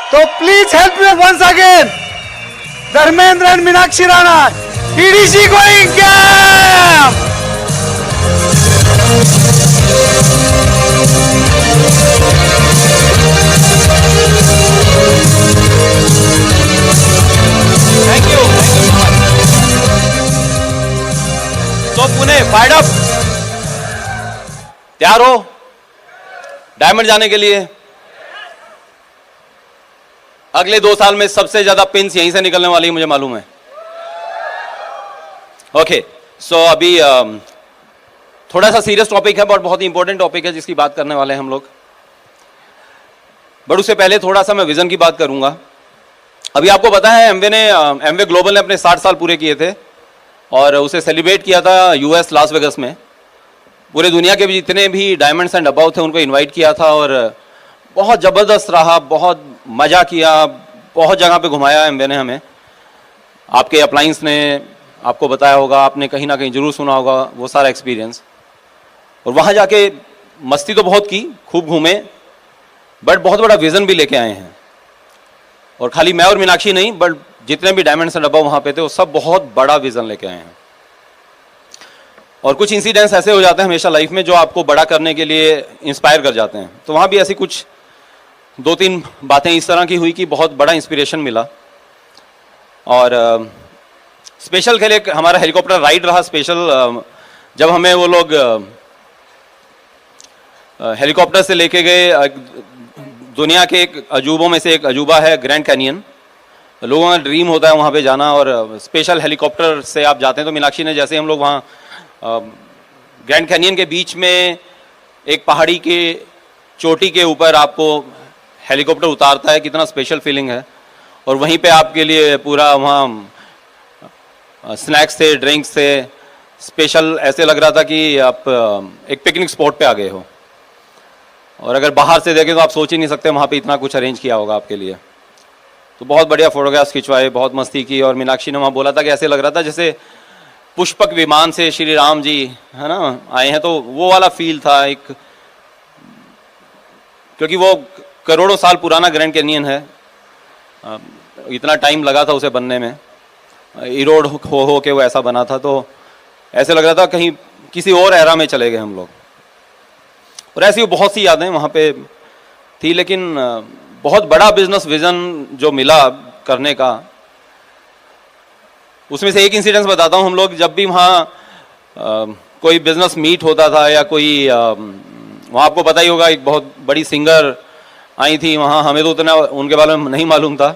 तो please help me once again, Dharmendra and Meenakshi Rana, EDC going camp. Thank you so much. तो Pune FIDE up, तैयार हो diamond जाने के लिए? अगले 2 साल में सबसे ज्यादा पिंस यहीं से निकलने वाली है, मुझे मालूम है। ओके, सो अभी थोड़ा सा सीरियस टॉपिक है, बट बहुत ही इंपॉर्टेंट टॉपिक है जिसकी बात करने वाले हैं हम लोग। बट उससे पहले थोड़ा सा मैं विजन की बात करूंगा। अभी आपको पता है एमवे ग्लोबल ने अपने 60 साल पूरे किए थे और उसे सेलिब्रेट किया था यूएस लास वेगस में। पूरे दुनिया के भी जितने भी डायमंड्स एंड अबव थे उनको इनवाइट किया था और बहुत ज़बरदस्त रहा, बहुत मज़ा किया, बहुत जगह पे घुमाया एमवे ने हमें। आपके अप्लायंस ने आपको बताया होगा, आपने कहीं ना कहीं जरूर सुना होगा वो सारा एक्सपीरियंस। और वहाँ जाके मस्ती तो बहुत की, खूब घूमे, बट बहुत बड़ा विज़न भी लेके आए हैं। और खाली मैं और मीनाक्षी नहीं, बट जितने भी डायमंड्स एंड अबव वहाँ पे थे वो सब बहुत बड़ा विज़न लेके आए हैं। और कुछ इंसिडेंट्स ऐसे हो जाते हैं हमेशा लाइफ में जो आपको बड़ा करने के लिए इंस्पायर कर जाते हैं। तो वहाँ भी ऐसी कुछ 2-3 बातें इस तरह की हुई कि बहुत बड़ा इंस्पिरेशन मिला। और स्पेशल खेल एक हमारा हेलीकॉप्टर राइड रहा स्पेशल, जब हमें वो लोग हेलीकॉप्टर से लेके गए। दुनिया के एक अजूबों में से एक अजूबा है ग्रैंड कैनियन। लोगों का ड्रीम होता है वहाँ पे जाना और स्पेशल हेलीकॉप्टर से आप जाते हैं। तो मीनाक्षी ने जैसे हम लोग वहाँ ग्रैंड कैनियन के बीच में एक पहाड़ी के चोटी के ऊपर आपको हेलीकॉप्टर उतारता है, कितना स्पेशल फीलिंग है। और वहीं पे आपके लिए पूरा वहाँ स्नैक्स थे, ड्रिंक्स थे, स्पेशल ऐसे लग रहा था कि आप एक पिकनिक स्पॉट पे आ गए हो। और अगर बाहर से देखें तो आप सोच ही नहीं सकते वहाँ पे इतना कुछ अरेंज किया होगा आपके लिए। तो बहुत बढ़िया फोटोग्राफ्स खिंचवाए, बहुत मस्ती की। और मीनाक्षी ने वहाँ बोला था कि ऐसे लग रहा था जैसे पुष्पक विमान से श्री राम जी है ना आए हैं, तो वो वाला फील था एक, क्योंकि वो करोड़ों साल पुराना ग्रैंड कैनियन है। इतना टाइम लगा था उसे बनने में, इरोड हो के वो ऐसा बना था। तो ऐसे लग रहा था कहीं किसी और एरा में चले गए हम लोग। और ऐसी बहुत सी यादें वहाँ पे थी। लेकिन बहुत बड़ा बिजनेस विजन जो मिला करने का, उसमें से एक इंसिडेंस बताता हूँ। हम लोग जब भी वहाँ कोई बिजनेस मीट होता था या कोई वहाँ आपको पता ही होगा एक बहुत बड़ी सिंगर आई थी वहाँ, हमें तो उतना उनके बारे में नहीं मालूम था।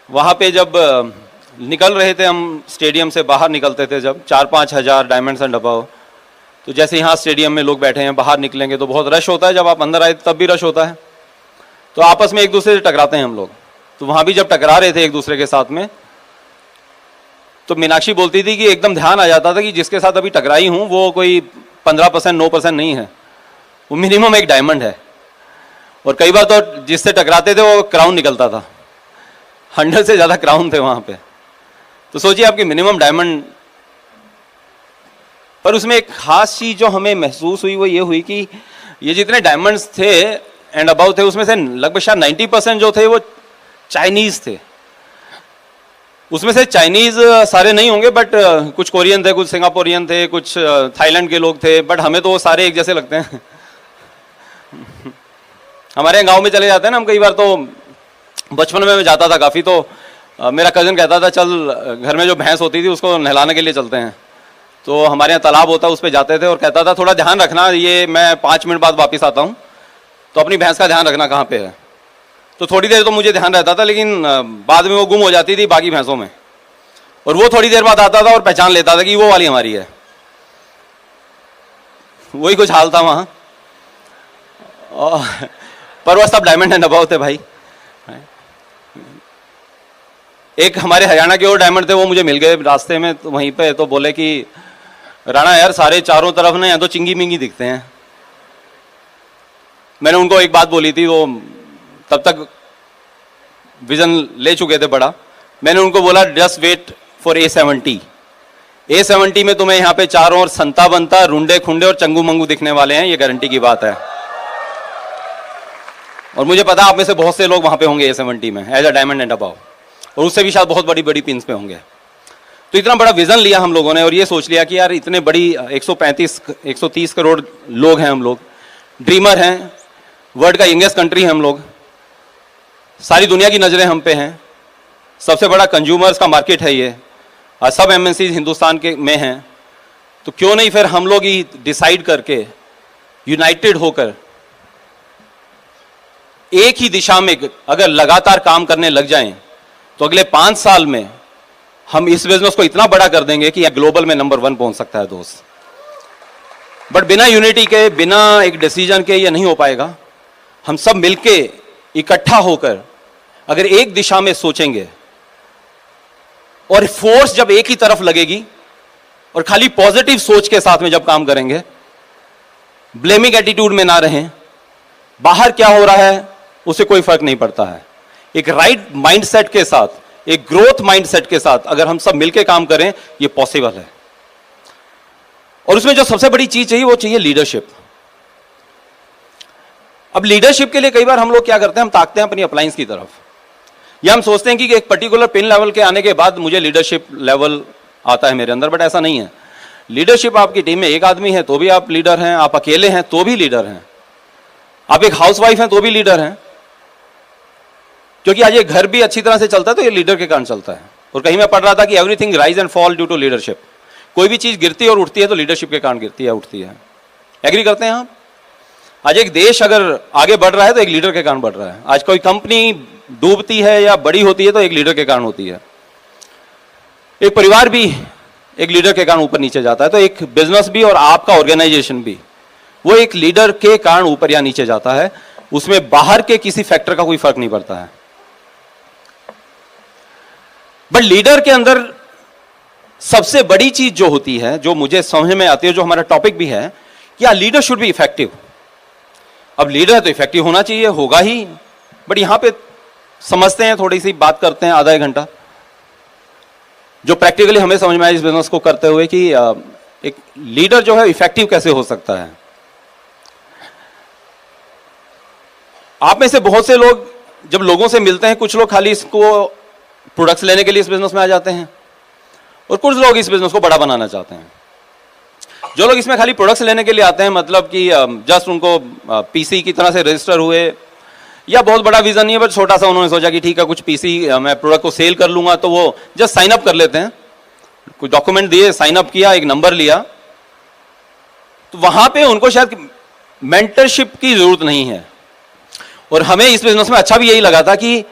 वहाँ पे जब निकल रहे थे हम स्टेडियम से बाहर निकलते थे, जब 4-5 हज़ार डायमंड्स एंड अबव, तो जैसे यहाँ स्टेडियम में लोग बैठे हैं, बाहर निकलेंगे तो बहुत रश होता है। जब आप अंदर आए तब भी रश होता है, तो आपस में एक दूसरे से टकराते हैं हम लोग। तो वहाँ भी जब टकरा रहे थे एक दूसरे के साथ में, तो मीनाक्षी बोलती थी कि एकदम ध्यान आ जाता था कि जिसके साथ अभी टकराई हूँ वो कोई 15% 9% नहीं है, वो मिनिमम एक डायमंड है। और कई बार तो जिससे टकराते थे वो क्राउन निकलता था, 100 से ज़्यादा क्राउन थे वहाँ पे। तो सोचिए आपकी मिनिमम डायमंड। पर उसमें एक खास चीज़ जो हमें महसूस हुई वो ये हुई कि ये जितने डायमंड्स थे एंड अबाउ थे, उसमें से लगभग शायद 90% जो थे वो चाइनीज़ थे। उसमें से चाइनीज़ सारे नहीं होंगे, बट कुछ कोरियन थे, कुछ सिंगापुरियन थे, कुछ थाईलैंड के लोग थे, बट हमें तो वो सारे एक जैसे लगते हैं। हमारे यहाँ गाँव में चले जाते हैं ना हम, कई बार तो बचपन में मैं जाता था काफ़ी, तो मेरा कज़न कहता था चल घर में जो भैंस होती थी उसको नहलाने के लिए चलते हैं। तो हमारे यहाँ तालाब होता उस पर जाते थे और कहता था थोड़ा ध्यान रखना, ये मैं 5 मिनट बाद वापस आता हूँ, तो अपनी भैंस का ध्यान रखना कहाँ पे है। तो थोड़ी देर तो मुझे ध्यान रहता था, लेकिन बाद में वो गुम हो जाती थी बाकी भैंसों में, और वो थोड़ी देर बाद आता था और पहचान लेता था कि वो वाली हमारी है। वही कुछ हाल था वहाँ। पर वो सब डायमंड एंड अबव थे भाई। एक हमारे हरियाणा के और डायमंड थे, वो मुझे मिल गए रास्ते में तो वहीं पे, तो बोले कि राणा यार सारे चारों तरफ ना यहाँ तो चिंगी मिंगी दिखते हैं। मैंने उनको एक बात बोली थी, वो तब तक विजन ले चुके थे बड़ा। मैंने उनको बोला just wait for A70। A70 में तुम्हें यहाँ पे चारों ओर संता बनता, रुंडे खुंडे और चंगू मंगू दिखने वाले हैं, ये गारंटी की बात है। और मुझे पता आप में से बहुत से लोग वहां पे होंगे A70 में as a diamond and above, और उससे भी शायद बहुत बड़ी बड़ी पिंस पे होंगे। तो इतना बड़ा विजन लिया हम लोगों ने और ये सोच लिया कि यार इतने बड़ी 130 करोड़ लोग हैं हम लोग, ड्रीमर हैं, वर्ल्ड का यंगेस्ट कंट्री है हम लोग, सारी दुनिया की नज़रें हम पे हैं, सबसे बड़ा कंज्यूमर्स का मार्केट है ये, और सब MNCs हिंदुस्तान के में हैं, तो क्यों नहीं फिर हम लोग ही डिसाइड करके यूनाइटेड होकर एक ही दिशा में अगर लगातार काम करने लग जाएं तो अगले 5 साल में हम इस बिजनेस को इतना बड़ा कर देंगे कि यह ग्लोबल में नंबर 1 पहुंच सकता है दोस्त। बट बिना यूनिटी के, बिना एक डिसीजन के ये नहीं हो पाएगा। हम सब मिलके इकट्ठा होकर अगर एक दिशा में सोचेंगे और फोर्स जब एक ही तरफ लगेगी और खाली पॉजिटिव सोच के साथ में जब काम करेंगे, ब्लेमिंग एटीट्यूड में ना रहें, बाहर क्या हो रहा है उसे कोई फर्क नहीं पड़ता है, एक राइट माइंडसेट के साथ, एक ग्रोथ माइंडसेट के साथ अगर हम सब मिलके काम करें, ये पॉसिबल है। और उसमें जो सबसे बड़ी चीज चाहिए वो चाहिए लीडरशिप। अब लीडरशिप के लिए कई बार हम लोग क्या करते हैं, हम ताकते हैं अपनी अप्लायंस की तरफ, या हम सोचते हैं कि एक पर्टिकुलर पिन लेवल के आने के बाद मुझे लीडरशिप लेवल आता है मेरे अंदर, बट ऐसा नहीं है। लीडरशिप आपकी टीम में एक आदमी है तो भी आप लीडर हैं, आप अकेले हैं तो भी लीडर हैं, आप एक हाउसवाइफ हैं तो भी लीडर हैं, क्योंकि आज ये घर भी अच्छी तरह से चलता है तो ये लीडर के कारण चलता है। और कहीं मैं पढ़ रहा था कि everything rise and fall due to leadership, कोई भी चीज गिरती है और उठती है तो लीडरशिप के कारण गिरती है उठती है। एग्री करते हैं आप? आज एक देश अगर आगे बढ़ रहा है तो एक लीडर के कारण बढ़ रहा है। आज कोई कंपनी डूबती है या बड़ी होती है तो एक लीडर के कारण होती है। एक परिवार भी एक लीडर के कारण ऊपर नीचे जाता है, तो एक बिजनेस भी और आपका ऑर्गेनाइजेशन भी वो एक लीडर के कारण ऊपर या नीचे जाता है। उसमें बाहर के किसी फैक्टर का कोई फर्क नहीं पड़ता है। बट लीडर के अंदर सबसे बड़ी चीज जो होती है, जो मुझे समझ में आती है, जो हमारा टॉपिक भी है, कि लीडर शुड बी इफेक्टिव। अब लीडर है तो इफेक्टिव होना चाहिए, होगा ही, बट यहां पे समझते हैं, थोड़ी सी बात करते हैं आधा एक घंटा, जो प्रैक्टिकली हमें समझ में आया इस बिजनेस को करते हुए कि एक लीडर जो है इफेक्टिव कैसे हो सकता है। आप में से बहुत से लोग जब लोगों से मिलते हैं, कुछ लोग खाली इसको प्रोडक्ट्स लेने के लिए इस बिजनेस में आ जाते हैं और कुछ लोग इस बिजनेस को बड़ा बनाना चाहते हैं। जो लोग इसमें खाली प्रोडक्ट्स लेने के लिए आते हैं, मतलब कि जस्ट उनको पीसी की तरह से रजिस्टर हुए, या बहुत बड़ा विजन नहीं है बट छोटा सा उन्होंने सोचा कि ठीक है कुछ पीसी मैं प्रोडक्ट को सेल कर लूंगा, तो वो जस्ट साइन अप कर लेते हैं, कुछ डॉक्यूमेंट दिए, साइन अप किया, एक नंबर लिया, तो वहां पे उनको शायद मेंटरशिप की जरूरत नहीं है। और हमें इस बिजनेस में अच्छा भी यही लगा था कि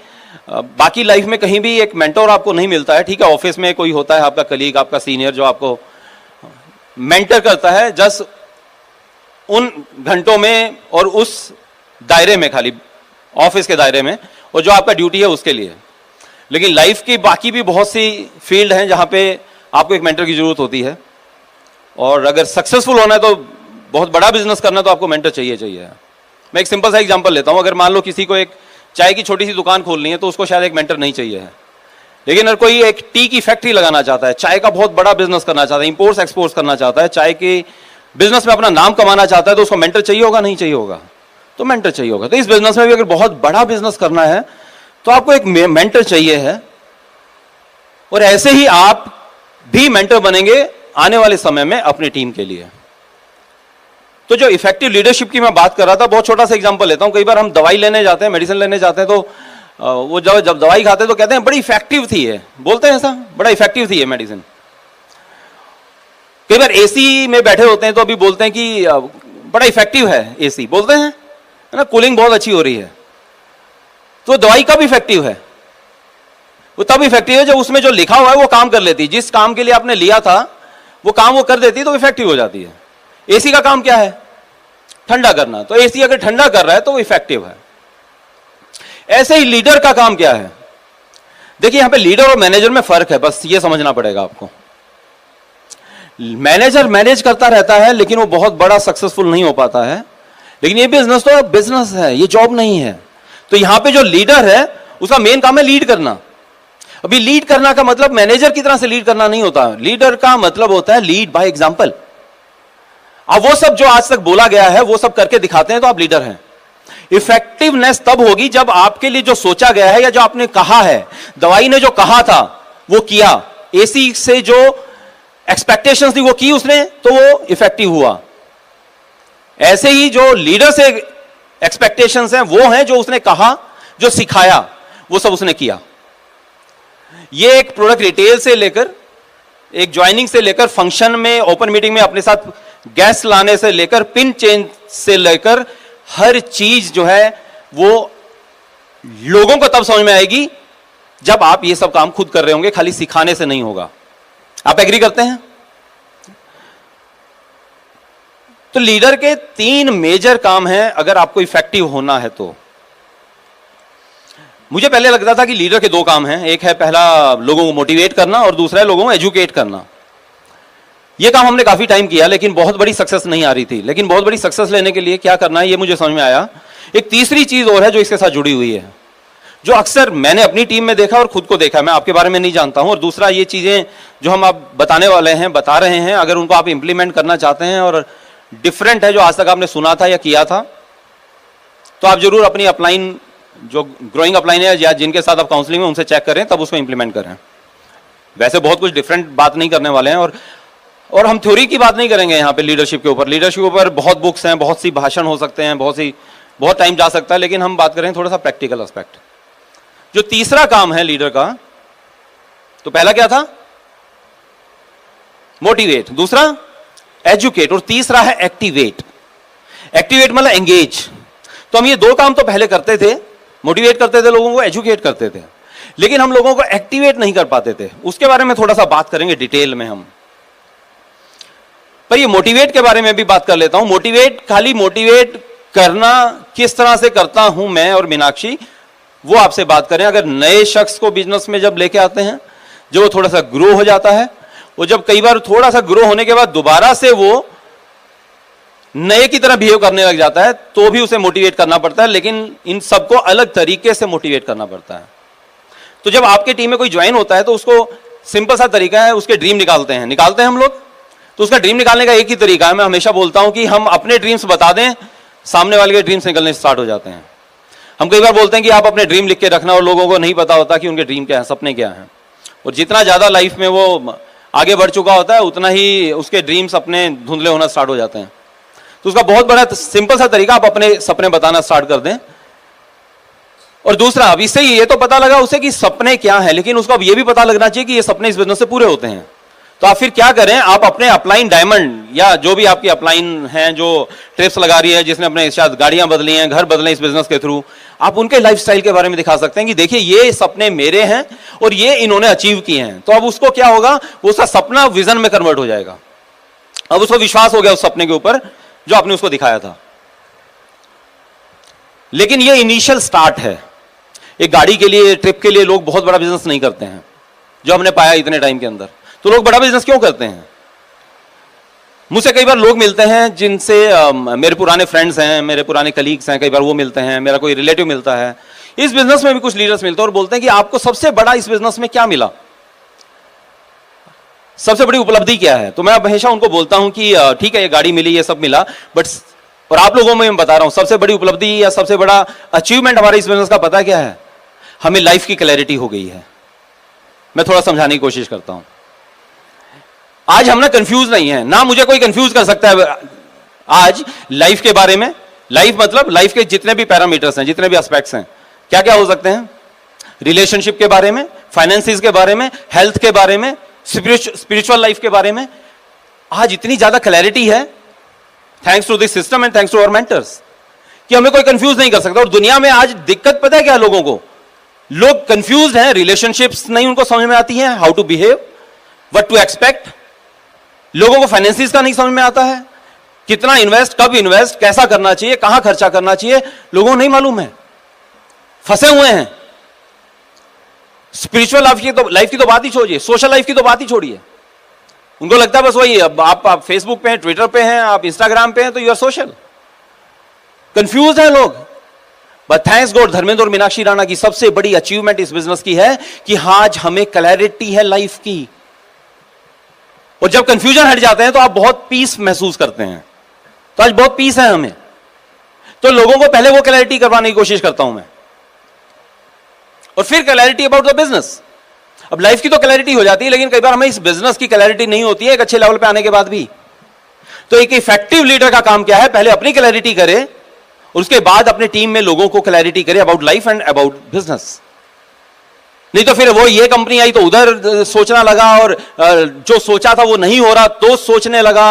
बाकी लाइफ में कहीं भी एक मेंटर आपको नहीं मिलता है। ठीक है, ऑफिस में कोई होता है आपका कलीग, आपका सीनियर, जो आपको मेंटर करता है जस्ट उन घंटों में और उस दायरे में, खाली ऑफिस के दायरे में, और जो आपका ड्यूटी है उसके लिए। लेकिन लाइफ की बाकी भी बहुत सी फील्ड हैं जहां पे आपको एक मेंटर की जरूरत होती है। और अगर सक्सेसफुल होना है तो, बहुत बड़ा बिजनेस करना है तो आपको मेंटर चाहिए। मैं एक सिंपल सा एग्जांपल लेता हूं। अगर मान लो किसी को एक चाय की छोटी सी दुकान खोलनी है तो उसको शायद एक मेंटर नहीं चाहिए है। लेकिन अगर कोई एक टी की फैक्ट्री लगाना चाहता है, चाय का बहुत बड़ा बिजनेस करना चाहता है, इंपोर्ट्स एक्सपोर्ट्स करना चाहता है, चाय के बिजनेस में अपना नाम कमाना चाहता है, तो उसको मेंटर चाहिए होगा नहीं चाहिए होगा? तो मेंटर चाहिए होगा। तो इस बिजनेस में भी अगर बहुत बड़ा बिजनेस करना है तो आपको एक मेंटर चाहिए है। और ऐसे ही आप भी मेंटर बनेंगे आने वाले समय में अपनी टीम के लिए। तो जो इफेक्टिव लीडरशिप की मैं बात कर रहा था, बहुत छोटा सा एग्जांपल लेता हूं। कई बार हम दवाई लेने जाते हैं, मेडिसिन लेने जाते हैं, तो वो जब दवाई खाते हैं तो कहते हैं बड़ी इफेक्टिव थी है, बोलते हैं ऐसा, बड़ा इफेक्टिव थी है मेडिसिन। कई बार एसी में बैठे होते हैं तो अभी बोलते हैं कि बड़ा इफेक्टिव है एसी, बोलते हैं है ना, कूलिंग बहुत अच्छी हो रही है। तो दवाई कब इफेक्टिव है? वो तब इफेक्टिव है जब उसमें जो लिखा हुआ है वो काम कर लेती है। जिस काम के लिए आपने लिया था वो काम वो कर देती है तो इफेक्टिव हो जाती है। एसी का काम क्या है? ठंडा करना। तो एसी अगर ठंडा कर रहा है तो वो इफेक्टिव है। ऐसे ही लीडर का काम क्या है? देखिए यहां पे लीडर और मैनेजर में फर्क है, बस ये समझना पड़ेगा आपको। मैनेजर मैनेज करता रहता है लेकिन वो बहुत बड़ा सक्सेसफुल नहीं हो पाता है। लेकिन ये बिजनेस तो बिजनेस है, ये जॉब नहीं है। तो यहां पे जो लीडर है उसका मेन काम है लीड करना। अभी लीड करना का मतलब मैनेजर की तरह से लीड करना नहीं होता। लीडर का मतलब होता है लीड बाय एग्जांपल। अब वो सब जो आज तक बोला गया है वो सब करके दिखाते हैं तो आप लीडर हैं। इफेक्टिवनेस तब होगी जब आपके लिए जो सोचा गया है या जो आपने कहा है, दवाई ने जो कहा था वो किया, एसी से जो एक्सपेक्टेशंस थी वो की उसने, तो वो इफेक्टिव हुआ। ऐसे ही जो लीडर से एक्सपेक्टेशंस हैं वो हैं जो उसने कहा, जो सिखाया, वो सब उसने किया। ये एक प्रोडक्ट रिटेल से लेकर, एक ज्वाइनिंग से लेकर, फंक्शन में, ओपन मीटिंग में अपने साथ गेस्ट लाने से लेकर, पिन चेंज से लेकर, हर चीज जो है वो लोगों को तब समझ में आएगी जब आप ये सब काम खुद कर रहे होंगे, खाली सिखाने से नहीं होगा। आप एग्री करते हैं? तो लीडर के 3 मेजर काम हैं अगर आपको इफेक्टिव होना है तो। मुझे पहले लगता था कि लीडर के 2 काम हैं, एक है पहला लोगों को मोटिवेट करना और दूसरा है लोगों को एजुकेट करना। यह काम हमने काफी टाइम किया लेकिन बहुत बड़ी सक्सेस नहीं आ रही थी। लेकिन बहुत बड़ी सक्सेस लेने के लिए क्या करना है ये मुझे समझ में आया। एक तीसरी चीज और है जो इसके साथ जुड़ी हुई है, जो अक्सर मैंने अपनी टीम में देखा और खुद को देखा, मैं आपके बारे में नहीं जानता हूं। और दूसरा, ये चीजें जो हम आप बताने वाले हैं, बता रहे हैं, अगर उनको आप इंप्लीमेंट करना चाहते हैं और डिफरेंट है जो आज तक आपने सुना था या किया था, तो आप जरूर अपनी अपलाइन, जो ग्रोइंग अपलाइन है या जिनके साथ आप काउंसलिंग में, उनसे चेक करें, तब उसको इंप्लीमेंट करें। वैसे बहुत कुछ डिफरेंट बात नहीं करने वाले हैं और हम थ्योरी की बात नहीं करेंगे यहाँ पे लीडरशिप के ऊपर। लीडरशिप के ऊपर बहुत बुक्स हैं, बहुत सी भाषण हो सकते हैं, बहुत टाइम जा सकता है, लेकिन हम बात करें थोड़ा सा प्रैक्टिकल एस्पेक्ट। जो तीसरा काम है लीडर का, तो पहला क्या था? मोटिवेट, दूसरा एजुकेट और तीसरा है एक्टिवेट। एक्टिवेट मतलब एंगेज। तो हम ये 2 काम तो पहले करते थे, मोटिवेट करते थे लोगों को, एजुकेट करते थे, लेकिन हम लोगों को एक्टिवेट नहीं कर पाते थे। उसके बारे में थोड़ा सा बात करेंगे डिटेल में हम। पर ये मोटिवेट के बारे में भी बात कर लेता हूं। मोटिवेट, खाली मोटिवेट करना किस तरह से करता हूं मैं और मीनाक्षी, वो आपसे बात करें। अगर नए शख्स को बिजनेस में जब लेके आते हैं, जो वो थोड़ा सा ग्रो हो जाता है, वो जब कई बार थोड़ा सा ग्रो होने के बाद दोबारा से वो नए की तरह बिहेव करने लग जाता है, तो भी उसे मोटिवेट करना पड़ता है, लेकिन इन सबको अलग तरीके से मोटिवेट करना पड़ता है। तो जब आपके टीम में कोई ज्वाइन होता है तो उसको सिंपल सा तरीका है, उसके ड्रीम निकालते हैं हम लोग। तो उसका ड्रीम निकालने का एक ही तरीका है, मैं हमेशा बोलता हूं कि हम अपने ड्रीम्स बता दें, सामने वाले के ड्रीम्स निकलने स्टार्ट हो जाते हैं। हम कई बार बोलते हैं कि आप अपने ड्रीम लिख के रखना, और लोगों को नहीं पता होता कि उनके ड्रीम क्या है, सपने क्या हैं। और जितना ज्यादा लाइफ में वो आगे बढ़ चुका होता है, उतना ही उसके ड्रीम्स अपने धुंधले होना स्टार्ट हो जाते हैं। तो उसका बहुत बड़ा सिंपल सा तरीका, आप अपने सपने बताना स्टार्ट कर दें। और दूसरा, अब इससे ये तो पता लगा उसे कि सपने क्या है, लेकिन उसको अब ये भी पता लगना चाहिए कि ये सपने इस बिजनेस से पूरे होते हैं। तो आप फिर क्या करें, आप अपने अपलाइन डायमंड या जो भी आपकी अपलाइन हैं, जो ट्रिप्स लगा रही है, जिसने अपने शायद गाड़ियां बदली हैं, घर बदले इस बिजनेस के थ्रू, आप उनके लाइफस्टाइल के बारे में दिखा सकते हैं कि देखिए ये सपने मेरे हैं और ये इन्होंने अचीव किए हैं। तो अब उसको क्या होगा, वो उसका सपना विजन में कन्वर्ट हो जाएगा। अब उसको विश्वास हो गया उस सपने के ऊपर जो आपने उसको दिखाया था। लेकिन ये इनिशियल स्टार्ट है। एक गाड़ी के लिए, ट्रिप के लिए लोग बहुत बड़ा बिजनेस नहीं करते हैं, जो हमने पाया इतने टाइम के अंदर। तो लोग बड़ा बिजनेस क्यों करते हैं? मुझसे कई बार लोग मिलते हैं जिनसे मेरे पुराने फ्रेंड्स हैं, मेरे पुराने कलीग्स हैं, कई बार वो मिलते हैं, मेरा कोई रिलेटिव मिलता है, इस बिजनेस में भी कुछ लीडर्स मिलते हैं और बोलते हैं कि आपको सबसे बड़ा इस बिजनेस में क्या मिला, सबसे बड़ी उपलब्धि क्या है? तो मैं हमेशा उनको बोलता हूं कि ठीक है ये गाड़ी मिली, ये सब मिला, बट और आप लोगों में मैं बता रहा हूं सबसे बड़ी उपलब्धि या सबसे बड़ा अचीवमेंट हमारे इस बिजनेस का पता क्या है? हमें लाइफ की क्लैरिटी हो गई है। मैं थोड़ा समझाने की कोशिश करता हूं। आज हम ना कंफ्यूज नहीं है, ना मुझे कोई कंफ्यूज कर सकता है आज लाइफ के बारे में। लाइफ मतलब लाइफ के जितने भी पैरामीटर्स हैं, जितने भी एस्पेक्ट्स हैं, क्या क्या हो सकते हैं, रिलेशनशिप के बारे में, फाइनेंसिस के बारे में, हेल्थ के बारे में, स्पिरिचुअल लाइफ के बारे में। आज इतनी ज्यादा क्लैरिटी है thanks to this system and thanks to our mentors कि हमें कोई कंफ्यूज नहीं कर सकता। और दुनिया में आज दिक्कत पता है क्या लोगों को? लोग कंफ्यूज हैं, रिलेशनशिप्स नहीं उनको समझ में आती हैं, how to behave, what to expect. लोगों को फाइनेंसिस का नहीं समझ में आता है, कितना इन्वेस्ट, कब इन्वेस्ट, कैसा करना चाहिए, कहां खर्चा करना चाहिए, लोगों को नहीं मालूम है, फंसे हुए हैं। स्पिरिचुअल लाइफ की तो बात ही छोड़िए, सोशल लाइफ की तो बात ही छोड़िए। उनको लगता है बस वही, अब आप फेसबुक पे हैं, ट्विटर पे हैं, आप इंस्टाग्राम पे हैं, तो यू आर सोशल। कंफ्यूज हैं लोग। बट थैंक्स गॉड, धर्मेंद्र और मीनाक्षी राणा की सबसे बड़ी अचीवमेंट इस बिजनेस की है कि आज हमें क्लैरिटी है लाइफ की। और जब कंफ्यूजन हट जाते हैं तो आप बहुत पीस महसूस करते हैं। तो आज बहुत पीस है हमें। तो लोगों को पहले वो क्लैरिटी करवाने की कोशिश करता हूं मैं, और फिर क्लैरिटी अबाउट द बिजनेस। अब लाइफ की तो क्लैरिटी हो जाती है, लेकिन कई बार हमें इस बिजनेस की क्लैरिटी नहीं होती है एक अच्छे लेवल पे आने के बाद भी। तो एक इफेक्टिव लीडर का काम क्या है, पहले अपनी क्लैरिटी करे और उसके बाद अपने टीम में लोगों को क्लैरिटी करे about life and about business. नहीं तो फिर वो ये कंपनी आई तो उधर सोचना लगा, और जो सोचा था वो नहीं हो रहा तो सोचने लगा।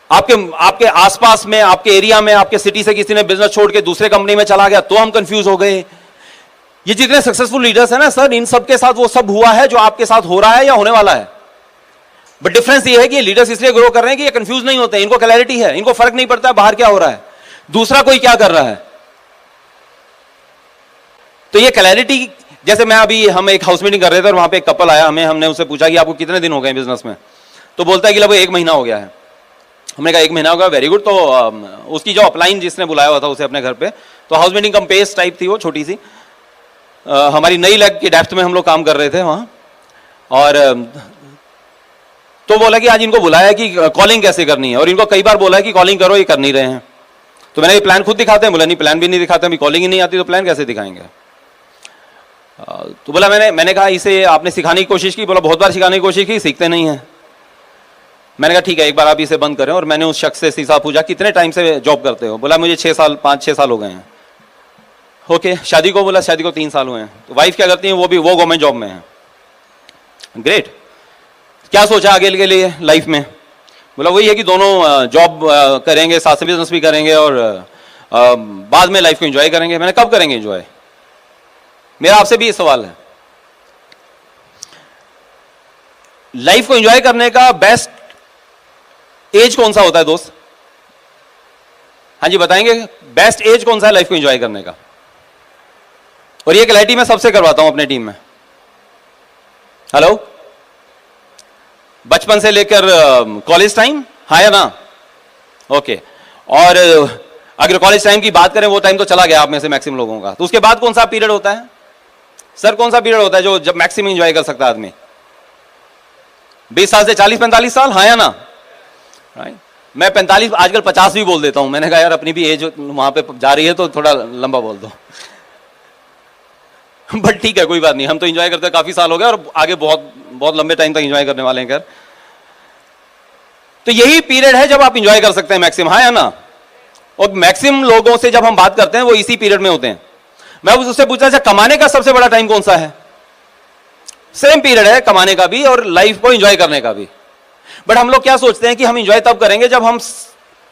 आपके आसपास में, आपके एरिया में, आपके सिटी से किसी ने बिजनेस छोड़ के दूसरे कंपनी में चला गया तो हम कंफ्यूज हो गए। ये जितने सक्सेसफुल लीडर्स हैं ना सर, इन सब के साथ वो सब हुआ है जो आपके साथ हो रहा है या होने वाला है। बट डिफरेंस ये है कि लीडर्स इसलिए ग्रो कर रहे हैं कि ये कंफ्यूज नहीं होते, इनको क्लैरिटी है, इनको फर्क नहीं पड़ता बाहर क्या हो रहा है, दूसरा कोई क्या कर रहा है। तो ये क्लैरिटी, जैसे मैं अभी, हम एक हाउस मीटिंग कर रहे थे और वहां पे एक कपल आया, हमने उससे पूछा कि आपको कितने दिन हो गए बिजनेस में, तो बोलता है कि लगभग 1 महीना हो गया है। हमने कहा 1 महीना हो गया, वेरी गुड। तो उसकी जो अपलाइन जिसने बुलाया हुआ था उसे अपने घर पे, तो हाउस मीटिंग कम पेस टाइप थी वो, छोटी सी, हमारी नई लेग की डेप्थ में हम लोग काम कर रहे थे वहां। और तो बोला कि आज इनको बुलाया कि कॉलिंग कैसे करनी है, और इनको कई बार बोला है कि कॉलिंग करो, ये कर नहीं रहे हैं। तो मैंने ये प्लान खुद दिखाते हैं, बोला नहीं प्लान भी नहीं दिखाते, अभी कॉलिंग ही नहीं आती तो प्लान कैसे दिखाएंगे। तो बोला मैंने कहा इसे आपने सिखाने की कोशिश की, बोला बहुत बार सिखाने की कोशिश की, सीखते नहीं है। मैंने कहा ठीक है, एक बार आप इसे बंद करें। और मैंने उस शख्स से सीधा पूछा कितने टाइम से जॉब करते हो, बोला मुझे 5-6 साल हो गए हैं। ओके, शादी को, बोला शादी को 3 साल हुए हैं। तो वाइफ क्या करती है, वो गवर्नमेंट जॉब में है। ग्रेट, क्या सोचा आगे के लिए लाइफ में, बोला वही है कि दोनों जॉब करेंगे, साथ में बिजनेस भी करेंगे और बाद में लाइफ को एंजॉय करेंगे। मैंने कब करेंगे एंजॉय, मेरा आपसे भी ये सवाल है। लाइफ को एंजॉय करने का बेस्ट एज कौन सा होता है दोस्त? हाँ जी बताएंगे, बेस्ट एज कौन सा है लाइफ को एंजॉय करने का? और ये क्लैरिटी मैं सबसे करवाता हूं अपने टीम में। हेलो, बचपन से लेकर कॉलेज टाइम, हाँ या ना? ओके। और अगर कॉलेज टाइम की बात करें, वो टाइम तो चला गया आप में से मैक्सिमम लोगों का, तो उसके बाद कौन सा पीरियड होता है सर, कौन सा पीरियड होता है जो जब मैक्सिमम एंजॉय कर सकता है आदमी? 20 साल से 40-45 साल, हाँ या ना? मैं 45, आजकल 50 भी बोल देता हूं। मैंने कहा यार अपनी भी एज वहां पे जा रही है तो थोड़ा लंबा बोल दो। बट ठीक है, कोई बात नहीं, हम तो एंजॉय करते काफी साल हो गए और आगे बहुत बहुत लंबे टाइम तक एंजॉय करने वाले हैं। कर तो यही पीरियड है जब आप एंजॉय कर सकते हैं मैक्सिमम, हाँ या ना? और मैक्सिमम लोगों से जब हम बात करते हैं वो इसी पीरियड में होते हैं। मैं उससे पूछा अच्छा कमाने का सबसे बड़ा टाइम कौन सा है? सेम पीरियड है कमाने का भी और लाइफ को एंजॉय करने का भी। बट हम लोग क्या सोचते हैं कि हम एंजॉय तब करेंगे जब हम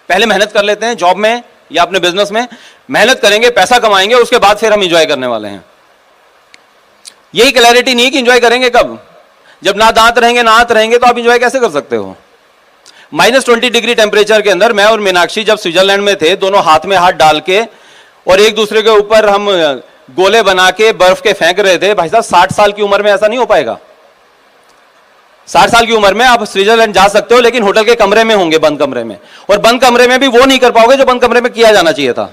पहले मेहनत कर लेते हैं, जॉब में या अपने बिजनेस में मेहनत करेंगे, पैसा कमाएंगे, उसके बाद फिर हम एंजॉय करने वाले हैं। यही क्लैरिटी नहीं कि एंजॉय करेंगे कब, जब ना दांत रहेंगे ना हाथ रहेंगे तो आप एंजॉय कैसे कर सकते हो? -20 डिग्री टेम्परेचर के अंदर मैं और मीनाक्षी जब स्विट्जरलैंड में थे, दोनों हाथ में हाथ डाल के और एक दूसरे के ऊपर हम गोले बना के बर्फ के फेंक रहे थे। भाई साहब 60 साल की उम्र में ऐसा नहीं हो पाएगा। 60 साल की उम्र में आप स्विट्जरलैंड जा सकते हो, लेकिन होटल के कमरे में होंगे, बंद कमरे में, और बंद कमरे में भी वो नहीं कर पाओगे जो बंद कमरे में किया जाना चाहिए था।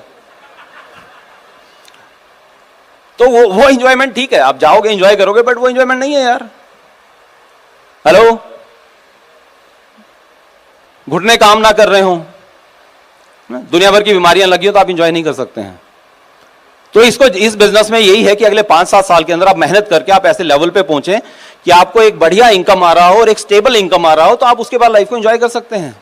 तो वो एंजॉयमेंट ठीक है, आप जाओगे एंजॉय करोगे, बट वो एंजॉयमेंट नहीं है यार। हेलो, घुटने काम ना कर रहे हो, दुनिया भर की बीमारियां लगी हो तो आप एंजॉय नहीं कर सकते हैं। तो इस बिजनेस में यही है कि अगले 5-7 साल के अंदर आप मेहनत करके आप ऐसे लेवल पे पहुंचे कि आपको एक बढ़िया इनकम आ रहा हो और एक स्टेबल इनकम आ रहा हो, तो आप उसके बाद लाइफ को एंजॉय कर सकते हैं।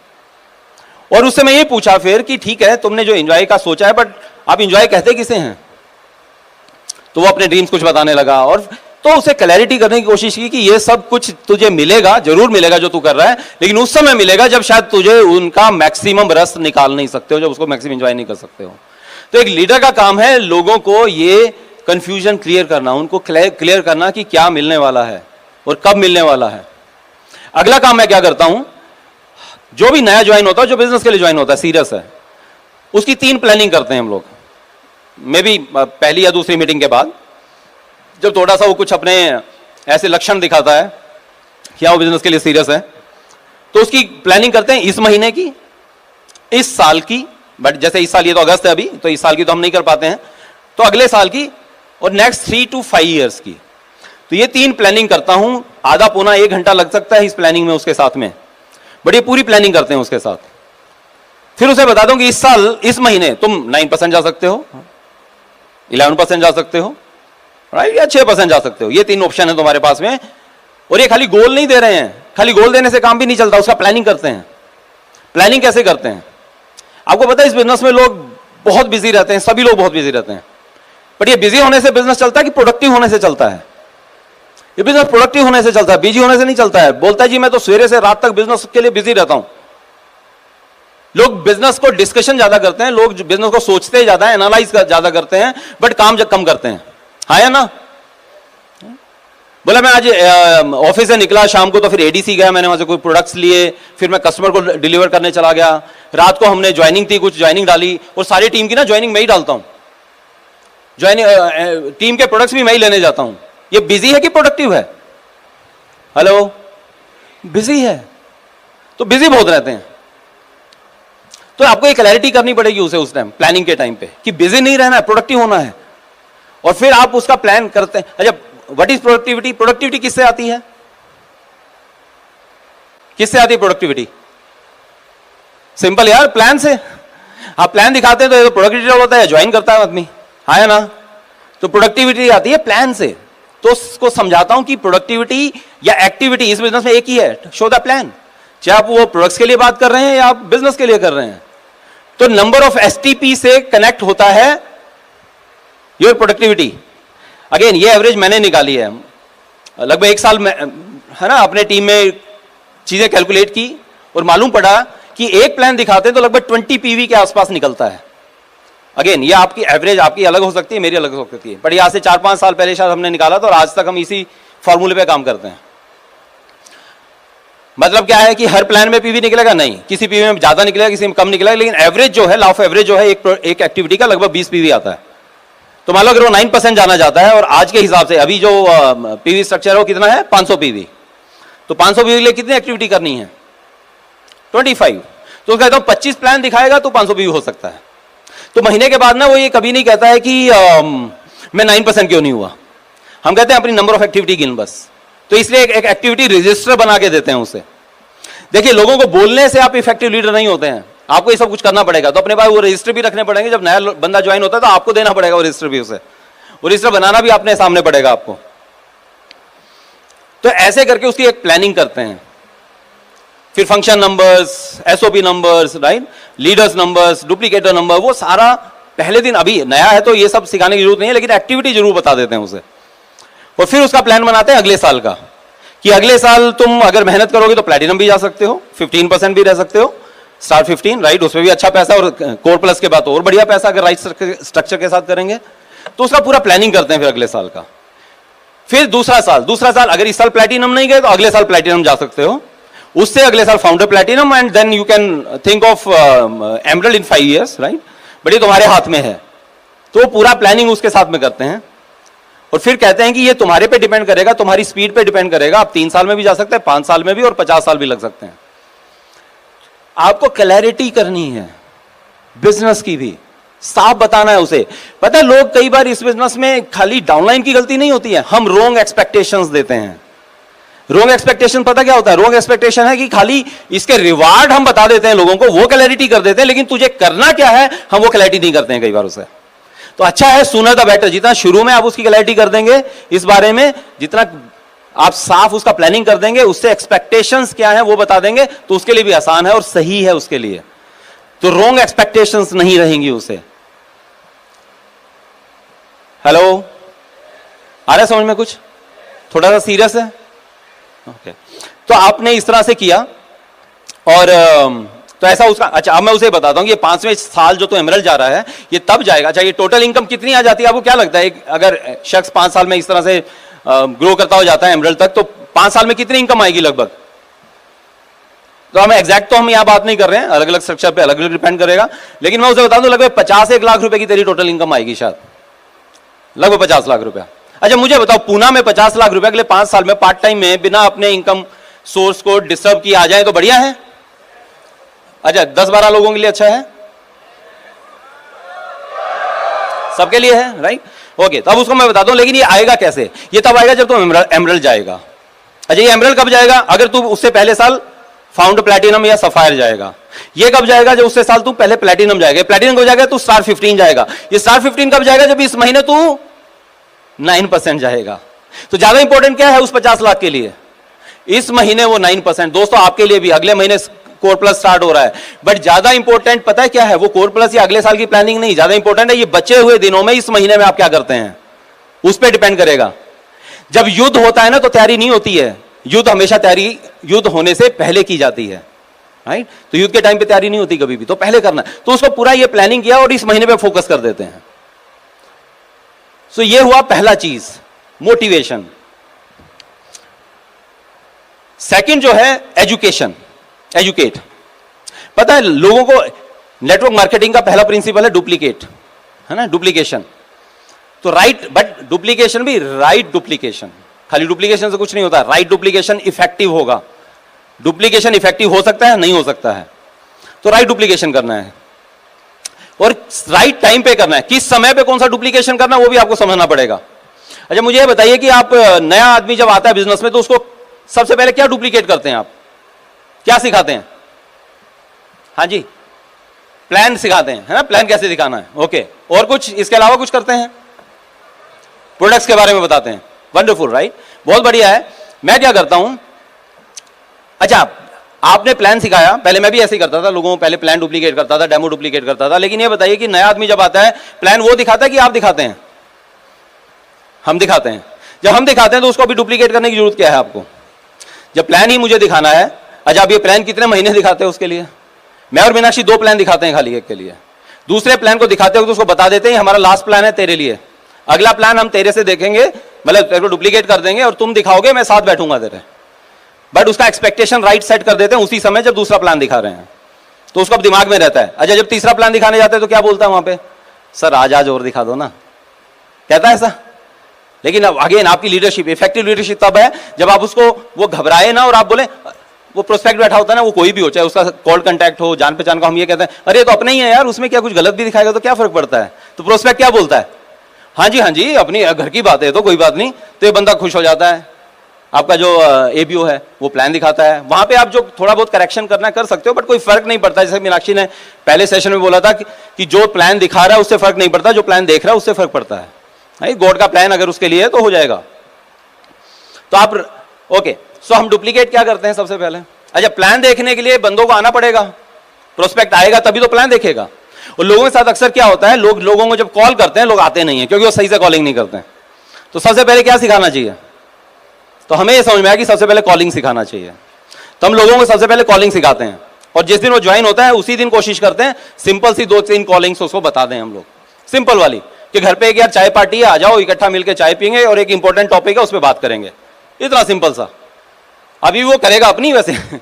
और उससे मैं ये पूछा फिर कि ठीक है तुमने जो एंजॉय का सोचा है, बट आप एंजॉय कहते किसे हैं? तो वो अपने ड्रीम्स कुछ बताने लगा, और तो उसे क्लैरिटी करने की कोशिश की कि ये सब कुछ तुझे मिलेगा, जरूर मिलेगा जो तू कर रहा है, लेकिन उस समय मिलेगा जब शायद तुझे उनका मैक्सिमम रस निकाल नहीं सकते हो, जब उसको मैक्सिमम एंजॉय नहीं कर सकते हो। तो एक लीडर का काम है लोगों को ये कंफ्यूजन क्लियर करना, उनको क्लियर करना कि क्या मिलने वाला है और कब मिलने वाला है। अगला काम मैं क्या करता हूं, जो भी नया ज्वाइन होता है, जो बिजनेस के लिए ज्वाइन होता है, सीरियस है, उसकी 3 प्लानिंग करते हैं हम लोग। मे भी पहली या दूसरी मीटिंग के बाद जब थोड़ा सा वो कुछ अपने ऐसे लक्षण दिखाता है कि वो बिजनेस के लिए सीरियस है, तो उसकी प्लानिंग करते हैं इस महीने की, इस साल की, बट जैसे इस साल ये तो अगस्त है अभी, तो इस साल की तो हम नहीं कर पाते हैं, तो अगले साल की और नेक्स्ट 3 to 5 ईयर्स की। तो ये 3 प्लानिंग करता हूं, आधा पौना 1 घंटा लग सकता है इस प्लानिंग में उसके साथ में, बट ये पूरी प्लानिंग करते हैं उसके साथ। फिर उसे बता दूं कि इस साल इस महीने तुम 9% जा सकते हो, 11% जा सकते हो, राइट, या 6% जा सकते हो। ये 3 ऑप्शन है तुम्हारे पास में। और ये खाली गोल नहीं दे रहे हैं, खाली गोल देने से काम भी नहीं चलता, उसका प्लानिंग करते हैं। प्लानिंग कैसे करते हैं? आपको पता है इस बिजनेस में लोग बहुत बिजी रहते हैं, सभी लोग बहुत बिजी रहते हैं, बट ये बिजी होने से बिजनेस चलता है कि प्रोडक्टिव होने से चलता है? ये बिजनेस प्रोडक्टिव होने से चलता है, बिजी होने से नहीं चलता है। बोलता है जी मैं तो सवेरे से रात तक बिजनेस के लिए बिजी रहता हूं। लोग बिजनेस को डिस्कशन ज्यादा करते हैं, लोग बिजनेस को सोचते ज्यादा है, एनालाइज ज्यादा करते हैं, बट काम कम करते हैं। हाँ या ना? बोला मैं आज ऑफिस से निकला शाम को, तो फिर एडीसी गया, मैंने वहां से कोई प्रोडक्ट्स लिए, फिर मैं कस्टमर को डिलीवर करने चला गया। रात को हमने ज्वाइनिंग थी, कुछ ज्वाइनिंग डाली, और सारी टीम की ना ज्वाइनिंग मैं ही डालता हूं, ज्वाइनिंग टीम के प्रोडक्ट्स भी मैं ही लेने जाता हूं। ये बिजी है कि प्रोडक्टिव है? हेलो, बिजी है, तो बिजी बहुत रहते हैं। तो आपको एक क्लैरिटी करनी पड़ेगी उसे उस टाइम, प्लानिंग के टाइम पे, कि बिजी नहीं रहना है, प्रोडक्टिव होना है। और फिर आप उसका प्लान करते हैं। अच्छा, व्हाट इज प्रोडक्टिविटी? प्रोडक्टिविटी किससे आती है? किससे आती है प्रोडक्टिविटी? सिंपल यार, प्लान से। आप प्लान दिखाते हैं तो ये तो प्रोडक्टिविटी होता है, ज्वाइन करता है आदमी, हाँ ना? तो प्रोडक्टिविटी आती है प्लान से। तो उसको समझाता हूं कि प्रोडक्टिविटी या एक्टिविटी इस बिजनेस में एक ही है, शो द प्लान। चाहे आप वो प्रोडक्ट्स के लिए बात कर रहे हैं या आप बिजनेस के लिए कर रहे हैं। तो नंबर ऑफ एसटीपी से कनेक्ट होता है योर प्रोडक्टिविटी। अगेन ये एवरेज मैंने निकाली है, लगभग 1 साल में, है ना, अपने टीम में चीजें कैलकुलेट की और मालूम पड़ा कि एक प्लान दिखाते हैं तो लगभग 20 पीवी के आसपास निकलता है। अगेन ये आपकी एवरेज, आपकी अलग हो सकती है, मेरी अलग हो सकती है, बट यहाँ से 4-5 साल पहले शायद हमने निकाला था और आज तक हम इसी फॉर्मूले पे काम करते हैं। मतलब क्या है कि हर प्लान में पीवी निकलेगा नहीं, किसी पीवी में ज्यादा निकलेगा, किसी में कम निकलेगा, लेकिन एवरेज जो है, लॉ ऑफ एवरेज जो है, एक एक्टिविटी का लगभग 20 पीवी आता है। तो मान लो अगर वो 9% जाना चाहता है और आज के हिसाब से अभी जो पीवी स्ट्रक्चर है वो कितना है? 500 पीवी। तो 500 पीवी के लिए कितनी एक्टिविटी करनी है? 25। तो कहता हूं 25 प्लान दिखाएगा तो 500 पीवी हो सकता है। तो महीने के बाद ना वो ये कभी नहीं कहता है कि मैं 9% क्यों नहीं हुआ। हम कहते हैं अपनी नंबर ऑफ एक्टिविटी गिन बस। तो इसलिए एक एक्टिविटी रजिस्टर बना के देते हैं उसे। देखिए, लोगों को बोलने से आप इफेक्टिव लीडर नहीं होते हैं, आपको ये सब कुछ करना पड़ेगा। तो अपने पास वो रजिस्टर भी रखने पड़ेंगे। जब नया बंदा ज्वाइन होता है तो आपको देना पड़ेगा वो रजिस्टर भी उसे, वो रजिस्टर बनाना भी अपने सामने पड़ेगा आपको। तो ऐसे करके उसकी एक प्लानिंग करते हैं। फिर function numbers, SOP numbers, right, leaders numbers, Duplicator number, वो सारा पहले दिन, अभी नया है तो ये सब सिखाने की जरूरत नहीं है, लेकिन एक्टिविटी जरूर बता देते हैं उसे। और फिर उसका प्लान बनाते हैं अगले साल का, कि अगले साल तुम अगर मेहनत करोगे तो प्लैटिनम भी जा सकते हो, 15% भी रह सकते हो, स्टार 15, राइट, उसमें भी अच्छा पैसा, और कोर प्लस के बाद और बढ़िया पैसा अगर राइट स्ट्रक्चर के साथ करेंगे। तो उसका पूरा प्लानिंग करते हैं फिर अगले साल का। फिर दूसरा साल अगर इस साल प्लैटिनम नहीं गए तो अगले साल प्लैटिनम जा सकते हो, उससे अगले साल founder platinum, and then you can think of emerald in 5 years, right. But ये तुम्हारे हाथ में है। तो पूरा प्लानिंग उसके साथ में करते हैं और फिर कहते हैं कि ये तुम्हारे पे डिपेंड करेगा, तुम्हारी स्पीड पे डिपेंड करेगा। आप 3 साल में भी जा सकते हैं, 5 साल में भी, और 50 साल भी लग सकते हैं। आपको क्लैरिटी करनी है, बिजनेस की भी साफ बताना है उसे। पता है, लोग कई बार इस बिजनेस में खाली डाउनलाइन की गलती नहीं होती है, हम रोंग एक्सपेक्टेशंस देते हैं। रोंग एक्सपेक्टेशन पता क्या होता है? रोंग एक्सपेक्टेशन है कि खाली इसके रिवार्ड हम बता देते हैं लोगों को, वो क्लैरिटी कर देते हैं, लेकिन तुझे करना क्या है हम वो क्लैरिटी नहीं करते हैं कई बार उसे। तो अच्छा है, सूनर द बेटर। जितना शुरू में आप उसकी क्लैरिटी कर देंगे इस बारे में, जितना आप साफ उसका प्लानिंग कर देंगे, उससे एक्सपेक्टेशंस क्या है वो बता देंगे, तो उसके लिए भी आसान है और सही है उसके लिए। तो रोंग एक्सपेक्टेशंस नहीं रहेंगी उसे। हेलो, आ रहा है समझ में कुछ? थोड़ा सा सीरियस है। ओके, तो आपने इस तरह से किया और तो ऐसा उसका, अच्छा अब मैं उसे बताता हूं कि ये 5वें साल जो तो एमरल्ड जा रहा है ये तब जाएगा। अच्छा, ये टोटल इनकम कितनी आ जाती है आपको क्या लगता है? अगर शख्स 5 साल में इस तरह से ग्रो करता हो जाता है एमरल्ड तक, तो 5 साल में कितनी इनकम आएगी लगभग? तो हम एग्जैक्ट तो हम यहां बात नहीं कर रहे हैं, अलग अलग स्ट्रक्चर पे अलग अलग डिपेंड करेगा, लेकिन मैं उसे बता दूं लगभग 50-1 लाख रुपए की तेरी टोटल इनकम आएगी, शायद लगभग 50 लाख रुपया। अच्छा मुझे बताओ, पूना में 50 लाख रुपए अगले 5 साल में पार्ट टाइम में बिना अपने इनकम सोर्स को डिस्टर्ब किए आ जाए तो बढ़िया है। अच्छा 10-12 लोगों के लिए अच्छा है, सबके लिए है, राइट। ओके, तब उसको मैं बताता हूं, लेकिन ये आएगा कैसे? ये तब आएगा जब तुम एमरल्ड जाएगा। अच्छा, ये एमरल्ड कब जाएगा? अगर तू उससे पहले साल फाउंड प्लैटिनम या सफायर जाएगा। ये कब जाएगा? जब उससे साल तू पहले प्लैटिनम जाएगा, प्लैटिनम हो जाएगा तो स्टार 15 जाएगा। ये स्टार 15 कब जाएगा? जब इस महीने तू 9% जाएगा। तो ज्यादा इंपॉर्टेंट क्या है उस 50 लाख के लिए? इस महीने वो 9%। दोस्तों आपके लिए भी अगले महीने कोर प्लस स्टार्ट हो रहा है, बट ज्यादा इंपॉर्टेंट पता है क्या है? वो कोर प्लस या अगले साल की प्लानिंग नहीं, ज्यादा इंपॉर्टेंट है ये बचे हुए दिनों में, इस महीने में आप क्या करते हैं, उस पर डिपेंड करेगा। जब युद्ध होता है ना तो तैयारी नहीं होती है, युद्ध हमेशा तैयारी युद्ध होने से पहले की जाती है, राइट? तो युद्ध के टाइम पे तैयारी नहीं होती कभी भी, तो पहले करना है। तो उसको पूरा ये प्लानिंग किया और इस महीने पे फोकस कर देते हैं। सो ये हुआ पहला चीज, मोटिवेशन। सेकंड जो है एजुकेशन, एजुकेट। पता है लोगों को नेटवर्क मार्केटिंग का पहला प्रिंसिपल है डुप्लीकेट, है ना, डुप्लीकेशन। तो राइट, बट डुप्लीकेशन भी राइट डुप्लीकेशन, खाली डुप्लीकेशन से कुछ नहीं होता। राइट डुप्लीकेशन इफेक्टिव होगा। डुप्लीकेशन इफेक्टिव हो सकता है, नहीं हो सकता है, तो राइट डुप्लीकेशन करना है और राइट टाइम पे करना है। किस समय पे कौन सा डुप्लीकेशन करना है वो भी आपको समझना पड़ेगा। अच्छा मुझे ये बताइए कि आप नया आदमी जब आता है बिजनेस में तो उसको सबसे पहले क्या डुप्लीकेट करते हैं? आप क्या सिखाते हैं? हाँ जी, प्लान सिखाते हैं, है ना, प्लान कैसे दिखाना है। ओके, और कुछ इसके अलावा कुछ करते हैं? प्रोडक्ट्स के बारे में बताते हैं। वंडरफुल, राइट, बहुत बढ़िया है। मैं क्या करता हूं, अच्छा आपने प्लान सिखाया, पहले मैं भी ऐसे ही करता था, लोगों को पहले प्लान डुप्लीकेट करता था, डेमो डुप्लीकेट करता था। लेकिन ये बताइए कि नया आदमी जब आता है प्लान वो दिखाता है कि आप दिखाते हैं? हम दिखाते हैं। जब हम दिखाते हैं तो उसको अभी डुप्लीकेट करने की जरूरत क्या है आपको? जब प्लान ही मुझे दिखाना है। अच्छा आप ये प्लान कितने महीने दिखाते हैं उसके लिए? मैं और मीनाक्षी 2 प्लान दिखाते हैं खाली एक के लिए। दूसरे प्लान को दिखाते हो तो उसको बता देते हैं हमारा लास्ट प्लान है तेरे लिए, अगला प्लान हम तेरे से देखेंगे, मतलब तेरे को डुप्लीकेट कर देंगे और तुम दिखाओगे, मैं साथ बैठूंगा तेरे। बट उसका एक्सपेक्टेशन राइट सेट कर देते हैं उसी समय जब दूसरा प्लान दिखा रहे हैं, तो उसको अब दिमाग में रहता है। अच्छा जब तीसरा प्लान दिखाने जाते हैं तो क्या बोलता है वहां पे? सर आज और दिखा दो ना, कहता है ऐसा। लेकिन अब अगेन आपकी लीडरशिप, इफेक्टिव लीडरशिप तब है जब आप उसको, वो घबराए ना और आप बोले, वो प्रोस्पेक्ट बैठा होता है ना, वो कोई भी हो, चाहे उसका कॉल कांटेक्ट हो, जान पहचान का, हम ये कहते हैं अरे तो अपने ही है यार, उसमें क्या कुछ गलत भी दिखाएगा तो क्या फर्क पड़ता है। तो प्रोस्पेक्ट क्या बोलता है? हाँ जी अपनी घर की बात है तो कोई बात नहीं। तो ये बंदा खुश हो जाता है। आपका जो एबीओ है वो प्लान दिखाता है, वहां पे आप जो थोड़ा बहुत करेक्शन करना है कर सकते हो, बट कोई फर्क नहीं पड़ता। जैसे मीनाक्षी ने पहले सेशन में बोला था कि जो प्लान दिखा रहा है उससे फर्क नहीं पड़ता, जो प्लान देख रहा है उससे फर्क पड़ता है। गॉड का प्लान अगर उसके लिए है तो हो जाएगा। तो आप ओके, सो हम डुप्लीकेट क्या करते हैं सबसे पहले? अच्छा प्लान देखने के लिए बंदों को आना पड़ेगा, प्रोस्पेक्ट आएगा तभी तो प्लान देखेगा। और लोगों के साथ अक्सर क्या होता है, लोगों को जब कॉल करते हैं लोग आते नहीं है क्योंकि वो सही से कॉलिंग नहीं करते हैं। तो सबसे पहले क्या सिखाना चाहिए? तो हमें ये समझ में आया कि सबसे पहले कॉलिंग सिखाना चाहिए। तो हम लोगों को सबसे पहले कॉलिंग सिखाते हैं और जिस दिन वो ज्वाइन होता है उसी दिन कोशिश करते हैं सिंपल सी 2-3 कॉलिंग्स उसको बता दें हम लोग, सिंपल वाली, कि घर पे एक यार चाय पार्टी है, आ जाओ इकट्ठा मिलकर चाय पियेंगे और एक इंपॉर्टेंट टॉपिक है उस पर बात करेंगे। इतना सिंपल सा। अभी वो करेगा अपनी वैसे है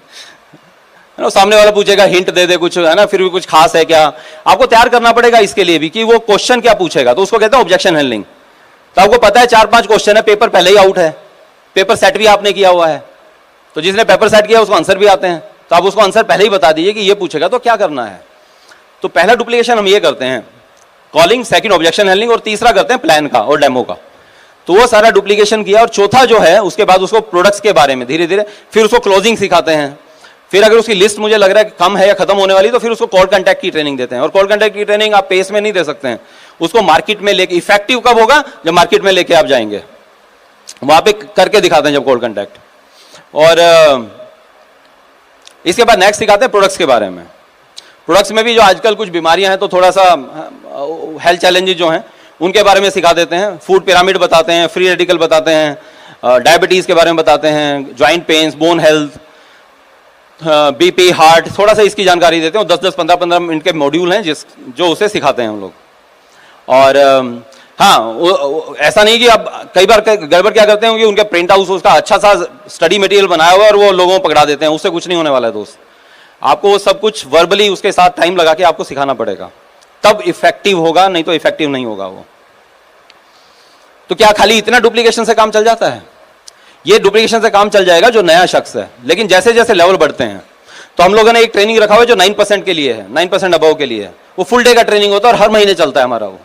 ना, सामने वाला पूछेगा हिंट दे दे कुछ, है ना, फिर भी कुछ खास है क्या, आपको तैयार करना पड़ेगा इसके लिए भी कि वो क्वेश्चन क्या पूछेगा। तो उसको कहते हैं ऑब्जेक्शन हैंडलिंग। तो आपको पता है 4-5 क्वेश्चन है, पेपर पहले ही आउट है, पेपर सेट भी आपने किया हुआ है, तो जिसने पेपर सेट किया उसको आंसर भी आते हैं, तो आप उसको आंसर पहले ही बता दीजिए कि ये पूछेगा तो क्या करना है। तो पहला डुप्लीकेशन हम ये करते हैं कॉलिंग, सेकंड ऑब्जेक्शन हैंडलिंग और तीसरा करते हैं प्लान का और डेमो का। तो वो सारा डुप्लीकेशन किया और चौथा जो है उसके बाद उसको प्रोडक्ट्स के बारे में धीरे धीरे, फिर उसको क्लोजिंग सिखाते हैं। फिर अगर उसकी लिस्ट मुझे लग रहा है कम है या खत्म होने वाली तो फिर उसको कॉल कांटेक्ट की ट्रेनिंग देते हैं। और कॉल कांटेक्ट की ट्रेनिंग आप पेस में नहीं दे सकते हैं, उसको मार्केट में लेके, इफेक्टिव कब होगा जब मार्केट में लेके आप जाएंगे, वहां पे करके दिखाते हैं जब कॉल कांटेक्ट। और इसके बाद नेक्स्ट सिखाते हैं प्रोडक्ट्स के बारे में। प्रोडक्ट्स में भी जो आजकल कुछ बीमारियां हैं तो थोड़ा सा हेल्थ चैलेंजेस जो हैं उनके बारे में सिखा देते हैं। फूड पिरामिड बताते हैं, फ्री रेडिकल बताते हैं, डायबिटीज के बारे में बताते हैं, joint pains, bone health, BP, heart, थोड़ा सा इसकी जानकारी देते हैं। 10-10, 15-15 मिनट के मॉड्यूल हैं जो उसे सिखाते हैं हम लोग। और हाँ, ऐसा नहीं कि अब कई बार गड़बड़ क्या करते हैं कि उनके प्रिंट आउट उसका अच्छा सा स्टडी मटेरियल बनाया हुआ है और वो लोगों को पकड़ा देते हैं, उससे कुछ नहीं होने वाला है दोस्त। आपको वो सब कुछ वर्बली उसके साथ टाइम लगा के आपको सिखाना पड़ेगा, तब इफेक्टिव होगा, नहीं तो इफेक्टिव नहीं होगा वो। तो क्या खाली इतना डुप्लीकेशन से काम चल जाता है? ये डुप्लीकेशन से काम चल जाएगा जो नया शख्स है, लेकिन जैसे जैसे लेवल बढ़ते हैं तो हम लोगों ने एक ट्रेनिंग रखा हुआ है जो 9% के लिए है, 9% अबव के लिए है। वो फुल डे का ट्रेनिंग होता है और हर महीने चलता है हमारा वो।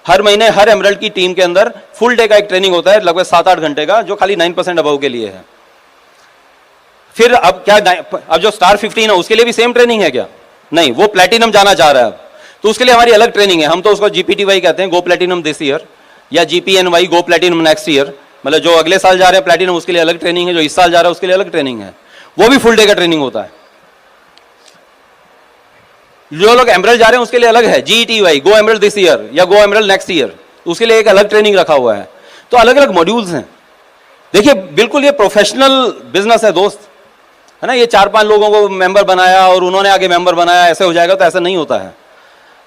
हर महीने हर एमरल्ड की टीम के अंदर फुल डे का एक ट्रेनिंग होता है लगभग 7-8 घंटे का, जो खाली 9% अबव के लिए है। फिर अब क्या, अब जो स्टार 15 है उसके लिए भी सेम ट्रेनिंग है क्या? नहीं, वो प्लेटिनम जाना चाह रहा है अब, तो उसके लिए हमारी अलग ट्रेनिंग है। हम तो उसको GPTY कहते हैं, गो प्लेटिनम दिस ईयर, या GPNY, गो प्लेटिनम नेक्स्ट ईयर। मतलब जो अगले साल जा रहे हैं प्लेटिनम उसके लिए अलग ट्रेनिंग है, जो इस साल जा रहा है उसके लिए अलग ट्रेनिंग है, वो भी फुल डे का ट्रेनिंग होता है। जो लोग एमरल्ड जा रहे हैं उसके लिए अलग है, GETY, go emerald this year या गो एमरल्ड नेक्स्ट ईयर, उसके लिए एक अलग ट्रेनिंग रखा हुआ है। तो अलग अलग मॉड्यूल्स हैं। देखिए बिल्कुल ये प्रोफेशनल बिजनेस है दोस्त, है ना। ये 4-5 लोगों को मेंबर बनाया और उन्होंने आगे मेंबर बनाया, ऐसे हो जाएगा, तो ऐसा नहीं होता है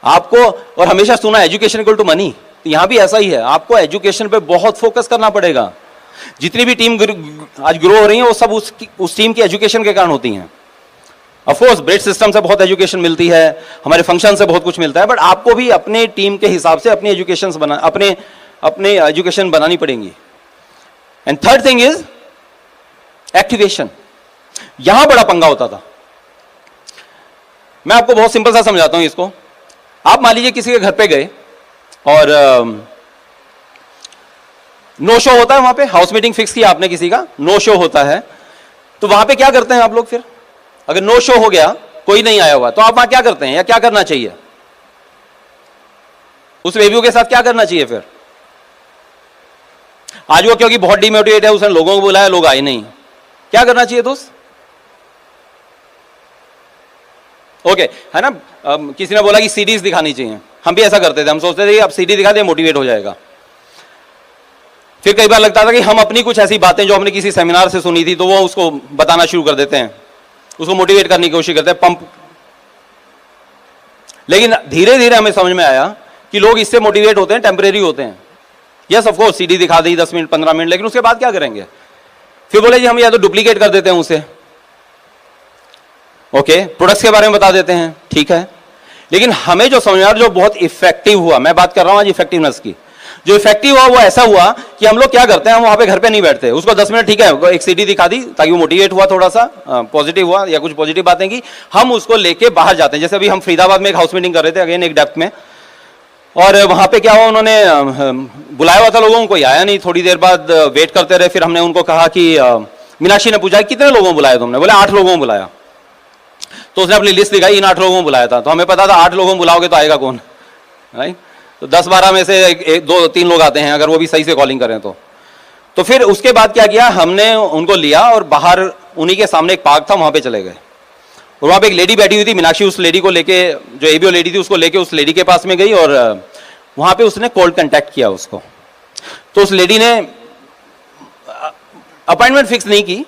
आपको। और हमेशा सुना एजुकेशन इक्वल टू मनी, तो यहां भी ऐसा ही है, आपको एजुकेशन पे बहुत फोकस करना पड़ेगा। जितनी भी टीम आज ग्रो हो रही है वो सब उस टीम की एजुकेशन के कारण होती हैं। ऑफ कोर्स ब्रेड सिस्टम से बहुत एजुकेशन मिलती है, हमारे फंक्शन से बहुत कुछ मिलता है, बट आपको भी अपने टीम के हिसाब से अपनी अपने एजुकेशन बनानी पड़ेगी। And third thing is activation. यहां बड़ा पंगा होता था। मैं आपको बहुत सिंपल सा समझाता हूं इसको। आप मान लीजिए किसी के घर पे गए और नो शो होता है वहां पे, हाउस मीटिंग फिक्स किया आपने किसी का, नो शो होता है, तो वहां पे क्या करते हैं आप लोग? फिर अगर नो शो हो गया, कोई नहीं आया हुआ, तो आप वहां क्या करते हैं या क्या करना चाहिए? उस बेबियों के साथ क्या करना चाहिए फिर? आज वो क्योंकि बहुत डिमोटिवेट है, उसने लोगों को बुलाया, लोग आए नहीं, क्या करना चाहिए दोस्त? ओके, है ना। किसी ने बोला कि सीडीज दिखानी चाहिए, हम भी ऐसा करते थे, हम सोचते थे कि अब सीडी दिखा दे मोटिवेट हो जाएगा। फिर कई बार लगता था कि हम अपनी कुछ ऐसी बातें जो हमने किसी सेमिनार से सुनी थी तो वो उसको बताना शुरू कर देते हैं, उसको मोटिवेट करने की कोशिश करते हैं, पंप। लेकिन धीरे धीरे हमें समझ में आया कि लोग इससे मोटिवेट होते हैं, टेम्परेरी होते हैं। यस ऑफ कोर्स सीडी दिखा दी 10 मिनट 15 मिनट, लेकिन उसके बाद क्या करेंगे? फिर बोले जी हम या तो डुप्लीकेट कर देते हैं उसे, ओके, प्रोडक्ट्स के बारे में बता देते हैं, ठीक है। लेकिन हमें जो समझ में आया, जो बहुत इफेक्टिव हुआ, मैं बात कर रहा हूं आज इफेक्टिवनेस की, जो इफेक्टिव हुआ वो ऐसा हुआ कि हम लोग क्या करते हैं, हम वहां पे घर पे नहीं बैठते, उसको 10 मिनट ठीक है एक सीडी दिखा दी ताकि वो मोटिवेट हुआ, थोड़ा सा पॉजिटिव हुआ या कुछ पॉजिटिव बातें की, हम उसको लेके बाहर जाते हैं। जैसे अभी हम फरीदाबाद में एक हाउस मीटिंग कर रहे थे, अगेन एक डेप्थ में, और वहां पे क्या हुआ, उन्होंने बुलाया हुआ था लोगों को, कोई आया नहीं। थोड़ी देर बाद वेट करते रहे, फिर हमने उनको कहा कि मीनाक्षी ने पूछा कितने लोगों को बुलाया तुमने? बोले 8 लोगों को बुलाया। तो उसने अपनी लिस्ट दिखाई, इन 8 लोगों को बुलाया था। तो हमें पता था 8 लोगों को बुलाओगे तो आएगा कौन, राइट? तो 10-12 में से 2-3 लोग आते हैं, अगर वो भी सही से कॉलिंग करें तो फिर उसके बाद क्या किया, हमने उनको लिया और बाहर उन्हीं के सामने एक पार्क था, वहां पे चले गए। और वहां पे एक लेडी बैठी हुई थी, मीनाक्षी उस लेडी को लेके, जो एबीओ लेडी थी उसको लेके उस लेडी के पास में गई और वहां पे उसने कोल्ड कांटेक्ट किया उसको। तो उस लेडी ने अपॉइंटमेंट फिक्स नहीं की,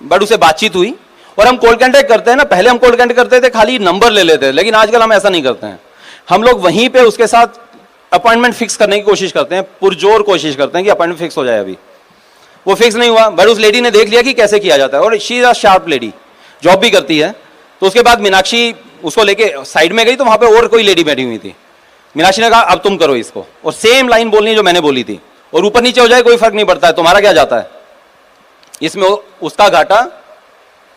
बट उससे बातचीत हुई। और हम कोल्ड कांटेक्ट करते हैं ना, पहले हम कोल्ड कांटेक्ट करते थे, खाली नंबर ले लेते, लेकिन आजकल हम ऐसा नहीं करते हैं। हम लोग वहीं पे उसके साथ अपॉइंटमेंट फिक्स करने की कोशिश करते हैं, पुरजोर कोशिश करते हैं कि अपॉइंटमेंट फिक्स हो जाए। अभी वो फिक्स नहीं हुआ, बट उस लेडी ने देख लिया कि कैसे किया जाता है, और she is a sharp lady, job भी करती है। तो उसके बाद मीनाक्षी उसको लेके साइड में गई, तो वहां पे और कोई लेडी बैठी हुई थी। मीनाक्षी ने कहा अब तुम करो इसको, और सेम लाइन बोलनी है जो मैंने बोली थी, और ऊपर नीचे हो जाए कोई फर्क नहीं पड़ता है, तुम्हारा क्या जाता है इसमें, उसका घाटा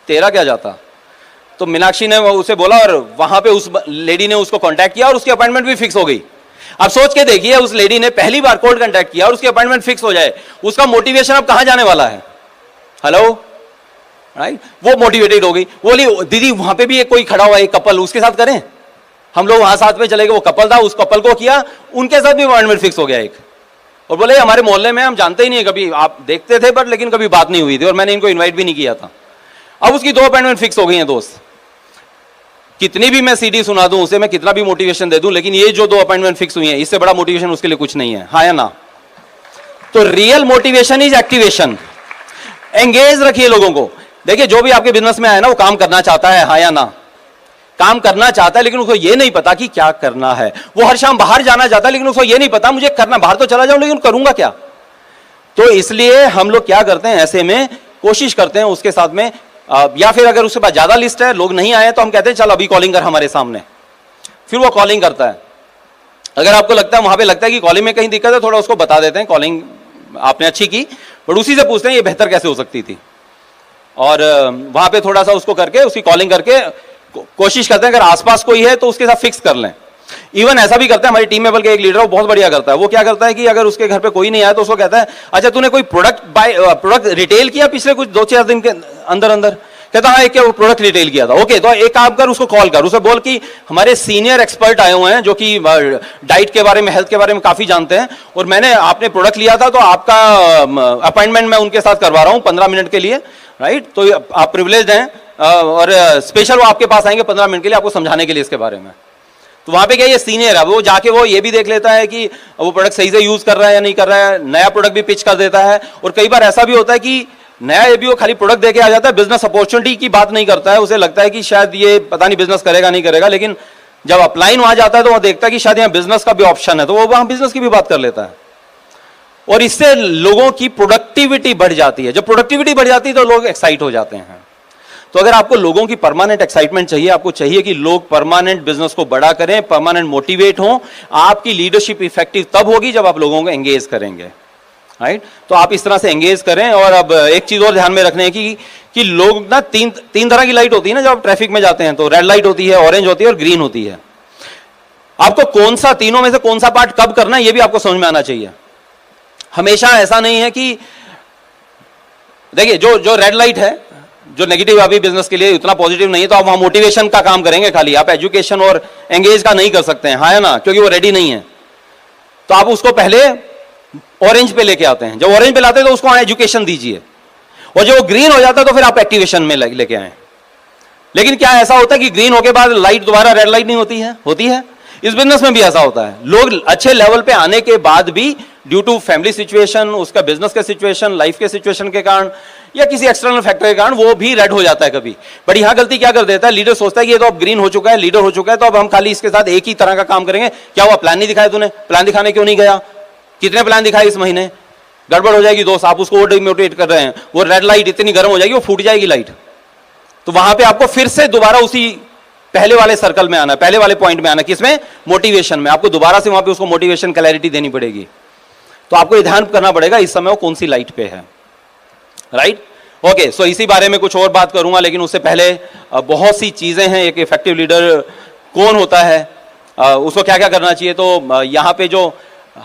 तेरा क्या जाता। तो मीनाक्षी ने उसे बोला, और वहां पे उस लेडी ने उसको कांटेक्ट किया और उसकी अपॉइंटमेंट भी फिक्स हो गई। अब सोच के देखिए, उस लेडी ने पहली बार कोल्ड कांटेक्ट किया और उसकी अपॉइंटमेंट फिक्स हो जाए, उसका मोटिवेशन अब कहां जाने वाला है? Hello, right? वो मोटिवेटेड हो गई, बोली दीदी वहां पे भी एक कोई खड़ा हुआ है, एक कपल, उसके साथ करें। हम लोग वहां साथ में चले गए, वो कपल था, उस कपल को किया, उनके साथ भी अपॉइंटमेंट फिक्स हो गया एक। और बोले हमारे मोहल्ले में हम जानते ही नहीं, कभी आप देखते थे बट लेकिन कभी बात नहीं हुई थी, और मैंने इनको इन्वाइट भी नहीं किया था। अब उसकी 2 अपॉइंटमेंट फिक्स हो गई हैं दोस्त। कितनी भी मैं सीडी सुना दूं उसे, मैं कितना भी मोटिवेशन दे दूं, लेकिन ये जो 2 अपॉइंटमेंट फिक्स हुई हैं, इससे बड़ा मोटिवेशन उसके लिए कुछ नहीं है, हाँ या ना? तो real motivation is activation. Engage रखिए लोगों को। देखिए जो भी आपके बिजनेस में आया ना, वो काम करना चाहता है, हाँ या ना? काम करना चाहता है, लेकिन उसको ये नहीं पता कि क्या करना है। वो हर शाम बाहर जाना चाहता है, लेकिन उसको ये नहीं पता मुझे करना, बाहर तो चला जाऊं लेकिन करूंगा क्या। तो इसलिए हम लोग क्या करते हैं, ऐसे में कोशिश करते हैं उसके साथ में, या फिर अगर उसके पास ज्यादा लिस्ट है, लोग नहीं आए, तो हम कहते हैं चल अभी कॉलिंग कर हमारे सामने। फिर वो कॉलिंग करता है। अगर आपको लगता है वहां पे लगता है कि कॉलिंग में कहीं दिक्कत है, थोड़ा उसको बता देते हैं, कॉलिंग आपने अच्छी की, बट उसी से पूछते हैं ये बेहतर कैसे हो सकती थी, और वहां पे थोड़ा सा उसको करके, उसकी कॉलिंग करके कोशिश करते हैं, अगर आसपास कोई है तो उसके साथ फिक्स कर लें। इवन ऐसा भी करता है, हमारी टीम में बल्कि एक लीडर वो बहुत बढ़िया करता है। वो क्या करता है कि अगर उसके घर पे कोई नहीं आया तो उसको कहता है अच्छा तूने कोई प्रोडक्ट रिटेल किया पिछले कुछ 2-4 दिन के अंदर अंदर, कहता हाँ एक प्रोडक्ट रिटेल किया था। ओके, तो एक काम कर, उसको कॉल कर, उसे बोल कि हमारे सीनियर एक्सपर्ट आए हुए हैं जो कि डाइट के बारे में, हेल्थ के बारे में काफी जानते हैं, और मैंने आपने प्रोडक्ट लिया था तो आपका अपॉइंटमेंट मैं उनके साथ करवा रहा हूं 15 मिनट के लिए, राइट? तो आप प्रिविलेज्ड हैं और स्पेशल वो आपके पास आएंगे 15 मिनट के लिए आपको समझाने के लिए इसके बारे में। तो वहां पे क्या, ये सीनियर है, वो जाके वो ये भी देख लेता है कि वो प्रोडक्ट सही से यूज कर रहा है या नहीं कर रहा है, नया प्रोडक्ट भी पिच कर देता है। और कई बार ऐसा भी होता है कि नया ये भी वो खाली प्रोडक्ट देके आ जाता है, बिजनेस अपॉर्चुनिटी की बात नहीं करता है, उसे लगता है कि शायद ये पता नहीं बिजनेस करेगा नहीं करेगा, लेकिन जब अपलाइन वहां जाता है तो वो देखता है कि शायद यहाँ बिजनेस का भी ऑप्शन है, तो वो वहां बिजनेस की भी बात कर लेता है। और इससे लोगों की प्रोडक्टिविटी बढ़ जाती है। जब प्रोडक्टिविटी बढ़ जाती है तो लोग एक्साइट हो जाते हैं। तो अगर आपको लोगों की परमानेंट एक्साइटमेंट चाहिए, आपको चाहिए कि लोग परमानेंट बिजनेस को बड़ा करें, परमानेंट मोटिवेट हों, आपकी लीडरशिप इफेक्टिव तब होगी जब आप लोगों को एंगेज करेंगे, राइट? तो आप इस तरह से एंगेज करें। और अब एक चीज और ध्यान में रखने की कि लोग ना तीन तरह की लाइट होती है ना, जब आप ट्रैफिक में जाते हैं तो रेड लाइट होती है, ऑरेंज होती है और ग्रीन होती है। आपको कौन सा, तीनों में से कौन सा पार्ट कब करना है ये भी आपको समझ में आना चाहिए। हमेशा ऐसा नहीं है कि देखिए जो रेड लाइट है, जो नेगेटिव अभी बिजनेस के लिए उतना पॉजिटिव नहीं है, तो आप वहां मोटिवेशन का काम करेंगे खाली, आप एजुकेशन और एंगेज का नहीं कर सकते हैं, हाँ है ना, क्योंकि वो रेडी नहीं है। तो आप उसको पहले ऑरेंज पे लेके आते हैं, जब ऑरेंज पे लाते हैं तो उसको एजुकेशन दीजिए, और जब वो ग्रीन हो जाता है तो फिर आप एक्टिवेशन में लेके आए। लेकिन क्या ऐसा होता है कि ग्रीन होके बाद लाइट दोबारा रेड लाइट नहीं होती है? होती है। इस बिजनेस में भी ऐसा होता है, लोग अच्छे लेवल पे आने के बाद भी ड्यू टू फैमिली सिचुएशन, उसका बिजनेस के सिचुएशन, लाइफ के सिचुएशन के कारण या किसी एक्सटर्नल फैक्टर के कारण वो भी रेड हो जाता है कभी। बट यहां गलती क्या कर देता है, लीडर सोचता है कि ये तो अब ग्रीन हो चुका है, लीडर हो चुका है, तो अब हम खाली इसके साथ एक ही तरह का काम करेंगे। क्या हुआ, प्लान नहीं दिखाया तूने? प्लान दिखाने क्यों नहीं गया? कितने प्लान दिखाए इस महीने? गड़बड़ हो जाएगी दोस्त, आप उसको और डिमोटिवेट कर रहे हैं, वो रेड लाइट इतनी गर्म हो जाएगी वो फूट जाएगी लाइट। तो वहां पे आपको फिर से दोबारा उसी पहले वाले सर्कल में आना, पहले वाले पॉइंट में आना, किसमें? मोटिवेशन में। आपको दोबारा से वहां पे उसको मोटिवेशन क्लैरिटी देनी पड़ेगी। तो आपको ये ध्यान करना पड़ेगा इस समय वो कौन सी लाइट पे है, राइट? ओके, सो इसी बारे में कुछ और बात करूंगा, लेकिन उससे पहले बहुत सी चीजें हैं। एक इफेक्टिव लीडर कौन होता है, उसको क्या क्या करना चाहिए। तो यहाँ पे जो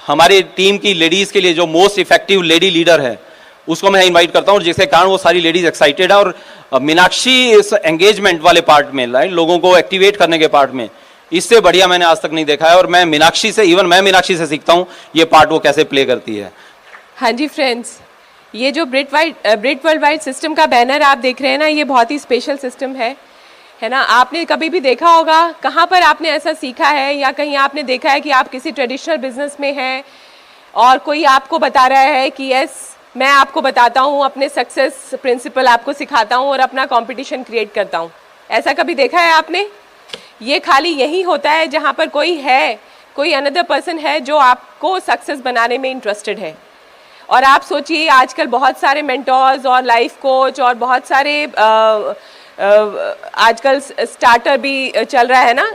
हमारी टीम की लेडीज के लिए जो मोस्ट इफेक्टिव लेडी लीडर है उसको मैं इनवाइट करता हूं, जिसके कारण वो सारी लेडीज एक्साइटेड है। और मीनाक्षी इस एंगेजमेंट वाले पार्ट में, लोगों को एक्टिवेट करने के पार्ट में, इससे बढ़िया मैंने आज तक नहीं देखा है। और मैं मीनाक्षी से, इवन मैं मीनाक्षी से सीखता हूं ये पार्ट वो कैसे प्ले करती है। हाँ जी फ्रेंड्स, ये जो ब्रिट वर्ल्ड वाइड सिस्टम का बैनर आप देख रहे हैं ना, ये बहुत ही स्पेशल सिस्टम है ना। आपने कभी भी देखा होगा, कहाँ पर आपने ऐसा सीखा है या कहीं आपने देखा है कि आप किसी ट्रेडिशनल बिजनेस में हैं और कोई आपको बता रहा है कि यस मैं आपको बताता हूँ, अपने सक्सेस प्रिंसिपल आपको सिखाता हूँ और अपना कंपटीशन क्रिएट करता हूँ? ऐसा कभी देखा है आपने? ये खाली यही होता है जहाँ पर कोई अनदर पर्सन है जो आपको सक्सेस बनाने में इंटरेस्टेड है। और आप सोचिए, आजकल बहुत सारे मेंटोर्स और लाइफ कोच और बहुत सारे आजकल स्टार्टर भी चल रहा है ना,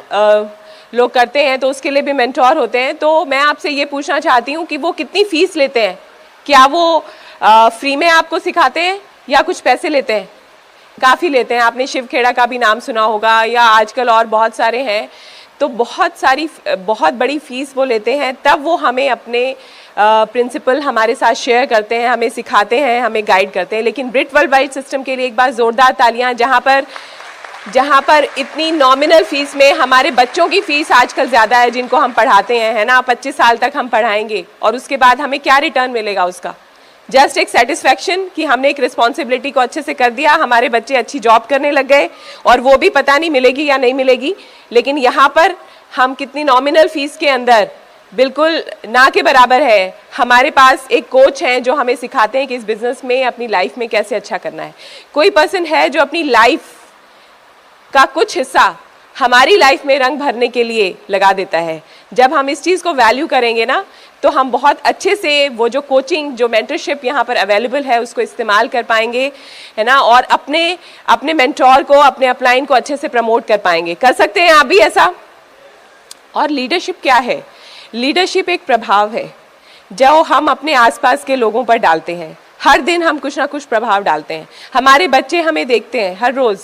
लोग करते हैं, तो उसके लिए भी मेंटोर होते हैं। तो मैं आपसे ये पूछना चाहती हूँ कि वो कितनी फीस लेते हैं? क्या वो फ्री में आपको सिखाते हैं या कुछ पैसे लेते हैं? काफ़ी लेते हैं। आपने शिव खेड़ा का भी नाम सुना होगा, या आजकल और बहुत सारे हैं। तो बहुत बड़ी फीस वो लेते हैं, तब वो हमें अपने प्रिंसिपल हमारे साथ शेयर करते हैं, हमें सिखाते हैं, हमें गाइड करते हैं। लेकिन ब्रिट वर्ल्ड वाइड सिस्टम के लिए एक बार ज़ोरदार तालियां, जहाँ पर इतनी नॉमिनल फीस में हमारे बच्चों की फ़ीस आजकल ज़्यादा है जिनको हम पढ़ाते हैं, है ना। 25 साल तक हम पढ़ाएंगे और उसके बाद हमें क्या रिटर्न मिलेगा उसका? जस्ट एक सेटिस्फैक्शन कि हमने एक रिस्पॉन्सिबिलिटी को अच्छे से कर दिया, हमारे बच्चे अच्छी जॉब करने लग गए, और वो भी पता नहीं मिलेगी या नहीं मिलेगी। लेकिन यहाँ पर हम कितनी नॉमिनल फीस के अंदर बिल्कुल ना के बराबर है। हमारे पास एक कोच हैं जो हमें सिखाते हैं कि इस बिज़नेस में, अपनी लाइफ में कैसे अच्छा करना है। कोई पर्सन है जो अपनी लाइफ का कुछ हिस्सा हमारी लाइफ में रंग भरने के लिए लगा देता है। जब हम इस चीज़ को वैल्यू करेंगे ना, तो हम बहुत अच्छे से वो जो कोचिंग, जो मेंटरशिप यहाँ पर अवेलेबल है उसको इस्तेमाल कर पाएंगे, है ना। और अपने मेंटोर को, अपने अपलाइन को अच्छे से प्रमोट कर पाएंगे। कर सकते हैं आप भी ऐसा। और लीडरशिप क्या है? लीडरशिप एक प्रभाव है जो हम अपने आसपास के लोगों पर डालते हैं। हर दिन हम कुछ ना कुछ प्रभाव डालते हैं। हमारे बच्चे हमें देखते हैं हर रोज़,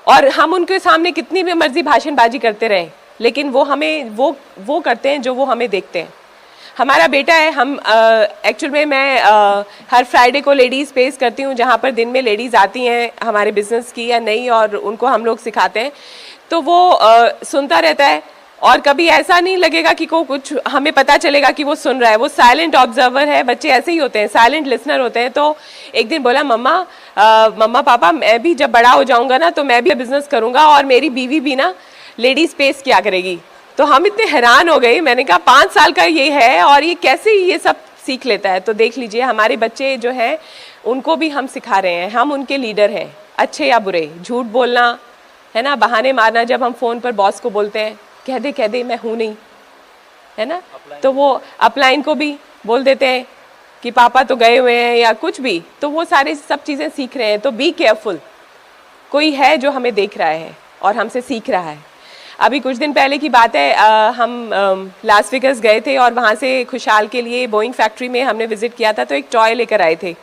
और हम उनके सामने कितनी भी मर्जी भाषणबाजी करते रहें, लेकिन वो हमें वो करते हैं जो वो हमें देखते हैं। हमारा बेटा है, हम एक्चुअल में मैं हर फ्राइडे को लेडीज़ पेश करती हूँ, जहाँ पर दिन में लेडीज़ आती हैं हमारे बिजनेस की या नहीं, और उनको हम लोग सिखाते हैं। तो वो सुनता रहता है, और कभी ऐसा नहीं लगेगा कि को कुछ हमें पता चलेगा कि वो सुन रहा है। वो साइलेंट ऑब्जर्वर है, बच्चे ऐसे ही होते हैं, साइलेंट लिसनर होते हैं। तो एक दिन बोला, मम्मा पापा मैं भी जब बड़ा हो जाऊंगा ना तो मैं भी बिजनेस करूंगा और मेरी बीवी भी ना लेडीज पेश किया करेगी। तो हम इतने हैरान हो गए, मैंने कहा 5 साल का ये है और ये कैसे ये सब सीख लेता है। तो देख लीजिए हमारे बच्चे जो हैं उनको भी हम सिखा रहे हैं, हम उनके लीडर हैं, अच्छे या बुरे। झूठ बोलना है ना, बहाने मारना, जब हम फ़ोन पर बॉस को बोलते हैं कह दे मैं हूँ नहीं, है ना, तो वो अपलाइन को भी बोल देते हैं कि पापा तो गए हुए हैं या कुछ भी। तो वो सारी सब चीज़ें सीख रहे हैं। तो बी केयरफुल, कोई है जो हमें देख रहा है और हमसे सीख रहा है। अभी कुछ दिन पहले की बात है, हम लास वेगास गए थे और वहाँ से खुशहाल के लिए बोइंग फैक्ट्री में हमने विजिट किया था। तो एक टॉय लेकर आए थे,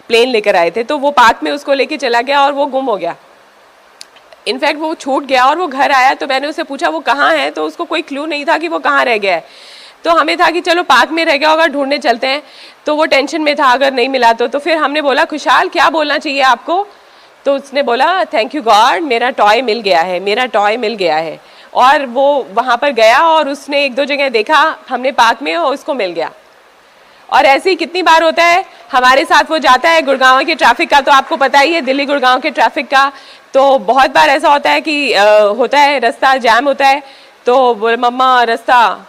प्लेन लेकर आए थे। तो वो पार्क में उसको लेके चला गया और वो गुम हो गया। इनफैक्ट वो छूट गया और वो घर आया तो मैंने उससे पूछा वो कहाँ है, तो उसको कोई क्लू नहीं था कि वो कहाँ रह गया है। तो हमें था कि चलो पार्क में रह गया होगा, ढूंढने चलते हैं। तो वो टेंशन में था अगर नहीं मिला तो फिर हमने बोला खुशहाल क्या बोलना चाहिए आपको। तो उसने बोला थैंक यू गॉड, मेरा टॉय मिल गया है, मेरा टॉय मिल गया है। और वो वहाँ पर गया और उसने 1-2 जगह देखा हमने पार्क में और उसको मिल गया। और ऐसे ही कितनी बार होता है हमारे साथ, वो जाता है गुड़गांव के ट्रैफिक का तो आपको पता ही है, दिल्ली गुड़गांव के ट्रैफिक का। तो बहुत बार ऐसा होता है कि होता है रास्ता जाम होता है, तो बोले मम्मा रास्ता,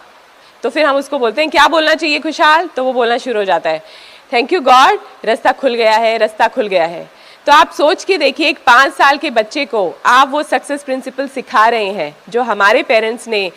तो फिर हम उसको बोलते हैं क्या बोलना चाहिए खुशहाल, तो वो बोलना शुरू हो जाता है थैंक यू गॉड, रास्ता खुल गया है, रास्ता खुल गया है। तो आप सोच के देखिए, एक 5 साल के बच्चे को आप वो सक्सेस प्रिंसिपल सिखा रहे हैं जो हमारे पेरेंट्स ने,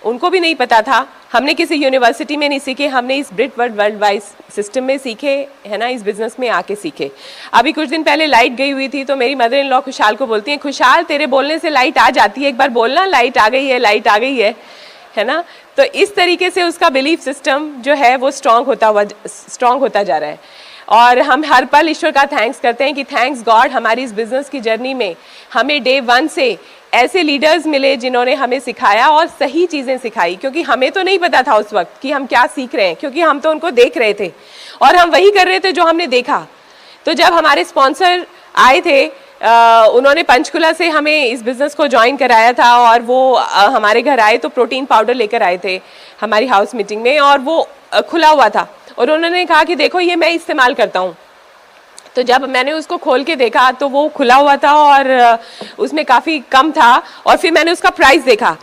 उनको भी नहीं पता था, हमने किसी यूनिवर्सिटी में नहीं सीखे, हमने इस ब्रिट वर्ल्ड वाइज सिस्टम में सीखे, है ना, इस बिजनेस में आके सीखे। अभी कुछ दिन पहले लाइट गई हुई थी तो मेरी मदर इन लॉ खुशहाल को बोलती हैं खुशहाल तेरे बोलने से लाइट आ जाती है, एक बार बोलना लाइट आ गई है, लाइट आ गई है ना। तो इस तरीके से उसका बिलीफ सिस्टम जो है वो स्ट्रांग होता जा रहा है। और हम हर पल ईश्वर का थैंक्स करते हैं कि थैंक्स गॉड हमारी इस बिज़नेस की जर्नी में हमें डे 1 से ऐसे लीडर्स मिले जिन्होंने हमें सिखाया और सही चीज़ें सिखाई, क्योंकि हमें तो नहीं पता था उस वक्त कि हम क्या सीख रहे हैं, क्योंकि हम तो उनको देख रहे थे और हम वही कर रहे थे जो हमने देखा। तो जब हमारे स्पॉन्सर आए थे, उन्होंने पंचकुला से हमें इस बिज़नेस को ज्वाइन कराया था और वो हमारे घर आए तो प्रोटीन पाउडर लेकर आए थे हमारी हाउस मीटिंग में, और वो खुला हुआ था और उन्होंने कहा कि देखो ये मैं इस्तेमाल करता हूँ। तो जब मैंने उसको खोल के देखा तो वो खुला हुआ था और उसमें काफ़ी कम था, और फिर मैंने उसका प्राइस देखा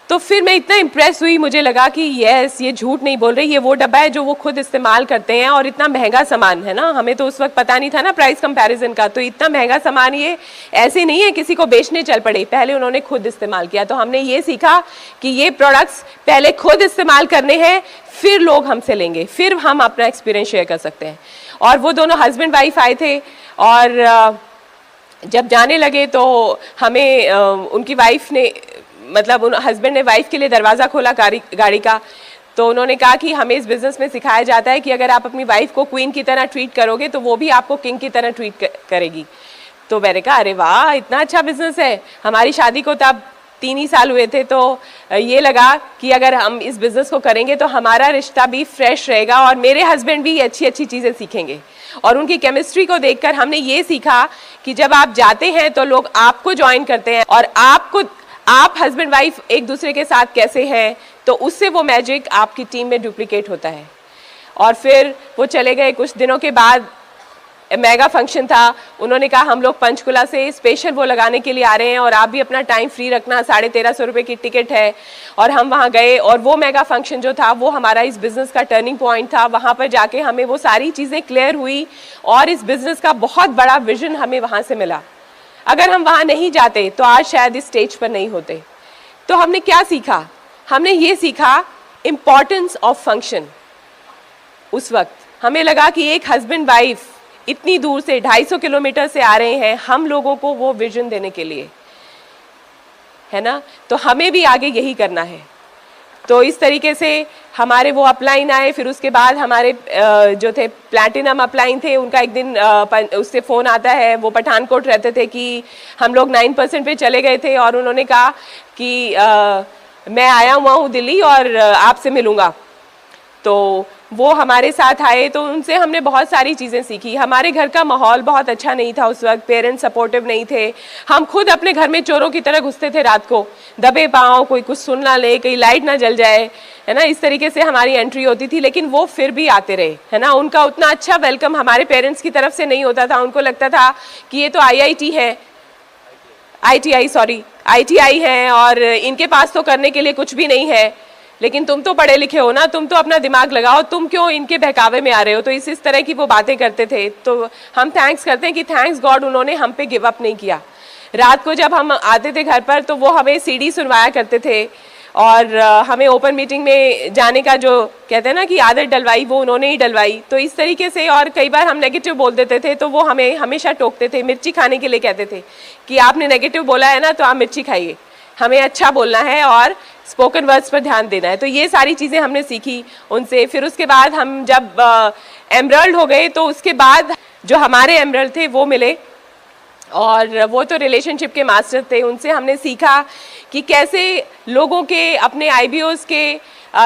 तो फिर मैं इतना इम्प्रेस हुई, मुझे लगा कि यस ये झूठ नहीं बोल रही, ये वो डब्बा है जो वो खुद इस्तेमाल करते हैं, और इतना महंगा सामान है ना, हमें तो उस वक्त पता नहीं था ना प्राइस कंपैरिजन का, तो इतना महंगा सामान ये ऐसे नहीं है किसी को बेचने चल पड़े, पहले उन्होंने खुद इस्तेमाल किया। तो हमने ये सीखा कि ये प्रोडक्ट्स पहले खुद इस्तेमाल करने हैं, फिर लोग हमसे लेंगे, फिर हम अपना एक्सपीरियंस शेयर कर सकते हैं। और वो दोनों हस्बैंड वाइफ आए थे और जब जाने लगे तो हमें उनकी वाइफ ने, मतलब उन हस्बैंड ने वाइफ के लिए दरवाज़ा खोला गाड़ी का, तो उन्होंने कहा कि हमें इस बिज़नेस में सिखाया जाता है कि अगर आप अपनी वाइफ को क्वीन की तरह ट्रीट करोगे तो वो भी आपको किंग की तरह ट्रीट करेगी। तो मैंने कहा अरे वाह इतना अच्छा बिज़नेस है। हमारी शादी को तब 3 ही साल हुए थे, तो ये लगा कि अगर हम इस बिज़नेस को करेंगे तो हमारा रिश्ता भी फ्रेश रहेगा और मेरे हस्बैंड भी अच्छी अच्छी चीज़ें सीखेंगे। और उनकी केमिस्ट्री को देखकर हमने ये सीखा कि जब आप जाते हैं तो लोग आपको ज्वाइन करते हैं, और आप हस्बैंड वाइफ एक दूसरे के साथ कैसे हैं तो उससे वो मैजिक आपकी टीम में डुप्लीकेट होता है। और फिर वो चले गए, कुछ दिनों के बाद मेगा फंक्शन था, उन्होंने कहा हम लोग पंचकुला से स्पेशल वो लगाने के लिए आ रहे हैं और आप भी अपना टाइम फ्री रखना, 1350 रुपये की टिकट है। और हम वहाँ गए और वो मेगा फंक्शन जो था वो हमारा इस बिज़नेस का टर्निंग पॉइंट था। वहाँ पर जाके हमें वो सारी चीज़ें क्लियर हुई और इस बिज़नेस का बहुत बड़ा विजन हमें वहाँ से मिला। अगर हम वहाँ नहीं जाते तो आज शायद इस स्टेज पर नहीं होते। तो हमने क्या सीखा? हमने ये सीखा इम्पॉर्टेंस ऑफ फंक्शन। उस वक्त हमें लगा कि एक हस्बैंड वाइफ इतनी दूर से 250 किलोमीटर से आ रहे हैं हम लोगों को वो विजन देने के लिए, है ना, तो हमें भी आगे यही करना है। तो इस तरीके से हमारे वो अपलाइन आए, फिर उसके बाद हमारे जो थे प्लैटिनम अपलाइन थे, उनका एक दिन उससे फ़ोन आता है, वो पठानकोट रहते थे, कि हम लोग 9% पे चले गए थे और उन्होंने कहा कि मैं आया हुआ हूँ दिल्ली और आपसे मिलूँगा। तो वो हमारे साथ आए, तो उनसे हमने बहुत सारी चीज़ें सीखी। हमारे घर का माहौल बहुत अच्छा नहीं था उस वक्त, पेरेंट्स सपोर्टिव नहीं थे। हम खुद अपने घर में चोरों की तरह घुसते थे रात को, दबे पाँव, कोई कुछ सुन ना ले, कहीं लाइट ना जल जाए, है ना, इस तरीके से हमारी एंट्री होती थी। लेकिन वो फिर भी आते रहे, है ना। उनका उतना अच्छा वेलकम हमारे पेरेंट्स की तरफ से नहीं होता था। उनको लगता था कि ये तो IIT है, ITI है, और इनके पास तो करने के लिए कुछ भी नहीं है। लेकिन तुम तो पढ़े लिखे हो ना, तुम तो अपना दिमाग लगाओ, तुम क्यों इनके बहकावे में आ रहे हो। तो इस तरह की वो बातें करते थे। तो हम थैंक्स करते हैं कि थैंक्स गॉड उन्होंने हम पे गिव अप नहीं किया। रात को जब हम आते थे घर पर तो वो हमें CD सुनवाया करते थे, और हमें ओपन मीटिंग में जाने का जो कहते हैं ना कि आदत डलवाई, वो उन्होंने ही डलवाई। तो इस तरीके से, और कई बार हम नेगेटिव बोल देते थे तो वो हमें हमेशा टोकते थे। मिर्ची खाने के लिए कहते थे कि आपने नेगेटिव बोला है ना, तो आप मिर्ची खाइए, हमें अच्छा बोलना है और स्पोकन वर्ड्स पर ध्यान देना है। तो ये सारी चीज़ें हमने सीखी उनसे। फिर उसके बाद हम जब एमरल्ड हो गए, तो उसके बाद जो हमारे एमरल्ड थे वो मिले, और वो तो रिलेशनशिप के मास्टर थे। उनसे हमने सीखा कि कैसे लोगों के अपने IBOs के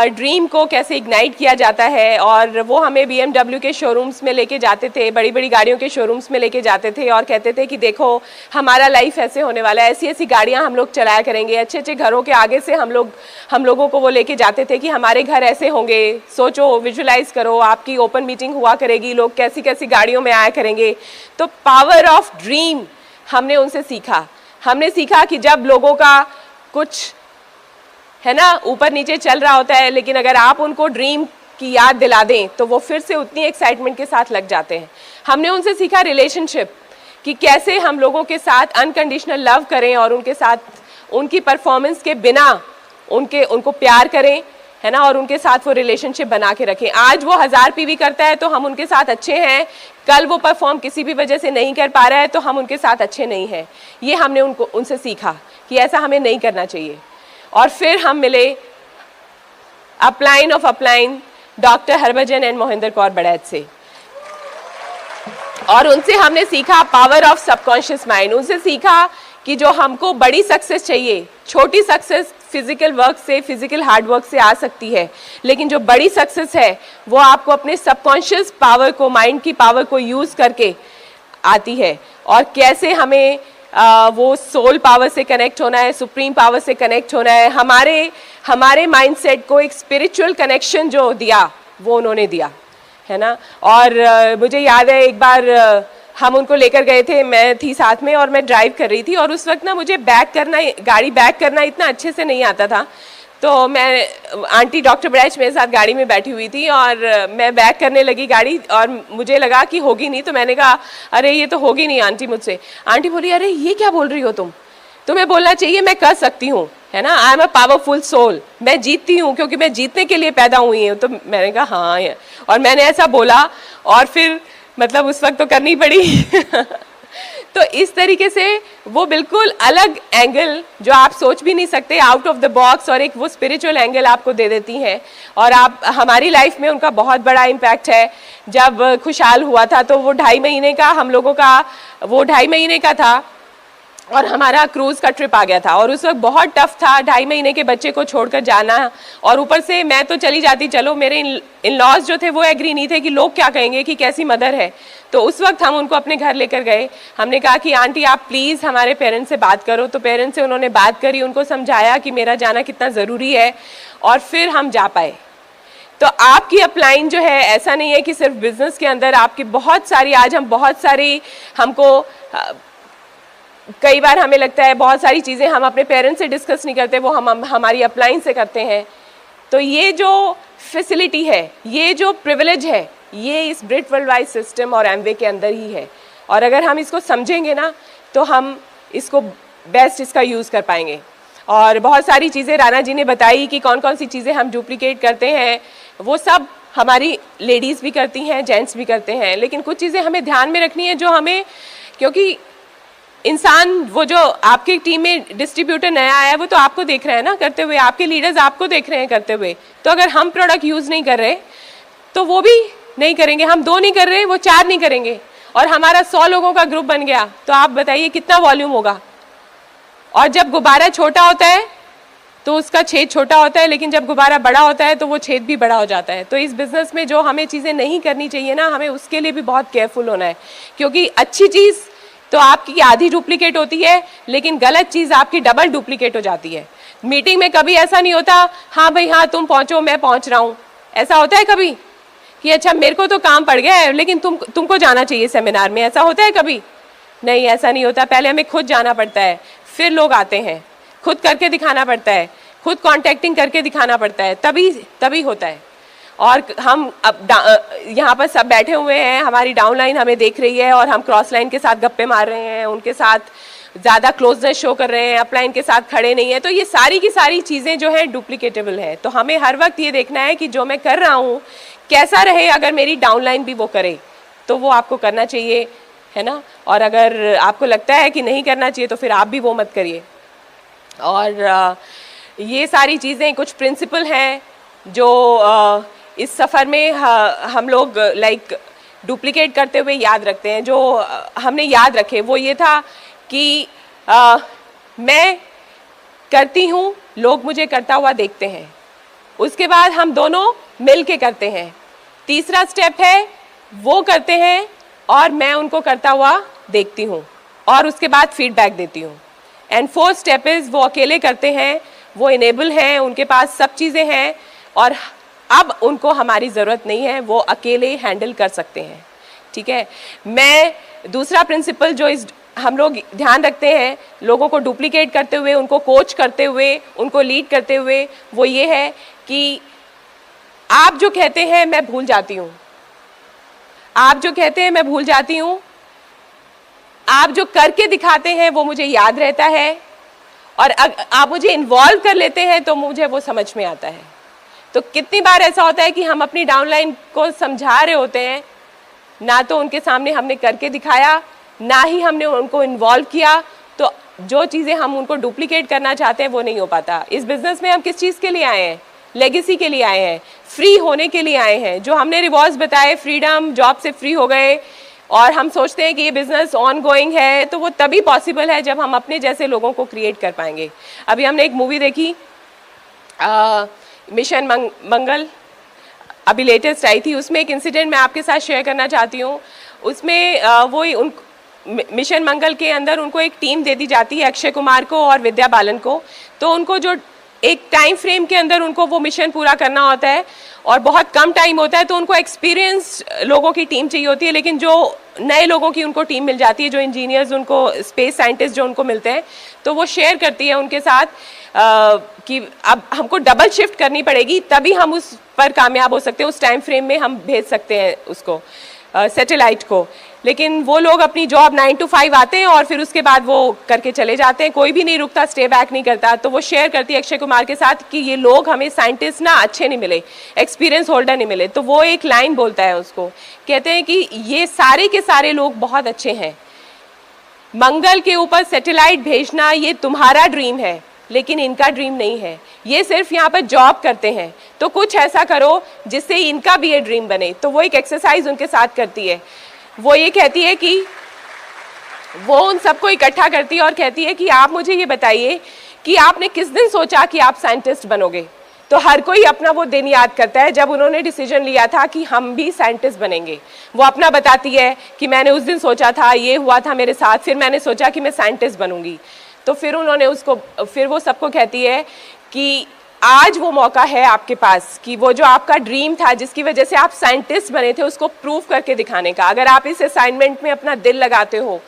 ड्रीम को कैसे इग्नाइट किया जाता है। और वो हमें BMW के शोरूम्स में लेके जाते थे, बड़ी बड़ी गाड़ियों के शोरूम्स में लेके जाते थे, और कहते थे कि देखो हमारा लाइफ ऐसे होने वाला है, ऐसी ऐसी गाड़ियाँ हम लोग चलाया करेंगे। अच्छे अच्छे घरों के आगे से हम लोगों को वो लेके जाते थे कि हमारे घर ऐसे होंगे, सोचो, विजुलाइज करो, आपकी ओपन मीटिंग हुआ करेगी, लोग कैसी कैसी गाड़ियों में आया करेंगे। तो पावर ऑफ ड्रीम हमने उनसे सीखा। हमने सीखा कि जब लोगों का कुछ, है ना, ऊपर नीचे चल रहा होता है, लेकिन अगर आप उनको ड्रीम की याद दिला दें तो वो फिर से उतनी एक्साइटमेंट के साथ लग जाते हैं। हमने उनसे सीखा रिलेशनशिप, कि कैसे हम लोगों के साथ अनकंडीशनल लव करें, और उनके साथ उनकी परफॉर्मेंस के बिना उनको प्यार करें, है ना, और उनके साथ वो रिलेशनशिप बना के रखें। आज वो 1000 PV करता है तो हम उनके साथ अच्छे हैं, कल वो परफॉर्म किसी भी वजह से नहीं कर पा रहा है तो हम उनके साथ अच्छे नहीं हैं। ये हमने उनसे सीखा कि ऐसा हमें नहीं करना चाहिए। और फिर हम मिले upline of upline doctor Harbhajan and Mohinder Kaur Badaich से, और उनसे हमने सीखा पावर ऑफ सबकॉन्शियस माइंड। उनसे सीखा कि जो हमको बड़ी सक्सेस चाहिए, छोटी सक्सेस फिजिकल वर्क से, फिजिकल हार्ड वर्क से आ सकती है, लेकिन जो बड़ी सक्सेस है वो आपको अपने सबकॉन्शियस पावर को, माइंड की पावर को यूज करके आती है। और कैसे हमें वो सोल पावर से कनेक्ट होना है, सुप्रीम पावर से कनेक्ट होना है। हमारे माइंडसेट को एक स्पिरिचुअल कनेक्शन जो दिया वो उन्होंने दिया, है ना। और मुझे याद है एक बार हम उनको लेकर गए थे, मैं थी साथ में और मैं ड्राइव कर रही थी, और उस वक्त ना मुझे गाड़ी बैक करना इतना अच्छे से नहीं आता था। तो मैं, आंटी डॉक्टर बड़ैच मेरे साथ गाड़ी में बैठी हुई थी, और मैं बैक करने लगी गाड़ी, और मुझे लगा कि होगी नहीं। तो मैंने कहा अरे ये तो होगी नहीं आंटी मुझसे। आंटी बोली अरे ये क्या बोल रही हो तुम, तुम्हें बोलना चाहिए मैं कर सकती हूँ, है ना, I am a powerful soul, मैं जीतती हूँ क्योंकि मैं जीतने के लिए पैदा हुई हूँ। तो मैंने कहा हाँ, और मैंने ऐसा बोला, और फिर मतलब उस वक्त तो करनी पड़ी। तो इस तरीके से वो बिल्कुल अलग एंगल जो आप सोच भी नहीं सकते, आउट ऑफ द बॉक्स, और एक वो स्पिरिचुअल एंगल आपको दे देती हैं। और आप, हमारी लाइफ में उनका बहुत बड़ा इम्पैक्ट है। जब खुशहाल हुआ था तो वो 2.5 महीने का, हम लोगों का वो 2.5 महीने का था, और हमारा क्रूज़ का ट्रिप आ गया था, और उस वक्त बहुत टफ था 2.5 महीने के बच्चे को छोड़कर जाना। और ऊपर से मैं तो चली जाती, चलो मेरे इन लॉज जो थे वो एग्री नहीं थे कि लोग क्या कहेंगे कि कैसी मदर है। तो उस वक्त हम उनको अपने घर लेकर गए। हमने कहा कि आंटी आप प्लीज़ हमारे पेरेंट्स से बात करो। तो पेरेंट्स से उन्होंने बात करी, उनको समझाया कि मेरा जाना कितना ज़रूरी है, और फिर हम जा पाए। तो आपकी अपलाइन जो है, ऐसा नहीं है कि सिर्फ बिजनेस के अंदर, आपकी बहुत सारी, आज हम बहुत सारी, हमको कई बार हमें लगता है बहुत सारी चीज़ें हम अपने पेरेंट्स से डिस्कस नहीं करते, वो हम हमारी अपलाइन से करते हैं। तो ये जो फैसिलिटी है, ये जो प्रिविलेज है, ये इस ब्रिट वर्ल्ड वाइड सिस्टम और एमवे के अंदर ही है। और अगर हम इसको समझेंगे ना तो हम इसको बेस्ट इसका यूज़ कर पाएंगे। और बहुत सारी चीज़ें राणा जी ने बताई कि कौन कौन सी चीज़ें हम डुप्लीकेट करते हैं, वो सब हमारी लेडीज़ भी करती हैं, जेंट्स भी करते हैं। लेकिन कुछ चीज़ें हमें ध्यान में रखनी है जो हमें, क्योंकि इंसान, वो जो आपकी टीम में डिस्ट्रीब्यूटर नया आया है वो तो आपको देख रहे हैं ना करते हुए, आपके लीडर्स आपको देख रहे हैं करते हुए। तो अगर हम प्रोडक्ट यूज़ नहीं कर रहे तो वो भी नहीं करेंगे। हम 2 नहीं कर रहे, वो 4 नहीं करेंगे, और हमारा 100 लोगों का ग्रुप बन गया तो आप बताइए कितना वॉल्यूम होगा। और जब गुब्बारा छोटा होता है तो उसका छेद छोटा होता है, लेकिन जब गुब्बारा बड़ा होता है तो वो छेद भी बड़ा हो जाता है। तो इस बिज़नेस में जो हमें चीज़ें नहीं करनी चाहिए ना, हमें उसके लिए भी बहुत केयरफुल होना है, क्योंकि अच्छी चीज़ तो आपकी आधी डुप्लीकेट होती है, लेकिन गलत चीज़ आपकी डबल डुप्लीकेट हो जाती है। मीटिंग में कभी ऐसा नहीं होता, हाँ भाई हाँ तुम पहुँचो मैं पहुँच रहा हूँ, ऐसा होता है कभी कि अच्छा मेरे को तो काम पड़ गया है लेकिन तुमको जाना चाहिए सेमिनार में, ऐसा होता है कभी? नहीं, ऐसा नहीं होता। पहले हमें खुद जाना पड़ता है, फिर लोग आते हैं, खुद करके दिखाना पड़ता है, खुद कॉन्टेक्टिंग करके दिखाना पड़ता है, तभी होता है। और हम अब यहाँ पर सब बैठे हुए हैं, हमारी डाउनलाइन हमें देख रही है और हम क्रॉस लाइन के साथ गप्पे मार रहे हैं, उनके साथ ज़्यादा क्लोजनेस शो कर रहे हैं, अपलाइन के साथ खड़े नहीं है, तो ये सारी की सारी चीज़ें जो हैं डुप्लीकेटेबल है। तो हमें हर वक्त ये देखना है कि जो मैं कर रहा हूँ कैसा रहे, अगर मेरी डाउनलाइन भी वो करे तो वो आपको करना चाहिए, है ना। और अगर आपको लगता है कि नहीं करना चाहिए तो फिर आप भी वो मत करिए। और ये सारी चीज़ें कुछ प्रिंसिपल हैं जो इस सफ़र में हम लोग लाइक डुप्लीकेट करते हुए याद रखते हैं। जो हमने याद रखे वो ये था कि मैं करती हूँ, लोग मुझे करता हुआ देखते हैं, उसके बाद हम दोनों मिल के करते हैं। तीसरा स्टेप है वो करते हैं और मैं उनको करता हुआ देखती हूँ और उसके बाद फीडबैक देती हूँ। एंड फोर्थ स्टेप इज़ वो अकेले करते हैं, वो इनेबल हैं, उनके पास सब चीज़ें हैं और अब उनको हमारी ज़रूरत नहीं है, वो अकेले हैंडल कर सकते हैं। ठीक है। मैं दूसरा प्रिंसिपल जो हम लोग ध्यान रखते हैं लोगों को डुप्लीकेट करते हुए, उनको कोच करते हुए, उनको लीड करते हुए, वो ये है कि आप जो कहते हैं मैं भूल जाती हूँ, आप जो कहते हैं मैं भूल जाती हूँ, आप जो करके दिखाते हैं वो मुझे याद रहता है और आप मुझे इन्वॉल्व कर लेते हैं तो मुझे वो समझ में आता है। तो कितनी बार ऐसा होता है कि हम अपनी डाउनलाइन को समझा रहे होते हैं, ना तो उनके सामने हमने करके दिखाया, ना ही हमने उनको इन्वॉल्व किया, तो जो चीज़ें हम उनको डुप्लीकेट करना चाहते हैं वो नहीं हो पाता। इस बिज़नेस में हम किस चीज़ के लिए आए हैं? लेगेसी के लिए आए हैं, फ्री होने के लिए आए हैं। जो हमने रिवॉर्ड्स बताए, फ्रीडम, जॉब से फ्री हो गए और हम सोचते हैं कि ये बिज़नेस ऑन गोइंग है, तो वो तभी पॉसिबल है जब हम अपने जैसे लोगों को क्रिएट कर पाएंगे। अभी हमने एक मूवी देखी मिशन मंगल, अभी लेटेस्ट आई थी, उसमें एक इंसिडेंट मैं आपके साथ शेयर करना चाहती हूँ। उसमें वो मिशन मंगल के अंदर उनको एक टीम दे दी जाती है, अक्षय कुमार को और विद्या बालन को। तो उनको जो एक टाइम फ्रेम के अंदर उनको वो मिशन पूरा करना होता है और बहुत कम टाइम होता है, तो उनको एक्सपीरियंस लोगों की टीम चाहिए होती है, लेकिन जो नए लोगों की उनको टीम मिल जाती है, जो इंजीनियर्स, उनको स्पेस साइंटिस्ट जो उनको मिलते हैं, तो वो शेयर करती है उनके साथ कि अब हमको डबल शिफ्ट करनी पड़ेगी तभी हम उस पर कामयाब हो सकते हैं, उस टाइम फ्रेम में हम भेज सकते हैं उसको सैटेलाइट को। लेकिन वो लोग अपनी जॉब 9 to 5 आते हैं और फिर उसके बाद वो करके चले जाते हैं, कोई भी नहीं रुकता, स्टे बैक नहीं करता। तो वो शेयर करती है अक्षय कुमार के साथ कि ये लोग हमें साइंटिस्ट ना अच्छे नहीं मिले, एक्सपीरियंस होल्डर नहीं मिले। तो वो एक लाइन बोलता है उसको, कहते हैं कि ये सारे के सारे लोग बहुत अच्छे हैं, मंगल के ऊपर सैटेलाइट भेजना ये तुम्हारा ड्रीम है लेकिन इनका ड्रीम नहीं है, ये सिर्फ यहाँ पर जॉब करते हैं, तो कुछ ऐसा करो जिससे इनका भी ये ड्रीम बने। तो वो एक एक्सरसाइज उनके साथ करती है, वो ये कहती है कि वो उन सबको इकट्ठा करती है और कहती है कि आप मुझे ये बताइए कि आपने किस दिन सोचा कि आप साइंटिस्ट बनोगे। तो हर कोई अपना वो दिन याद करता है जब उन्होंने डिसीजन लिया था कि हम भी साइंटिस्ट बनेंगे। वो अपना बताती है कि मैंने उस दिन सोचा था, ये हुआ था मेरे साथ, फिर मैंने सोचा कि मैं साइंटिस्ट बनूंगी। तो फिर उन्होंने उसको, फिर वो सबको कहती है कि आज वो मौका है आपके पास कि वो जो आपका ड्रीम था जिसकी वजह से आप साइंटिस्ट बने थे उसको प्रूव करके दिखाने का। अगर आप इस असाइनमेंट में अपना दिल लगाते हो,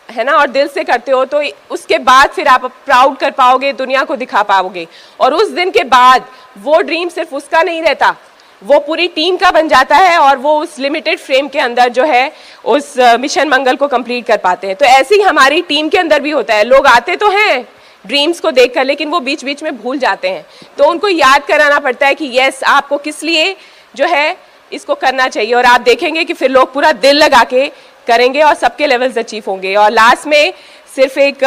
है ना, और दिल से करते हो, तो उसके बाद फिर आप प्राउड कर पाओगे, दुनिया को दिखा पाओगे। और उस दिन के बाद वो ड्रीम सिर्फ उसका नहीं रहता, वो पूरी टीम का बन जाता है और वो उस लिमिटेड फ्रेम के अंदर जो है उस मिशन मंगल को कंप्लीट कर पाते हैं। तो ऐसे ही हमारी टीम के अंदर भी होता है, लोग आते तो हैं ड्रीम्स को देखकर लेकिन वो बीच बीच में भूल जाते हैं, तो उनको याद कराना पड़ता है कि यस आपको किस लिए जो है इसको करना चाहिए। और आप देखेंगे कि फिर लोग पूरा दिल लगा के करेंगे और सबके लेवल्स अचीव होंगे। और लास्ट में सिर्फ एक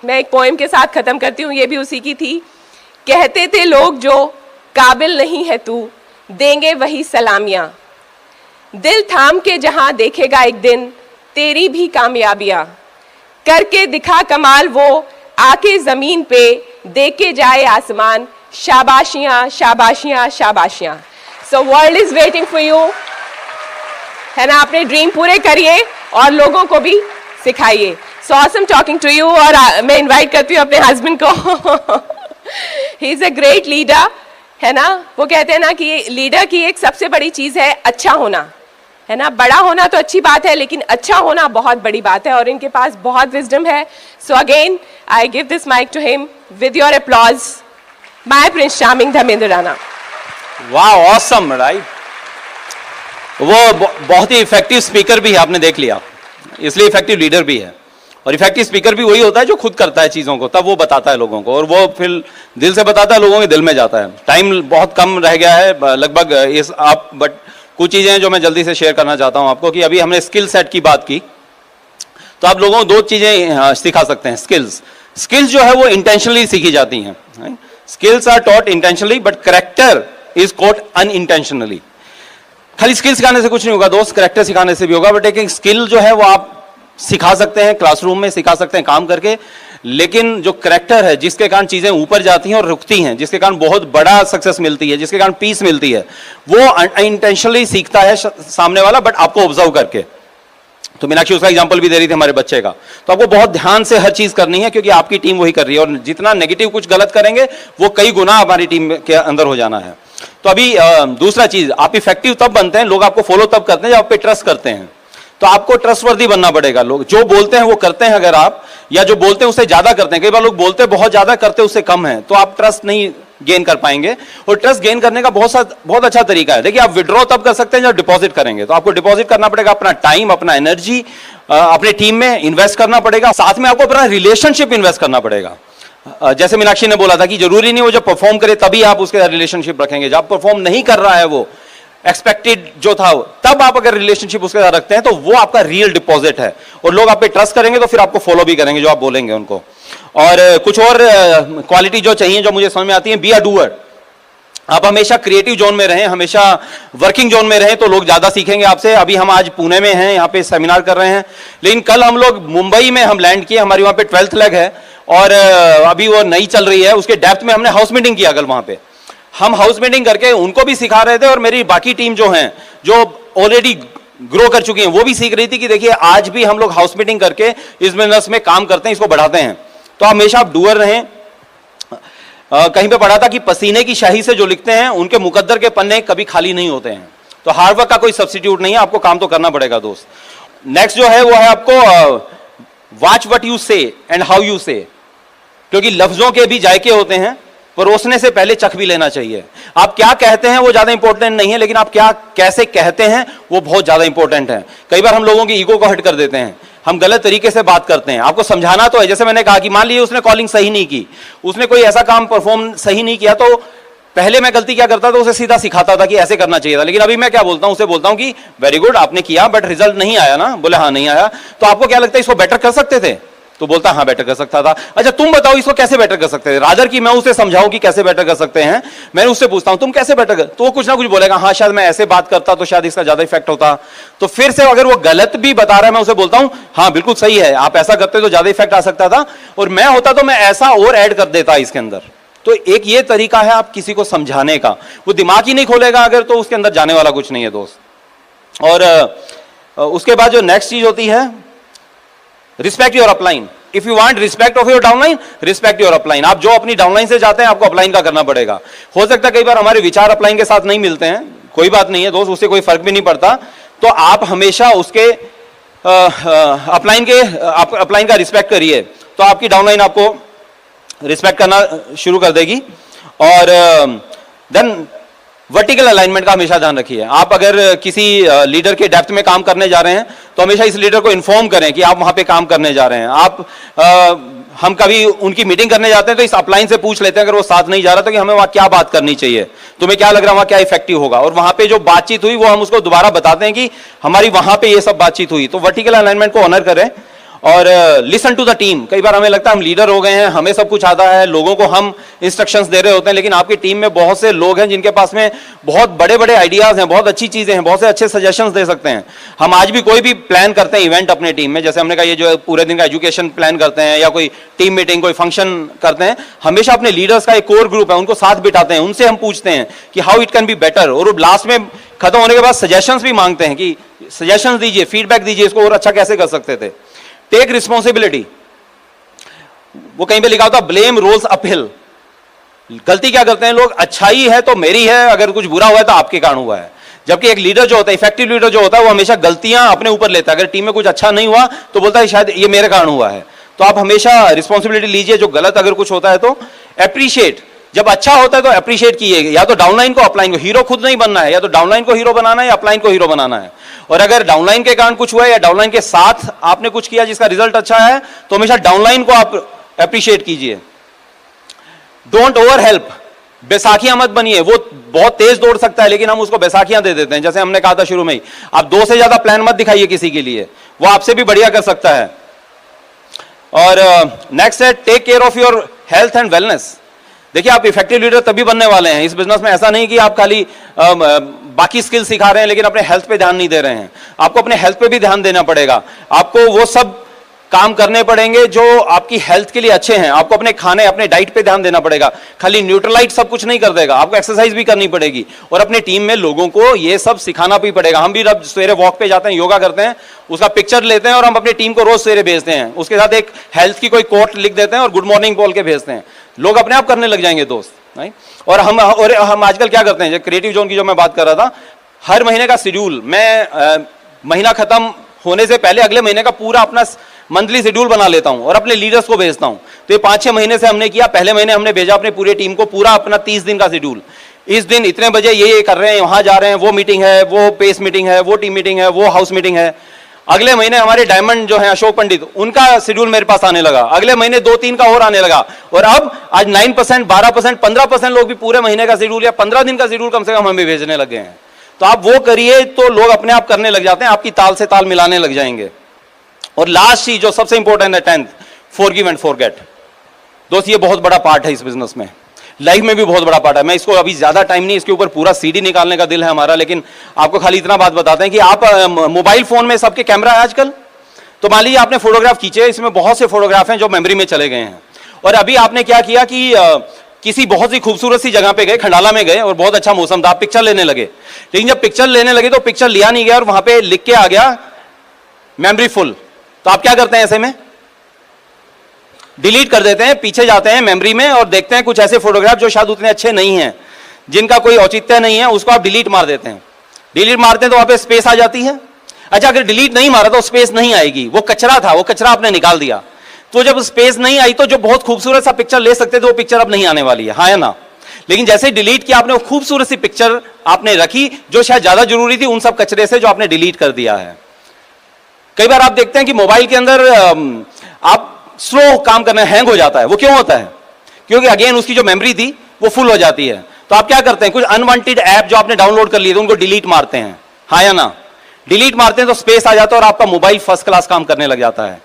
मैं एक पोएम के साथ ख़त्म करती हूँ, ये भी उसी की थी। कहते थे लोग जो काबिल नहीं है तू, देंगे वही सलामियाँ, दिल थाम के जहाँ देखेगा एक दिन तेरी भी कामयाबियाँ, करके दिखा कमाल वो आके ज़मीन पे देख के जाए आसमान, शाबाशियां शाबाशियां शाबाशियां। So world is waiting for you, है ना। अपने ड्रीम पूरे करिए और लोगों को भी सिखाइए। So awesome talking to you. और मैं इनवाइट करती हूँ अपने हस्बैंड को। He is a great leader, है ना। वो कहते हैं ना कि लीडर की एक सबसे बड़ी चीज है अच्छा होना, है ना। बड़ा होना तो अच्छी बात है, लेकिन अच्छा होना बहुत बड़ी बात है, और इनके पास बहुत विजडम है। So again I give this mic to him with your applause, my prince charming Dharmendra Rana. वाह, ऑसम, राइट। वो बहुत ही इफेक्टिव स्पीकर भी है, आपने देख लिया, इसलिए इफेक्टिव लीडर भी है। और इफेक्टिव स्पीकर भी वही होता है जो खुद करता है चीजों को, तब वो बताता है लोगों को, और वो फिर दिल से बताता है, लोगों के दिल में जाता है। टाइम बहुत कम रह गया है लगभग इस आप, बट कुछ चीजें हैं जो मैं जल्दी से शेयर करना चाहता हूं आपको, कि अभी हमने स्किल सेट की बात की, तो आप लोगों को दो चीजें सिखा सकते हैं। स्किल्स जो है वो इंटेंशनली सीखी जाती हैं। Skills are taught intentionally, but character is taught unintentionally. खाली स्किल सिखाने से कुछ नहीं होगा दोस्त, करेक्टर सिखाने से भी होगा। बट एक स्किल जो है वो आप सिखा सकते हैं, क्लासरूम में सिखा सकते हैं काम करके, लेकिन जो करेक्टर है, जिसके कारण चीजें ऊपर जाती हैं और रुकती हैं, जिसके कारण बहुत बड़ा सक्सेस मिलती है, जिसके कारण पीस मिलती है, वो इंटेंशनली सीखता है सामने वाला, बट आपको ऑब्जर्व करके। तो मीनाक्षी उसका एग्जांपल भी दे रही थी हमारे बच्चे का। तो आपको बहुत ध्यान से हर चीज करनी है, क्योंकि आपकी टीम वही कर रही है, और जितना नेगेटिव कुछ गलत करेंगे वो कई गुना हमारी टीम के अंदर हो जाना है। तो अभी दूसरा चीज, आप इफेक्टिव तब बनते हैं, लोग आपको फॉलो तब करते हैं जब आप पे ट्रस्ट करते हैं। तो आपको ट्रस्टवर्दी बनना पड़ेगा। लोग जो बोलते हैं वो करते हैं, अगर आप, या जो बोलते हैं उससे ज्यादा करते हैं। कई बार लोग बोलते हैं बहुत ज्यादा, करते उससे कम है, तो आप ट्रस्ट नहीं गेन कर पाएंगे। और ट्रस्ट गेन करने का बहुत अच्छा तरीका है। देखिए, आप विड्रॉ तब कर सकते हैं जब डिपॉजिट करेंगे। तो आपको डिपॉजिट करना पड़ेगा अपना टाइम, अपना एनर्जी अपने टीम में इन्वेस्ट करना पड़ेगा। साथ में आपको अपना रिलेशनशिप इन्वेस्ट करना पड़ेगा। जैसे मीनाक्षी ने बोला था कि जरूरी नहीं वो जब परफॉर्म करे तभी आप उसके रिलेशनशिप रखेंगे। जब परफॉर्म नहीं कर रहा है वो एक्सपेक्टेड जो था, तब आप अगर रिलेशनशिप उसके साथ रखते हैं तो वो आपका रियल डिपॉजिट है, और लोग आप पे ट्रस्ट करेंगे तो फिर आपको फॉलो भी करेंगे जो आप बोलेंगे उनको। और कुछ और क्वालिटी जो चाहिए, जो मुझे समझ में आती है, बी अ डूअर। आप हमेशा क्रिएटिव जोन में रहें, हमेशा वर्किंग जोन में रहें, तो लोग ज्यादा सीखेंगे आपसे। अभी हम आज पुणे में हैं, यहाँ पे सेमिनार कर रहे हैं, लेकिन कल हम लोग मुंबई में हम लैंड किए। हमारी वहाँ पे 12th लेग है, और अभी वो नई चल रही है। उसके डेप्थ में हमने हाउस मीटिंग किया कल। वहाँ पे हम हाउस मीटिंग करके उनको भी सिखा रहे थे, और मेरी बाकी टीम जो हैं, जो ऑलरेडी ग्रो कर चुकी हैं, वो भी सीख रही थी कि देखिए आज भी हम लोग हाउस मीटिंग करके इस बिजनेस में काम करते हैं, इसको बढ़ाते हैं। तो हमेशा आप डूअर रहें। कहीं पे पढ़ा था कि पसीने की शाही से जो लिखते हैं उनके मुकद्दर के पन्ने कभी खाली नहीं होते हैं। तो हार्ड वर्क का कोई सब्स्टिट्यूट नहीं है, आपको काम तो करना पड़ेगा दोस्त। नेक्स्ट जो है वो है आपको वॉच व्हाट यू से एंड हाउ यू से, क्योंकि लफ्जों के भी जायके होते हैं, परोसने से पहले चख भी लेना चाहिए। आप क्या कहते हैं वो ज्यादा इंपॉर्टेंट नहीं है, लेकिन आप क्या कैसे कहते हैं वो बहुत ज्यादा इंपॉर्टेंट है। कई बार हम लोगों की ईगो को हट कर देते हैं, हम गलत तरीके से बात करते हैं। आपको समझाना तो है, जैसे मैंने कहा कि मान लीजिए उसने कॉलिंग सही नहीं की, उसने कोई ऐसा काम परफॉर्म सही नहीं किया, तो पहले मैं गलती क्या करता था, उसे सीधा सिखाता था कि ऐसे करना चाहिए था। लेकिन अभी मैं क्या बोलता हूं, उसे बोलता हूं कि वेरी गुड, आपने किया, बट रिजल्ट नहीं आया ना। बोले हाँ नहीं आया, तो आपको क्या लगता है इसको बेटर कर सकते थे? तो बोलता हाँ बेटर कर सकता था। अच्छा तुम बताओ इसको कैसे बेटर कर सकते थे? रादर कि मैं उसे समझाऊं कि कैसे बेटर कर सकते हैं, मैं उससे पूछता हूं तुम कैसे बेटर कर, तो वो कुछ ना कुछ बोलेगा, हाँ शायद मैं ऐसे बात करता तो शायद इसका ज्यादा इफेक्ट होता। तो फिर से अगर वो गलत भी बता रहा है, मैं उसे बोलता हूं हाँ बिल्कुल सही है, आप ऐसा करते तो ज्यादा इफेक्ट आ सकता था, और मैं होता तो मैं ऐसा और ऐड कर देता इसके अंदर। तो एक ये तरीका है आप किसी को समझाने का। वो दिमाग ही नहीं खोलेगा अगर, तो उसके अंदर जाने वाला कुछ नहीं है दोस्त। और उसके बाद जो नेक्स्ट चीज होती है, respect your upline. If you want respect of your downline, respect your upline. आप जो अपनी डाउनलाइन से जाते हैं आपको अपलाइन का करना पड़ेगा। हो सकता है कई बार हमारे विचार अपलाइन के साथ नहीं मिलते हैं, कोई बात नहीं है दोस्त, उससे कोई फर्क भी नहीं पड़ता। तो आप हमेशा उसके अपलाइन का रिस्पेक्ट करिए, तो आपकी डाउनलाइन आपको रिस्पेक्ट करना शुरू कर देगी। और देन वर्टिकल अलाइनमेंट का हमेशा ध्यान रखिए। आप अगर किसी लीडर के डेप्थ में काम करने जा रहे हैं तो हमेशा इस लीडर को इन्फॉर्म करें कि आप वहां पे काम करने जा रहे हैं। हम कभी उनकी मीटिंग करने जाते हैं तो इस अपलाइन से पूछ लेते हैं अगर वो साथ नहीं जा रहा तो कि हमें वहां क्या बात करनी चाहिए, तुम्हें क्या लग रहा है वहां क्या इफेक्टिव होगा, और वहां पे जो बातचीत हुई वो हम उसको दोबारा बताते हैं कि हमारी वहां पे ये सब बातचीत हुई। तो वर्टिकल अलाइनमेंट को ऑनर करें। और लिसन टू द टीम। कई बार हमें लगता है हम लीडर हो गए हैं, हमें सब कुछ आता है, लोगों को हम इंस्ट्रक्शंस दे रहे होते हैं, लेकिन आपकी टीम में बहुत से लोग हैं जिनके पास में बहुत बड़े बड़े आइडियाज हैं, बहुत अच्छी चीजें हैं, बहुत से अच्छे सजेशंस दे सकते हैं। हम आज भी कोई भी प्लान करते हैं इवेंट अपने टीम में, जैसे हमने कहा ये जो पूरे दिन का एजुकेशन प्लान करते हैं या कोई टीम मीटिंग कोई फंक्शन करते हैं, हमेशा अपने लीडर्स का एक कोर ग्रुप है, उनको साथ बिठाते हैं, उनसे हम पूछते हैं कि how it can be better, और लास्ट में खत्म होने के बाद सजेशंस भी मांगते हैं कि सजेशंस दीजिए, फीडबैक दीजिए, इसको और अच्छा कैसे कर सकते थे। टेक रिस्पॉन्सिबिलिटी, वो कहीं पे लिखा होता ब्लेम रोल्स अपहिल। गलती क्या करते हैं लोग, अच्छाई है तो मेरी है, अगर कुछ बुरा हुआ है तो आपके कारण हुआ है। जबकि एक लीडर जो होता है, इफेक्टिव लीडर जो होता है, वो हमेशा गलतियां अपने ऊपर लेता है। अगर टीम में कुछ अच्छा नहीं हुआ तो बोलता है शायद ये मेरे कारण हुआ है। तो आप हमेशा रिस्पॉन्सिबिलिटी लीजिए, जो गलत अगर कुछ होता है तो अप्रिशिएट, जब अच्छा होता है तो अप्रिशिएट कीजिए, या तो डाउनलाइन को अपलाइन को। हीरो खुद नहीं बनना है, या तो डाउनलाइन को हीरो बनाना है या अपलाइन को हीरो बनाना है। और अगर डाउनलाइन के कारण कुछ हुआ है या डाउनलाइन के साथ आपने कुछ किया जिसका रिजल्ट अच्छा है, तो हमेशा डाउनलाइन को आप अप्रिशिएट कीजिए। डोंट ओवर हेल्प, बैसाखियां मत बनिए। वो बहुत तेज दौड़ सकता है लेकिन हम उसको बैसाखियां दे देते हैं। जैसे हमने कहा था शुरू में ही, आप 2 से ज्यादा प्लान मत दिखाइए किसी के लिए, वो आपसे भी बढ़िया कर सकता है। और नेक्स्ट है take care of your health and wellness. देखिए, आप इफेक्टिव लीडर तभी बनने वाले हैं इस बिजनेस में। ऐसा नहीं कि आप खाली बाकी स्किल सिखा रहे हैं लेकिन अपने हेल्थ पे ध्यान नहीं दे रहे हैं। आपको अपने हेल्थ पे भी ध्यान देना पड़ेगा। आपको वो सब काम करने पड़ेंगे जो आपकी हेल्थ के लिए अच्छे हैं। आपको अपने खाने, अपने डाइट पे ध्यान देना पड़ेगा। खाली न्यूट्रलाइट सब कुछ नहीं कर देगा, आपको एक्सरसाइज भी करनी पड़ेगी और अपने टीम में लोगों को ये सब सिखाना भी पड़ेगा। हम भी जब सवेरे वॉक पे जाते हैं, योगा करते हैं, उसका पिक्चर लेते हैं और हम अपनी टीम को रोज सवेरे भेजते हैं। उसके साथ एक हेल्थ की कोई कोट लिख देते हैं और गुड मॉर्निंग बोल के भेजते हैं। लोग अपने आप करने लग जाएंगे दोस्त, नहीं? और हम आजकल क्या करते हैं, क्रिएटिव जोन की जो मैं बात कर रहा था, हर महीने का शेड्यूल मैं महीना खत्म होने से पहले अगले महीने का पूरा अपना मंथली शेड्यूल बना लेता हूं और अपने लीडर्स को भेजता हूं। तो ये 5-6 महीने से हमने किया। पहले महीने हमने भेजा अपने पूरे टीम को पूरा अपना 30 दिन का शेड्यूल। इस दिन इतने बजे ये कर रहे हैं, वहां जा रहे हैं, वो मीटिंग है, वो पेस मीटिंग है, वो टीम मीटिंग है, वो हाउस मीटिंग है। अगले महीने हमारे डायमंड जो है अशोक पंडित, उनका शेड्यूल मेरे पास आने लगा। अगले महीने 2-3 का और आने लगा। और अब आज 9%, 12%, 15% लोग भी पूरे महीने का शेड्यूल या 15 दिन का शेड्यूल कम से कम हमें भेजने लगे हैं। तो आप वो करिए तो लोग अपने आप करने लग जाते हैं, आपकी ताल से ताल मिलाने लग जाएंगे। और लास्ट चीज जो सबसे इंपॉर्टेंट है 10th, फॉरगिव एंड फॉरगेट। दोस्त, ये बहुत बड़ा पार्ट है इस बिजनेस में, लाइफ में भी बहुत बड़ा पार्ट है। मैं इसको अभी ज्यादा टाइम नहीं, इसके ऊपर पूरा सीडी निकालने का दिल है हमारा, लेकिन आपको खाली इतना बात बताते हैं कि आप मोबाइल फोन में सबके कैमरा है आजकल। तो मान लीजिए आपने फोटोग्राफ खींचे, इसमें बहुत से फोटोग्राफ हैं जो मेमोरी में चले गए हैं। और अभी आपने क्या किया कि किसी बहुत सी खूबसूरत सी जगह पे गए, खंडाला में गए और बहुत अच्छा मौसम था, आप पिक्चर लेने लगे। लेकिन जब पिक्चर लेने लगे तो पिक्चर लिया नहीं गया और वहां पे लिख के आ गया मेमोरी फुल। तो आप क्या करते हैं, ऐसे में डिलीट कर देते हैं, पीछे जाते हैं मेमोरी में और देखते हैं कुछ ऐसे फोटोग्राफ जो शायद उतने अच्छे नहीं हैं, जिनका कोई औचित्य नहीं है, उसको आप डिलीट मार देते हैं। डिलीट मारते हैं तो वहां पे स्पेस आ जाती है। अच्छा, अगर डिलीट नहीं मारा तो स्पेस नहीं आएगी, वो कचरा था, वो कचरा आपने निकाल दिया। तो जब स्पेस नहीं आई तो जो बहुत खूबसूरत सा पिक्चर ले सकते थे वो पिक्चर अब नहीं आने वाली है, हाँ या ना? लेकिन जैसे डिलीट किया आपने, वो खूबसूरत सी पिक्चर आपने रखी जो शायद ज्यादा जरूरी थी उन सब कचरे से जो आपने डिलीट कर दिया है। कई बार आप देखते हैं कि मोबाइल के अंदर आप स्लो काम करना, हैंग हो जाता है। वो क्यों होता है? क्योंकि अगेन उसकी जो मेमोरी थी वो फुल हो जाती है। तो आप क्या करते हैं, कुछ अनवांटेड ऐप जो आपने डाउनलोड कर लिए थे उनको डिलीट मारते हैं, हाँ या ना? डिलीट मारते हैं तो स्पेस आ जाता है और आपका मोबाइल फर्स्ट क्लास काम करने लग जाता है।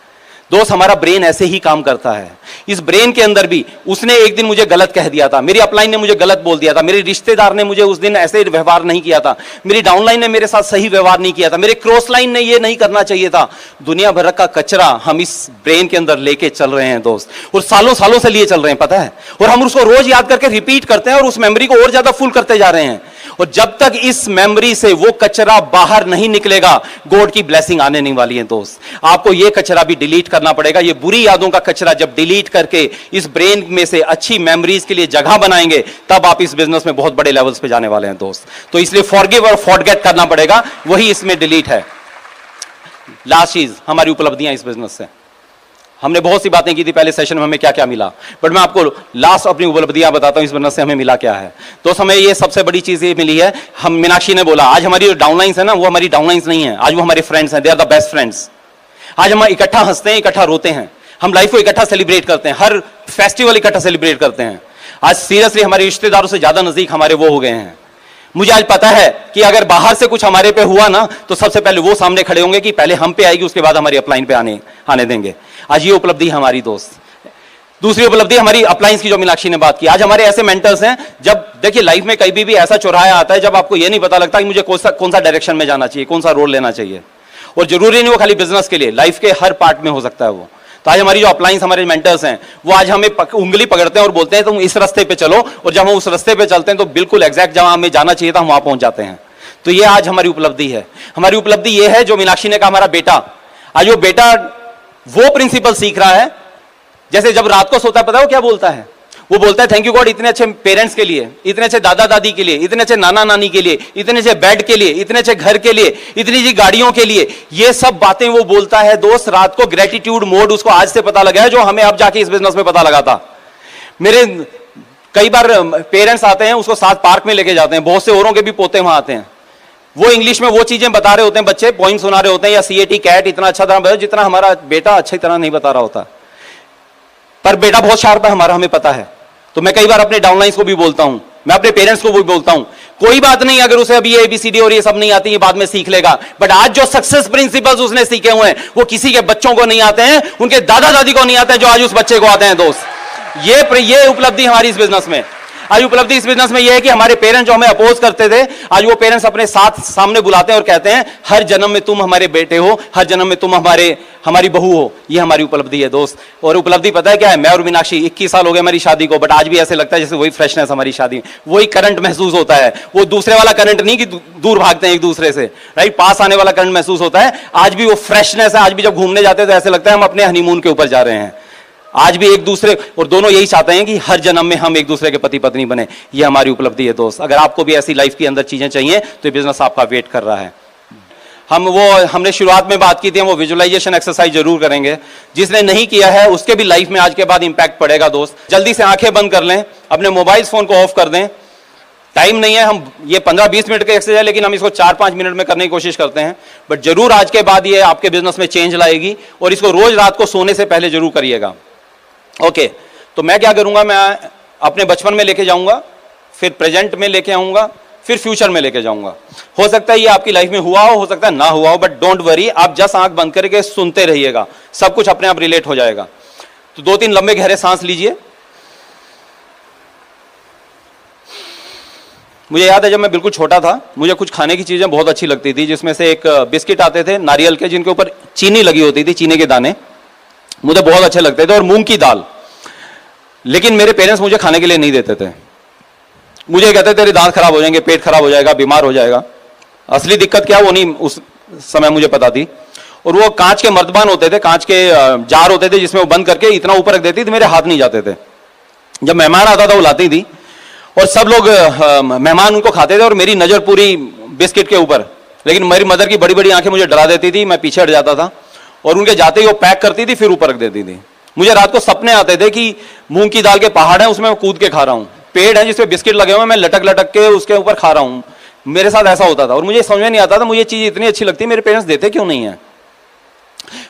दोस्त, हमारा ब्रेन ऐसे ही काम करता है। इस ब्रेन के अंदर भी उसने एक दिन मुझे गलत कह दिया था, मेरी अपलाइन ने मुझे गलत बोल दिया था, मेरे रिश्तेदार ने मुझे उस दिन ऐसे व्यवहार नहीं किया था, मेरी डाउनलाइन ने मेरे साथ सही व्यवहार नहीं किया था, मेरे क्रॉस लाइन ने ये नहीं करना चाहिए था। दुनिया भर का कचरा हम इस ब्रेन के अंदर लेके चल रहे हैं दोस्त, और सालों सालों से लिए चल रहे हैं, पता है। और हम उसको रोज याद करके रिपीट करते हैं और उस मेमोरी को और ज्यादा फुल करते जा रहे हैं। और जब तक इस मेमोरी से वो कचरा बाहर नहीं निकलेगा, गॉड की ब्लेसिंग आने नहीं वाली है दोस्त। आपको ये कचरा भी डिलीट करना पड़ेगा। ये बुरी यादों का कचरा जब डिलीट करके इस ब्रेन में से अच्छी मेमोरीज के लिए जगह बनाएंगे, तब आप इस बिजनेस में बहुत बड़े लेवल्स पे जाने वाले हैं दोस्त। तो इसलिए फॉरगिव और फॉरगेट करना पड़ेगा, वही इसमें डिलीट है। लास्ट चीज, हमारी उपलब्धियां इस बिजनेस से। हमने बहुत सी बातें की थी पहले सेशन में, हमें क्या क्या मिला, बट मैं आपको लास्ट अपनी उपलब्धियां बताता हूं इस बिजनेस से हमें मिला क्या है। तो हमें ये सबसे बड़ी चीज ये मिली है, हम मीनाक्षी ने बोला आज हमारी जो डाउनलाइंस है ना, वो हमारी डाउनलाइंस नहीं है, आज वो हमारे फ्रेंड्स हैं, they are the best friends. आज हम इकट्ठा हंसते हैं, इकट्ठा रोते हैं, हम लाइफ को इकट्ठा सेलिब्रेट करते हैं, हर फेस्टिवल इकट्ठा सेलिब्रेट करते हैं। आज सीरियसली हमारे रिश्तेदारों से ज्यादा नजदीक हमारे वो हो गए हैं। मुझे आज पता है कि अगर बाहर से कुछ हमारे पे हुआ ना तो सबसे पहले वो सामने खड़े होंगे कि पहले हम पे आएगी, उसके बाद हमारी अपलाइन पे आने देंगे। आज ये उपलब्धि हमारी दोस्त। दूसरी उपलब्धि हमारी अप्लायंस की जो मीनाक्षी ने बात की, आज हमारे ऐसे मेंटर्स हैं, जब देखिए लाइफ में कहीं भी ऐसा चौराहा आता है जब आपको ये नहीं पता लगता कि मुझे कौन सा डायरेक्शन में जाना चाहिए, कौन सा रोल लेना चाहिए, और जरूरी नहीं वो खाली बिजनेस के लिए, लाइफ के हर पार्ट में हो सकता है वो। तो आज हमारी जो अप्लायंस हमारे मेंटर्स हैं वो आज हमें उंगली पकड़ते हैं और बोलते हैं तुम इस रास्ते पे चलो, और जब हम उस रास्ते पे चलते हैं तो बिल्कुल एग्जैक्ट जहां हमें जाना चाहिए था हम वहां पहुंच जाते हैं। तो ये आज हमारी उपलब्धि है। हमारी उपलब्धि ये है जो मीनाक्षी ने कहा, हमारा बेटा, आज वो बेटा वो प्रिंसिपल सीख रहा है। जैसे जब रात को सोता है पता है वो क्या बोलता है? वो बोलता है थैंक यू गॉड इतने अच्छे पेरेंट्स के लिए, इतने अच्छे दादा दादी के लिए, इतने अच्छे नाना नानी के लिए, इतने अच्छे बेड के लिए, इतने अच्छे घर के लिए, इतनी अच्छी गाड़ियों के लिए। ये सब बातें वो बोलता है दोस्त रात को। ग्रेटिट्यूड मोड उसको आज से पता लगा है, जो हमें अब जाके इस बिजनेस में पता लगा था। मेरे कई बार पेरेंट्स आते हैं, उसको साथ पार्क में लेके जाते हैं, बहुत से औरों के भी पोते वहां आते हैं, वो इंग्लिश में वो चीजें बता रहे होते हैं, बच्चे पॉइंट सुना रहे होते हैं, या सीएटी कैट इतना अच्छा तरह जितना हमारा बेटा अच्छी तरह नहीं बता रहा होता। पर बेटा बहुत शार्प है हमारा, हमें पता है। तो मैं कई बार अपने डाउनलाइंस को भी बोलता हूं, मैं अपने पेरेंट्स को भी बोलता हूं, कोई बात नहीं अगर उसे अभी एबीसीडी और ये सब नहीं आती, ये बाद में सीख लेगा, बट आज जो सक्सेस प्रिंसिपल्स उसने सीखे हुए हैं वो किसी के बच्चों को नहीं आते हैं, उनके दादा दादी को नहीं आते हैं, जो आज उस बच्चे को आते हैं दोस्त। ये उपलब्धि हमारी इस बिजनेस में। आज उपलब्धि इस बिजनेस में यह है कि हमारे पेरेंट्स जो हमें अपोज करते थे, आज वो पेरेंट्स अपने साथ सामने बुलाते हैं और कहते हैं हर जन्म में तुम हमारे बेटे हो, हर जन्म में तुम हमारी बहू हो। ये हमारी उपलब्धि है दोस्त। और उपलब्धि पता है क्या है? मैं और मीनाक्षी 21 साल हो गए हमारी शादी को, बट आज भी ऐसे लगता है जैसे वही फ्रेशनेस हमारी शादी में, वही करंट महसूस होता है। वो दूसरे वाला करंट नहीं कि दूर भागते हैं एक दूसरे से, राइट, पास आने वाला करंट महसूस होता है। आज भी वो फ्रेशनेस है। आज भी जब घूमने जाते हैं तो ऐसे लगता है हम अपने हनीमून के ऊपर जा रहे हैं। आज भी एक दूसरे, और दोनों यही चाहते हैं कि हर जन्म में हम एक दूसरे के पति पत्नी बने। ये हमारी उपलब्धि है दोस्त। अगर आपको भी ऐसी लाइफ के अंदर चीजें चाहिए तो ये बिजनेस आपका वेट कर रहा है। हमने शुरुआत में बात की थी, हम वो विजुअलाइजेशन एक्सरसाइज जरूर करेंगे। जिसने नहीं किया है उसके भी लाइफ में आज के बाद इंपैक्ट पड़ेगा दोस्त। जल्दी से आंखें बंद कर लें, अपने मोबाइल फोन को ऑफ कर दें। टाइम नहीं है, हम ये 15-20 मिनट का एक्सरसाइज है, लेकिन हम इसको 4-5 मिनट में करने की कोशिश करते हैं। बट जरूर आज के बाद ये आपके बिजनेस में चेंज लाएगी, और इसको रोज रात को सोने से पहले जरूर करिएगा। ओके, तो मैं क्या करूंगा, मैं अपने बचपन में लेके जाऊंगा, फिर प्रेजेंट में लेके आऊंगा, फिर फ्यूचर में लेके जाऊंगा। हो सकता है ये आपकी लाइफ में हुआ हो सकता है ना हुआ हो, बट डोंट वरी, आप जस्ट आंख बंद करके सुनते रहिएगा, सब कुछ अपने आप रिलेट हो जाएगा। तो 2-3 लंबे गहरे सांस लीजिए। मुझे याद है जब मैं बिल्कुल छोटा था, मुझे कुछ खाने की चीजें बहुत अच्छी लगती थी, जिसमें से एक बिस्किट आते थे नारियल के, जिनके ऊपर चीनी लगी होती थी, चीनी के दाने मुझे बहुत अच्छे लगते थे, और मूंग की दाल। लेकिन मेरे पेरेंट्स मुझे खाने के लिए नहीं देते थे। मुझे कहते तेरे दांत खराब हो जाएंगे, पेट खराब हो जाएगा, बीमार हो जाएगा। असली दिक्कत क्या वो नहीं उस समय मुझे पता थी। और वो कांच के मर्तबान होते थे, कांच के जार होते थे, जिसमें वो बंद करके इतना ऊपर रख देती थी, मेरे हाथ नहीं जाते थे। जब मेहमान आता था वो लाती थी, और सब लोग मेहमान उनको खाते थे, और मेरी नजर पूरी बिस्किट के ऊपर। लेकिन मेरी मदर की बड़ी बड़ी आंखें मुझे डरा देती थी, मैं पीछे हट जाता था, और उनके जाते ही वो पैक करती थी, फिर ऊपर रख देती थी। मुझे रात को सपने आते थे कि मूंग की दाल के पहाड़ हैं, उसमें मैं कूद के खा रहा हूँ, पेड़ है जिसमें बिस्किट लगे हुए, मैं लटक लटक के उसके ऊपर खा रहा हूँ। मेरे साथ ऐसा होता था, और मुझे समझ में नहीं आता था मुझे चीज इतनी अच्छी लगती है, मेरे पेरेंट्स देते क्यों नहीं है।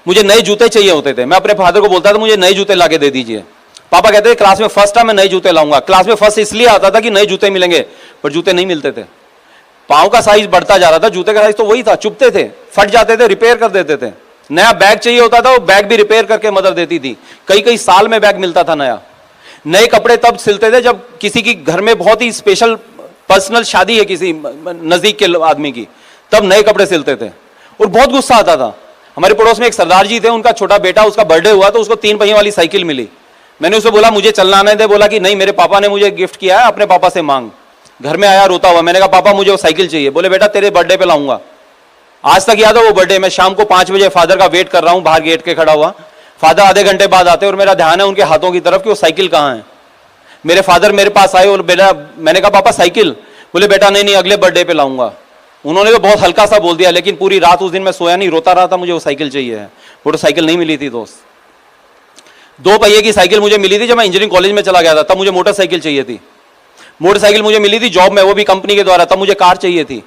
मुझे नए जूते चाहिए होते थे, मैं अपने फादर को बोलता था मुझे नए जूते ला के दे दीजिए। पापा कहते थे क्लास में फर्स्ट था, मैं नए जूते लाऊंगा। क्लास में फर्स्ट इसलिए आता था कि नए जूते मिलेंगे, पर जूते नहीं मिलते थे। पाँव का साइज बढ़ता जा रहा था, जूते का साइज तो वही था, चुभते थे, फट जाते थे, रिपेयर कर देते थे। नया बैग चाहिए होता था, वो बैग भी रिपेयर करके मदर देती थी। कई कई साल में बैग मिलता था नया। नए कपड़े तब सिलते थे जब किसी की घर में बहुत ही स्पेशल पर्सनल शादी है किसी नजदीक के आदमी की, तब नए कपड़े सिलते थे। और बहुत गुस्सा आता था। हमारे पड़ोस में एक सरदार जी थे, उनका छोटा बेटा, उसका बर्थडे हुआ तो उसको 3 पहियों वाली साइकिल मिली। मैंने उसे बोला मुझे चलना आने दे, बोला कि नहीं मेरे पापा ने मुझे गिफ्ट किया है, अपने पापा से मांग। घर में आया रोता हुआ, मैंने कहा पापा मुझे वो साइकिल चाहिए। बोले बेटा तेरे बर्थडे पे लाऊंगा। आज तक याद है वो बर्थडे, मैं शाम को 5 बजे फादर का वेट कर रहा हूं बाहर गेट के खड़ा हुआ। फादर आधे घंटे बाद आते और मेरा ध्यान है उनके हाथों की तरफ कि वो साइकिल कहाँ है। मेरे फादर मेरे पास आए और बेटा, मैंने कहा पापा साइकिल। बोले बेटा नहीं अगले बर्थडे पे लाऊंगा। उन्होंने तो बहुत हल्का सा बोल दिया, लेकिन पूरी रात उस दिन मैं सोया नहीं, रोता रहा था, मुझे वो साइकिल चाहिए है। वो तो साइकिल नहीं मिली थी दोस्त। 2 पहिए की साइकिल मुझे मिली थी जब मैं इंजीनियरिंग कॉलेज में चला गया था, तब मुझे मोटरसाइकिल चाहिए थी। मोटरसाइकिल मुझे मिली थी जॉब में, वो भी कंपनी के द्वारा, तब मुझे कार चाहिए थी।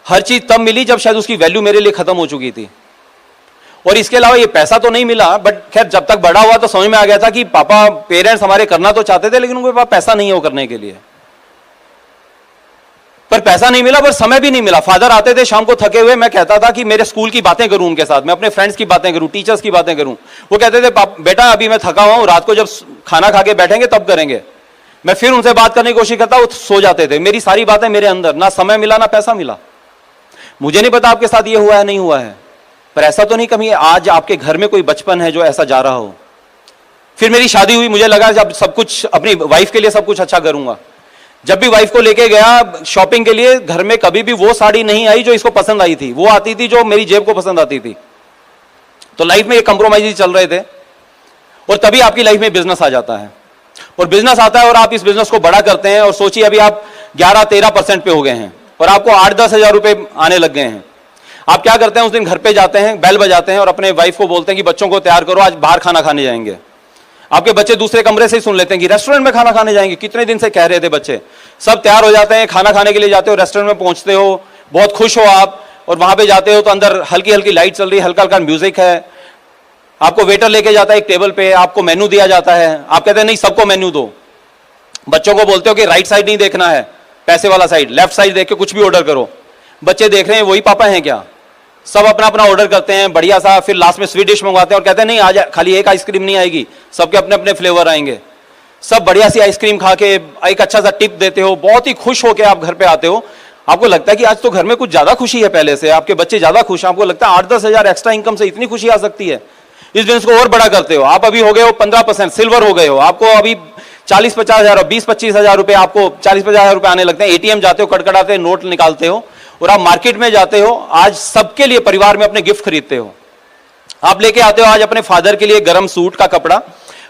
हर चीज तब मिली जब शायद उसकी वैल्यू मेरे लिए खत्म हो चुकी थी। और इसके अलावा ये पैसा तो नहीं मिला, बट खैर जब तक बड़ा हुआ तो समझ में आ गया था कि पापा पेरेंट्स हमारे करना तो चाहते थे, लेकिन उनके पास पैसा नहीं है वो करने के लिए। पर पैसा नहीं मिला, पर समय भी नहीं मिला। फादर आते थे शाम को थके हुए, मैं कहता था कि मेरे स्कूल की बातें करूं उनके साथ, मैं अपने फ्रेंड्स की बातें करूं, टीचर्स की बातें करूं। वो कहते थे बेटा अभी मैं थका हुआ हूं, रात को जब खाना खा के बैठेंगे तब करेंगे। मैं फिर उनसे बात करने की कोशिश करता, वो सो जाते थे। मेरी सारी बातें मेरे अंदर, ना समय मिला ना पैसा मिला। मुझे नहीं पता आपके साथ ये हुआ है नहीं हुआ है, पर ऐसा तो नहीं कभी आज आपके घर में कोई बचपन है जो ऐसा जा रहा हो। फिर मेरी शादी हुई, मुझे लगा जब सब कुछ अपनी वाइफ के लिए सब कुछ अच्छा करूंगा। जब भी वाइफ को लेके गया शॉपिंग के लिए, घर में कभी भी वो साड़ी नहीं आई जो इसको पसंद आई थी, वो आती थी जो मेरी जेब को पसंद आती थी। तो लाइफ में ये कंप्रोमाइज चल रहे थे। और तभी आपकी लाइफ में बिजनेस आ जाता है, और बिजनेस आता है और आप इस बिजनेस को बड़ा करते हैं। और सोचिए अभी आप 11-13% पे हो गए हैं और आपको 8-10 हजार रुपए आने लग गए हैं। आप क्या करते हैं, उस दिन घर पे जाते हैं, बेल बजाते हैं और अपने वाइफ को बोलते हैं कि बच्चों को तैयार करो, आज बाहर खाना खाने जाएंगे। आपके बच्चे दूसरे कमरे से ही सुन लेते हैं कि रेस्टोरेंट में खाना खाने जाएंगे। कितने दिन से कह रहे थे बच्चे, सब तैयार हो जाते हैं, खाना खाने के लिए जाते हो, रेस्टोरेंट में पहुंचते हो, बहुत खुश हो आप, और वहां पे जाते हो तो अंदर हल्की हल्की लाइट चल रही है, हल्का हल्का म्यूजिक है, आपको वेटर लेके जाता है एक टेबल पे, आपको मेन्यू दिया जाता है। आप कहते हैं नहीं सबको मेन्यू दो। बच्चों को बोलते हो कि राइट साइड नहीं देखना है, पैसे वाला साइड, लेफ्ट साइड देख के कुछ भी ऑर्डर करो। बच्चे देख रहे हैं वही पापा हैं क्या, सब अपना अपना ऑर्डर करते हैं बढ़िया सा। फिर लास्ट में स्वीट डिश मंगवाते हैं और कहते हैं नहीं आज खाली एक आइसक्रीम नहीं आएगी, सबके अपने अपने फ्लेवर आएंगे। सब बढ़िया सी आइसक्रीम खा के एक अच्छा सा टिप देते हो, बहुत ही खुश होकर आप घर पे आते हो। आपको लगता है कि आज तो घर में कुछ ज्यादा खुशी है पहले से, आपके बच्चे ज्यादा खुश हैं। आपको लगता है 8-10 हजार एक्स्ट्रा इनकम से इतनी खुशी आ सकती है। इस बिजनेस को और बड़ा करते हो, आप अभी हो गए हो 15% सिल्वर हो गए हो, आपको अभी 40-50 हजार और 20-25 हजार रुपए, आपको 40-50 हजार रुपए आने लगते हैं। एटीएम जाते हो, कड़कड़ाते नोट निकालते हो, और आप मार्केट में जाते हो, आज सबके लिए परिवार में अपने गिफ्ट खरीदते हो। आप लेके आते हो आज अपने फादर के लिए गरम सूट का कपड़ा,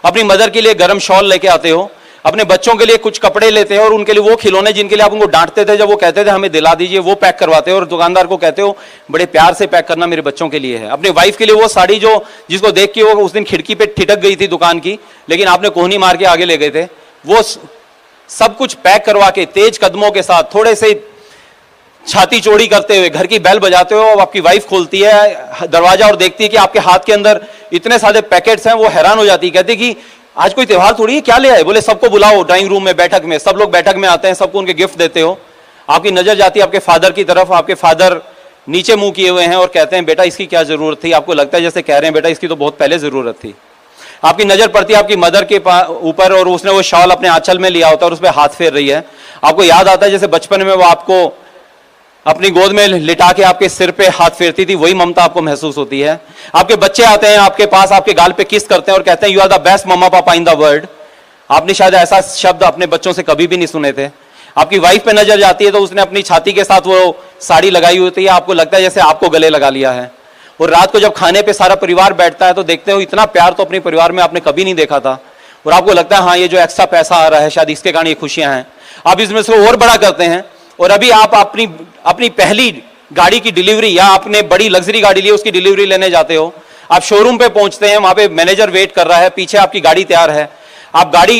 अपनी मदर के लिए गरम शॉल लेके आते हो, अपने बच्चों के लिए कुछ कपड़े लेते हो और उनके लिए वो खिलौने जिनके लिए आप उनको डांटते थे जब वो कहते थे हमें दिला दीजिए, वो पैक करवाते हो और दुकानदार को कहते हो बड़े प्यार से पैक करना मेरे बच्चों के लिए है। अपने वाइफ के लिए वो साड़ी जो जिसको देख के वो उस दिन खिड़की पे ठिठक गई थी दुकान की, लेकिन आपने कोहनी मार के आगे ले गए थे, वो सब कुछ पैक करवा के तेज कदमों के साथ, थोड़े से छाती चौड़ी करते हुए घर की बेल बजाते हो। अब आपकी वाइफ खोलती है दरवाजा और देखती है कि आपके हाथ के अंदर इतने सारे पैकेट्स हैं। वो हैरान हो जाती है, कहती कि आज कोई त्योहार थोड़ी है, क्या ले आए? बोले सबको बुलाओ ड्राइंग रूम में, बैठक में, सब लोग बैठक में आते हैं, सबको उनके गिफ्ट देते हो। आपकी नजर जाती है आपके फादर की तरफ, आपके फादर नीचे मुंह किए हुए हैं और कहते हैं बेटा इसकी क्या जरूरत थी? आपको लगता है जैसे कह रहे हैं बेटा इसकी तो बहुत पहले जरूरत थी। आपकी नजर पड़ती है आपकी मदर के ऊपर और उसने वो शॉल अपने आंचल में लिया होता है और उस पर हाथ फेर रही है। आपको याद आता है जैसे बचपन में वो आपको अपनी गोद में लिटा के आपके सिर पे हाथ फेरती थी, वही ममता आपको महसूस होती है। आपके बच्चे आते हैं आपके पास, आपके गाल पे किस करते हैं और कहते हैं यू आर द बेस्ट मम्मा पापा इन द वर्ल्ड। आपने शायद ऐसा शब्द अपने बच्चों से कभी भी नहीं सुने थे। आपकी वाइफ पे नजर जाती है तो उसने अपनी छाती के साथ वो साड़ी लगाई होती है, आपको लगता है जैसे आपको गले लगा लिया है। और रात को जब खाने पे सारा परिवार बैठता है तो देखते हो इतना प्यार तो अपने परिवार में आपने कभी नहीं देखा था, और आपको लगता है हाँ ये जो एक्स्ट्रा पैसा आ रहा है शायद इसके कारण ये खुशियां हैं। आप इसमें से और बड़ा करते हैं और अभी आप अपनी पहली गाड़ी की डिलीवरी या आपने बड़ी लग्जरी गाड़ी ली उसकी डिलीवरी लेने जाते हो। आप शोरूम पे पहुंचते हैं, वहां पे मैनेजर वेट कर रहा है, पीछे आपकी गाड़ी तैयार है, आप गाड़ी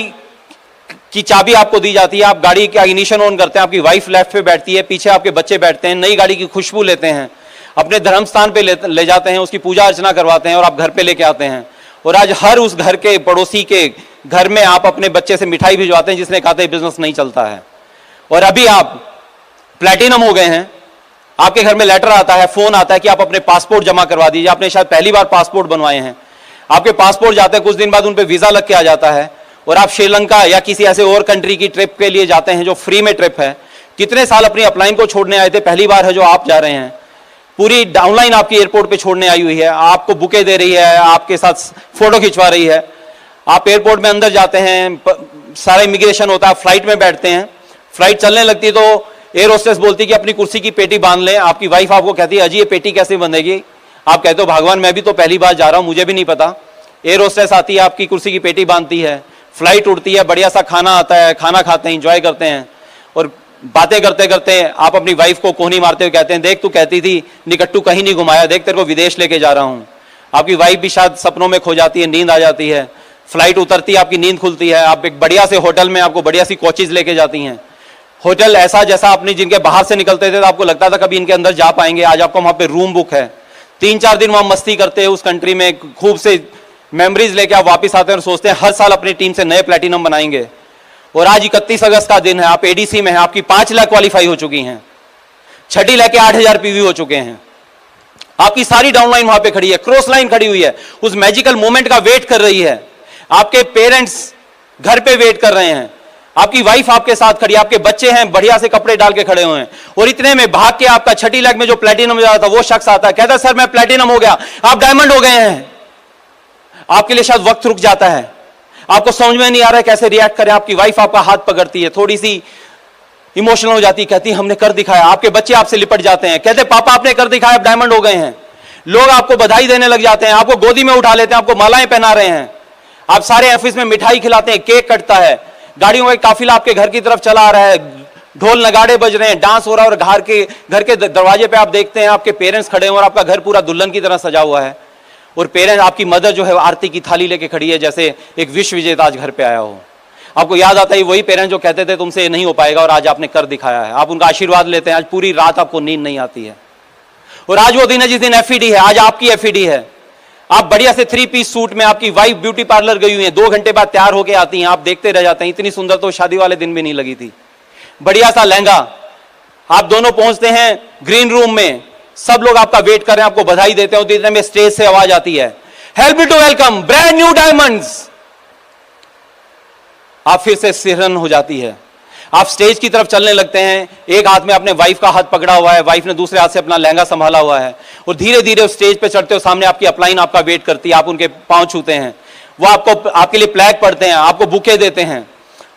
की चाबी आपको दी जाती है, आप गाड़ी का इग्निशन ऑन करते हैं, आपकी वाइफ लेफ्ट पे बैठती है, पीछे आपके बच्चे बैठते हैं, नई गाड़ी की खुशबू लेते हैं, अपने धर्म स्थान पे ले जाते हैं, उसकी पूजा अर्चना करवाते हैं और आप घर पे लेके आते हैं। और आज हर उस घर के पड़ोसी के घर में आप अपने बच्चे से मिठाई भिजवाते हैं जिसने कहा था बिजनेस नहीं चलता है। और अभी आप प्लैटिनम हो गए हैं, आपके घर में लेटर आता है, फोन आता है कि आप अपने पासपोर्ट जमा करवा दीजिए। आपने शायद पहली बार पासपोर्ट बनवाए हैं, आपके पासपोर्ट जाते हैं, कुछ दिन बाद उन पे वीजा लग के आ जाता है और आप श्रीलंका या किसी ऐसे और कंट्री की ट्रिप के लिए जाते हैं जो फ्री में ट्रिप है। कितने साल अपनी अपलाइन को छोड़ने आए थे, पहली बार है जो आप जा रहे हैं। पूरी डाउनलाइन आपकी एयरपोर्ट पे छोड़ने आई हुई है, आपको बुके दे रही है, आपके साथ फोटो खिंचवा रही है। आप एयरपोर्ट में अंदर जाते हैं, सारा इमिग्रेशन होता है, फ्लाइट में बैठते हैं, फ्लाइट चलने लगती है तो एयर होस्टेस बोलती है कि अपनी कुर्सी की पेटी बांध लें। आपकी वाइफ आपको कहती है अजी ये पेटी कैसे बंधेगी? आप कहते हो भगवान मैं भी तो पहली बार जा रहा हूं, मुझे भी नहीं पता। एयर होस्टेस आती है, आपकी कुर्सी की पेटी बांधती है, फ्लाइट उड़ती है, बढ़िया सा खाना आता है, खाना खाते हैं, इंजॉय करते हैं और बातें करते करते आप अपनी वाइफ को कोहनी मारते हुए कहते हैं देख तू कहती थी निकट्टू कहीं नहीं घुमाया, देख तेरे को विदेश लेके जा रहा हूं। आपकी वाइफ भी शायद सपनों में खो जाती है, नींद आ जाती है, फ्लाइट उतरती है, आपकी नींद खुलती है, आप एक बढ़िया से होटल में आपको बढ़िया सी कोचेज लेके जाती हैं। होटल ऐसा जैसा अपनी जिनके बाहर से निकलते थे तो आपको लगता था कभी इनके अंदर जा पाएंगे, आज आपको वहां पे रूम बुक है। 3-4 दिन वहां मस्ती करते हैं उस कंट्री में, खूब से मेमोरीज लेके आप वापस आते हैं और सोचते हैं हर साल अपनी टीम से नए प्लैटिनम बनाएंगे। और आज 31 अगस्त का दिन है, आप एडीसी में हैं, आपकी 5 लाख क्वालिफाई हो चुकी हैं, छठी लेके 8000 पीवी हो चुके हैं, आपकी सारी डाउनलाइन वहां पे खड़ी है, क्रॉस लाइन खड़ी हुई है, उस मैजिकल मोमेंट का वेट कर रही है, आपके पेरेंट्स घर पे वेट कर रहे हैं, आपकी वाइफ आपके साथ खड़ी है, आपके बच्चे हैं बढ़िया से कपड़े डाल के खड़े हुए हैं, और इतने में भाग के आपका छठी लाख में जो प्लेटिनम हो जाता वो शख्स आता है, कहता सर मैं प्लेटिनम हो गया, आप डायमंड हो गए हैं। आपके लिए शायद वक्त रुक जाता है, आपको समझ में नहीं आ रहा है कैसे रिएक्ट करें, आपकी वाइफ आपका हाथ पकड़ती है, थोड़ी सी इमोशनल हो जाती है, कहती है हमने कर दिखाया, आपके बच्चे आपसे लिपट जाते हैं, कहते पापा आपने कर दिखाया, आप डायमंड हो गए हैं, लोग आपको बधाई देने लग जाते हैं, आपको गोदी में उठा लेते हैं, आपको मालाएं पहना रहे हैं, आप सारे ऑफिस में मिठाई खिलाते हैं, केक कटता है, गाड़ियों का काफिला आपके घर की तरफ चला आ रहा है, ढोल नगाड़े बज रहे हैं, डांस हो रहा है, और घर के दरवाजे पे आप देखते हैं आपके पेरेंट्स खड़े हैं और आपका घर पूरा दुल्हन की तरह सजा हुआ है, और पेरेंट्स आपकी मदर जो है आरती की थाली लेके खड़ी है, जैसे एक विश्व विजेता आज घर पे आया हो। आपको याद आता है वही पेरेंट्स जो कहते थे तुमसे ये नहीं हो पाएगा, और आज आपने कर दिखाया है, आप उनका आशीर्वाद लेते हैं, आज पूरी रात आपको नींद नहीं आती है। और आज वो दिन है जिस दिन एफईडी है, आज आपकी एफईडी है, आप बढ़िया से 3 पीस सूट में, आपकी वाइफ ब्यूटी पार्लर गई हुई है, 2 घंटे बाद तैयार होके आती हैं, आप देखते रह जाते हैं, इतनी सुंदर तो शादी वाले दिन भी नहीं लगी थी, बढ़िया सा लहंगा, आप दोनों पहुंचते हैं ग्रीन रूम में, सब लोग आपका वेट कर रहे हैं, आपको बधाई देते हैं, इतने में स्टेज से आवाज आती है, help me to welcome brand new diamonds. आप फिर से सिरहन हो जाती है, आप स्टेज की तरफ चलने लगते हैं, एक हाथ में अपने वाइफ का हाथ पकड़ा हुआ है, वाइफ ने दूसरे हाथ से अपना लहंगा संभाला हुआ है, और धीरे धीरे उस स्टेज पे चढ़ते हो, सामने आपकी अपलाइन आपका वेट करती है, आप उनके पांव छूते हैं, वो आपके लिए फ्लैग पढ़ते हैं, आपको बुके देते हैं,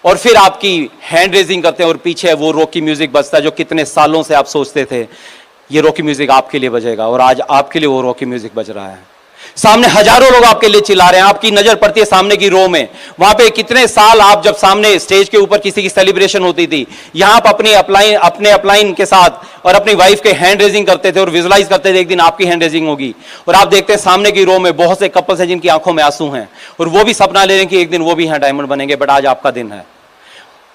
और फिर आपकी हैंड रेजिंग करते हैं, और पीछे वो रॉकी म्यूजिक बजता है जो कितने सालों से आप सोचते थे ये रॉकी म्यूजिक आपके लिए बजेगा, और आज आपके लिए वो रॉकी म्यूजिक बज रहा है। सामने हजारों लोग आपके लिए चिल्ला रहे हैं, आपकी नजर पड़ती है सामने की रो में, वहां पे कितने साल आप जब सामने स्टेज के ऊपर किसी की सेलिब्रेशन होती थी, यहां आप अपने अपलाइन के साथ और अपनी वाइफ के हैंड रेजिंग करते थे और विजुलाइज करते थे एक दिन आपकी हैंड रेजिंग होगी, और आप देखते हैं सामने की रो में बहुत से कपल्स हैं जिनकी आंखों में आंसू हैं, और वो भी सपना ले रहे हैं कि एक दिन वो भी यहाँ डायमंड बनेंगे, बट आज आपका दिन है,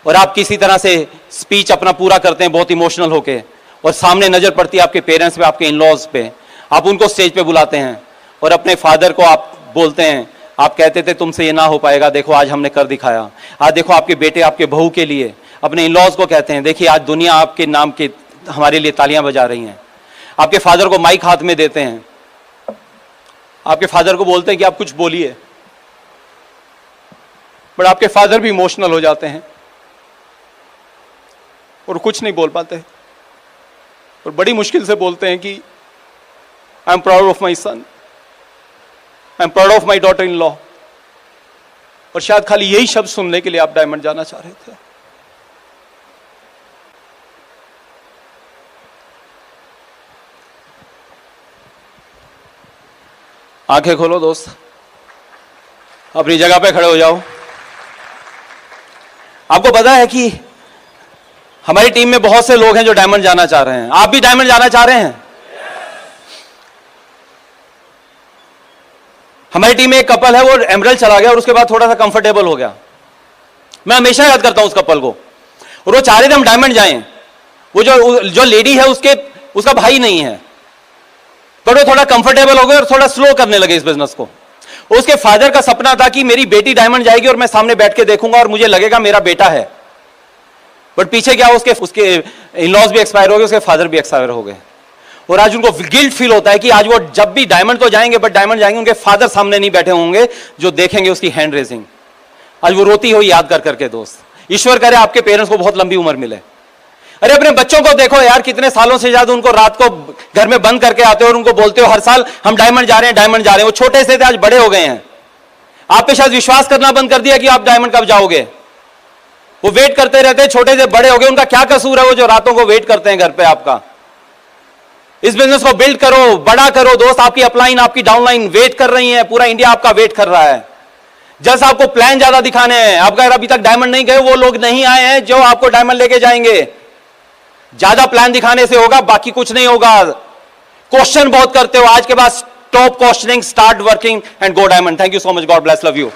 और आप किसी तरह से स्पीच अपना पूरा करते हैं बहुत इमोशनल होके, और सामने नजर पड़ती है आपके पेरेंट्स पे, आपके इन-लॉज पे, आप उनको स्टेज पे बुलाते हैं, और अपने फादर को आप बोलते हैं, आप कहते थे तुमसे ये ना हो पाएगा, देखो आज हमने कर दिखाया, आज देखो आपके बेटे आपके बहू के लिए, अपने इन-लॉज को कहते हैं देखिए आज दुनिया आपके नाम के हमारे लिए तालियां बजा रही हैं, आपके फादर को माइक हाथ में देते हैं, आपके फादर को बोलते हैं कि आप कुछ बोलिए, बट आपके फादर भी इमोशनल हो जाते हैं और कुछ नहीं बोल पाते, और बड़ी मुश्किल से बोलते हैं कि I am proud of my son, I am proud of my daughter in law, और शायद खाली यही शब्द सुनने के लिए आप डायमंड जाना चाह रहे थे। आंखें खोलो दोस्त, अपनी जगह पे खड़े हो जाओ। आपको पता है कि हमारी टीम में बहुत से लोग हैं जो डायमंड जाना चाह रहे हैं, आप भी डायमंड जाना चाह रहे हैं? हमारी टीम में एक कपल है, वो एमरल्ड चला गया और उसके बाद थोड़ा सा कंफर्टेबल हो गया, मैं हमेशा याद करता हूं उस कपल को, और वो चाह रहे थे हम डायमंड जाएं, वो जो लेडी है उसका भाई नहीं है, पर वो थोड़ा कंफर्टेबल हो गए और थोड़ा स्लो करने लगे इस बिजनेस को। उसके फादर का सपना था कि मेरी बेटी डायमंड जाएगी और मैं सामने बैठ के देखूंगा और मुझे लगेगा मेरा बेटा है, बट पीछे क्या उसके इन-लॉज भी एक्सपायर हो गए, उसके फादर भी एक्सपायर हो गए, और आज उनको गिल्ट फील होता है कि आज वो जब भी डायमंड तो जाएंगे, बट डायमंड जाएंगे उनके फादर सामने नहीं बैठे होंगे जो देखेंगे उसकी हैंड रेजिंग। आज वो रोती हुई याद कर करके दोस्त, ईश्वर करे आपके पेरेंट्स को बहुत लंबी उम्र मिले। अरे अपने बच्चों को देखो यार, कितने सालों से ज्यादा उनको रात को घर में बंद करके आते हो और उनको बोलते हो हर साल हम डायमंड जा रहे हैं, डायमंड जा रहे हैं। वो छोटे से थे, आज बड़े हो गए हैं, आप पे शायद विश्वास करना बंद कर दिया कि आप डायमंड कब जाओगे। वो वेट करते रहते हैं, छोटे से बड़े हो गए, उनका क्या कसूर है वो जो रातों को वेट करते हैं घर पे आपका। इस बिजनेस को बिल्ड करो, बड़ा करो दोस्त, आपकी अपलाइन आपकी डाउनलाइन वेट कर रही है, पूरा इंडिया आपका वेट कर रहा है। जैसा आपको प्लान ज्यादा दिखाने हैं, आप अगर अभी तक डायमंड नहीं गए, वो लोग नहीं आए हैं जो आपको डायमंड लेके जाएंगे। ज्यादा प्लान दिखाने से होगा, बाकी कुछ नहीं होगा। क्वेश्चन बहुत करते हो, आज के बाद stop questioning, start working and go diamond. Thank you so much, God bless, love you.